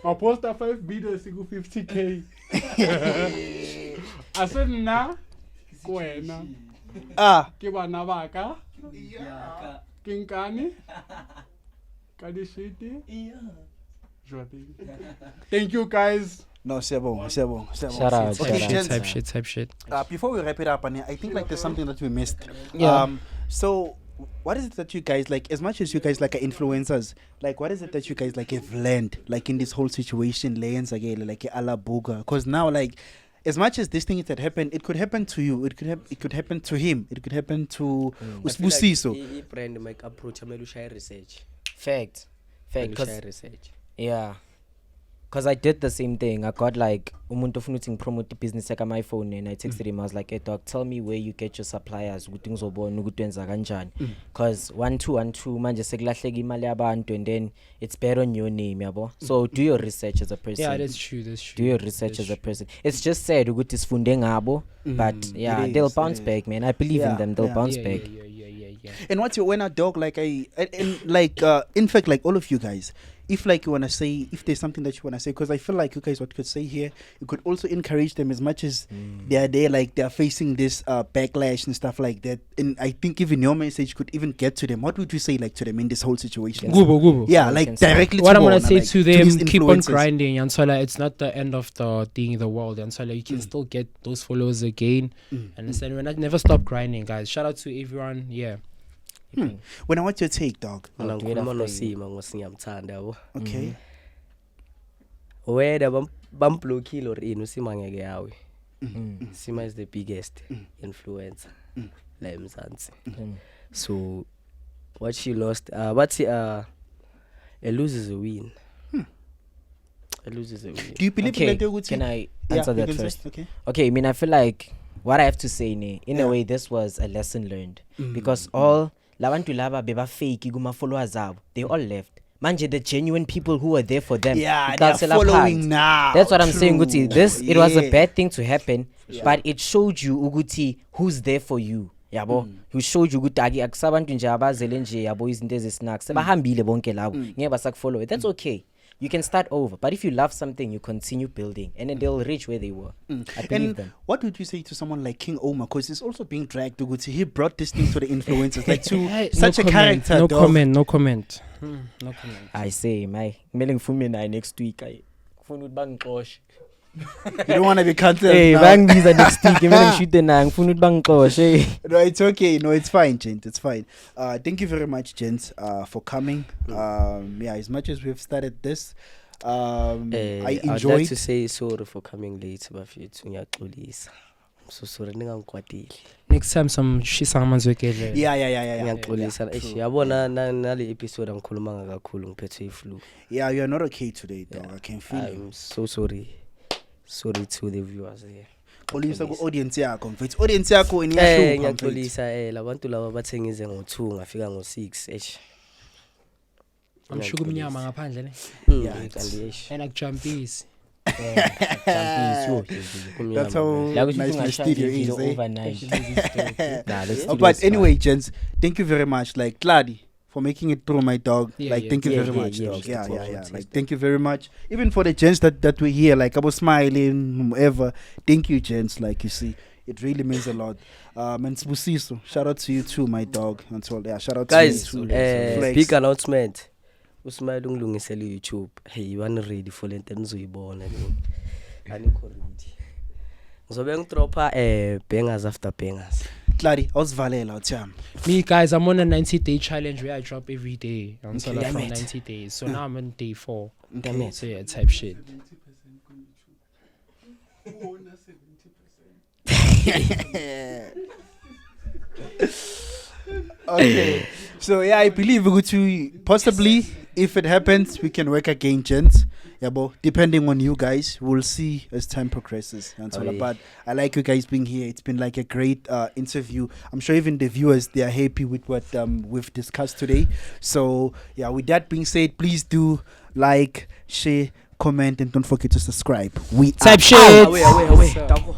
Speaker 5: I post 5 videos ku 50k. Ase nna kwena ke bana baka ke nkane ka di shiti thank you guys.
Speaker 1: No, Sebo.
Speaker 2: Shout out.
Speaker 1: Okay,
Speaker 2: Shout out.
Speaker 1: gents,
Speaker 3: Type shit.
Speaker 1: before we wrap it up, and I think like there's something that we missed.
Speaker 3: Yeah.
Speaker 1: So what is it that you guys like? As much as you guys like are influencers, like what is it that you guys like have learned, like in this whole situation, Lens again, like ala boga? Because now, like, as much as this thing that happened, it could happen to you. It could happen to him. It could happen to Usbusiso.
Speaker 4: brand make approach amelu share research.
Speaker 2: Fact.
Speaker 4: Share
Speaker 2: 'Cause
Speaker 4: research.
Speaker 2: yeah. Because I did the same thing. I got like umuntu ofuna ukuthi ngipromote business yaka my phone and I texted him. I was like, "Hey dog, tell me where you get your suppliers ukuthi ngizobona ukuthi wenza kanjani." Because 1212 manje sekulahleka imali yabantu and then it's better on your name, yabo. So do your research as a person.
Speaker 3: Yeah, that's true.
Speaker 2: Do your research as a person. It's just sad ukuthi sifunde ngabo, but yeah, they'll bounce back, man. I believe in them. They'll bounce back.
Speaker 3: Yeah.
Speaker 1: And what's your winner, dog? Like in fact, like all of you guys, if like you wanna say, if there's something that you wanna say, because I feel like you guys what could say here, you could also encourage them as much as they are there, like they're facing this backlash and stuff like that. And I think even your message could even get to them. What would you say like to them in this whole situation?
Speaker 3: Gubo.
Speaker 1: Yeah,
Speaker 2: So
Speaker 1: like
Speaker 2: can say-
Speaker 1: directly.
Speaker 3: What
Speaker 1: to
Speaker 3: I'm gonna
Speaker 1: Bona,
Speaker 3: say
Speaker 1: like,
Speaker 3: to them,
Speaker 1: these
Speaker 3: keep on
Speaker 1: influencers.
Speaker 3: grinding, Yansola. It's not the end of the thing in the world, Yansola. You can still get those followers again. Understand? When I never stop grinding, guys. Shout out to everyone. Yeah.
Speaker 1: When I want your take, dog.
Speaker 4: Mina
Speaker 2: do it
Speaker 4: ngikhuluma
Speaker 2: after
Speaker 4: noSima ngosingiyamthanda yabo.
Speaker 1: Okay.
Speaker 4: Whether bamblockile or in uSima ngeke yawe. Sima is the biggest influencer la eMzansi. So what she lost, a lose is a win. A lose is a win.
Speaker 1: Do you believe
Speaker 2: Okay,
Speaker 1: in that?
Speaker 2: can I
Speaker 1: Yeah,
Speaker 2: answer
Speaker 1: you
Speaker 2: that
Speaker 1: can say,
Speaker 2: first?
Speaker 1: okay.
Speaker 2: Okay, I mean, I feel like what I have to say, in a way, this was a lesson learned because all labantu laba beba fake iguma followers zabo, they all left. Manje, the genuine people who were there for them,
Speaker 1: Yeah, they're
Speaker 2: ikansela
Speaker 1: following
Speaker 2: phansi.
Speaker 1: now.
Speaker 2: That's what I'm saying,
Speaker 1: True.
Speaker 2: Guti. It was a
Speaker 1: Yeah.
Speaker 2: bad thing to happen, but it showed you Uguti who's there for you. Yabo, who showed you ukuthi akusabantu nje abazele nje yabo izinto ezisnacks sebahambile bonke labo ngeke basakufollow. That's okay. You can start over, but if you love something, you continue building, and then they'll reach where they were. I believe
Speaker 1: And
Speaker 2: them.
Speaker 1: what would you say to someone like King Omar? Because he's also being dragged to go to. He brought this thing to the influencers, like to
Speaker 3: Hey,
Speaker 1: such a character.
Speaker 3: No
Speaker 1: dog.
Speaker 3: comment. No comment. No comment.
Speaker 2: I say, my kumele ngifume naye next week. I ngifuna ukuthi bangixoshe.
Speaker 1: You don't want to be cancelled.
Speaker 2: Hey,
Speaker 1: now.
Speaker 2: bangibiza next week. Kumele ngishute naye ngifuna ukuthi bangixoshe.
Speaker 1: No, it's okay. No, it's fine, gent. It's fine. Thank you very much, gents, for coming. Yeah, as much as we've started this, I
Speaker 4: I'd
Speaker 1: enjoyed.
Speaker 4: like to say sorry for coming late, bafethu ngiyaxolisa. I'm so sorry ningangikwatile.
Speaker 3: Next time some shisa amanzwekele.
Speaker 1: Yeah.
Speaker 4: Ngiyaxolisa. Eish yabona nale episode angikhulumanga kakhulu ngiphethwe iflu.
Speaker 1: Yeah, you're not okay today, dog. I can feel you.
Speaker 4: I'm so sorry. Sorry to the viewers here.
Speaker 1: Xolisa ku audience yakho, mfethu. Audience yakho
Speaker 4: Eh
Speaker 1: iniyahlupha, mfethu.
Speaker 4: ngiyaxolisa labantu laba bathe ngize ngo2 ngafika ngo6 eish.
Speaker 3: Amshuka umnyama ngaphandle ne.
Speaker 1: Yeah,
Speaker 4: Kanti eish.
Speaker 3: And akujumpisi.
Speaker 1: That's how
Speaker 2: La kusho
Speaker 1: nice my
Speaker 2: ukuthi
Speaker 1: studio is,
Speaker 2: ungashaya
Speaker 1: eh?
Speaker 2: overnight. Nah, let's do
Speaker 1: But
Speaker 2: this,
Speaker 1: anyway, gents, thank you very much. Like Clady, for making it through, my dog.
Speaker 3: Yeah,
Speaker 1: Like,
Speaker 3: yeah.
Speaker 1: thank you
Speaker 2: Yeah,
Speaker 1: very
Speaker 2: yeah,
Speaker 1: much,
Speaker 2: yeah,
Speaker 1: dog.
Speaker 2: yeah,
Speaker 1: Yeah. Like, thank you very much. Even for the gents that were here, like I was smiling, whoever. Thank you, gents. Like you see, it really means a lot. And Sbusiso, shout out to you too, my dog. Until yeah, shout out
Speaker 4: Guys,
Speaker 1: to you too. Flex.
Speaker 4: big announcement. Usmile ungilungisele YouTube. Hey, bani ready for lento nizoyibona le. Anikho ready. Ngizobe ngidropa bangers after bangers.
Speaker 1: Clady, awusivalela uthiyami.
Speaker 3: Me guys, I'm on a 90-day challenge where I drop every day until
Speaker 1: Okay.
Speaker 3: I
Speaker 1: Damn
Speaker 3: from
Speaker 1: it.
Speaker 3: 90 days. So now I'm on day 4.
Speaker 4: Damn it.
Speaker 3: So yeah, type shit.
Speaker 1: Okay. So yeah, I believe we're going to possibly, if it happens, we can work again, gents. Yeah, but depending on you guys, we'll see as time progresses. And so,
Speaker 4: Oh, yeah.
Speaker 1: but I like you guys being here. It's been like a great interview. I'm sure even the viewers, they are happy with what we've discussed today. So yeah, with that being said, please do like, share, comment, and don't forget to subscribe. We
Speaker 3: Type
Speaker 1: are
Speaker 3: shit.
Speaker 4: Away. Tako.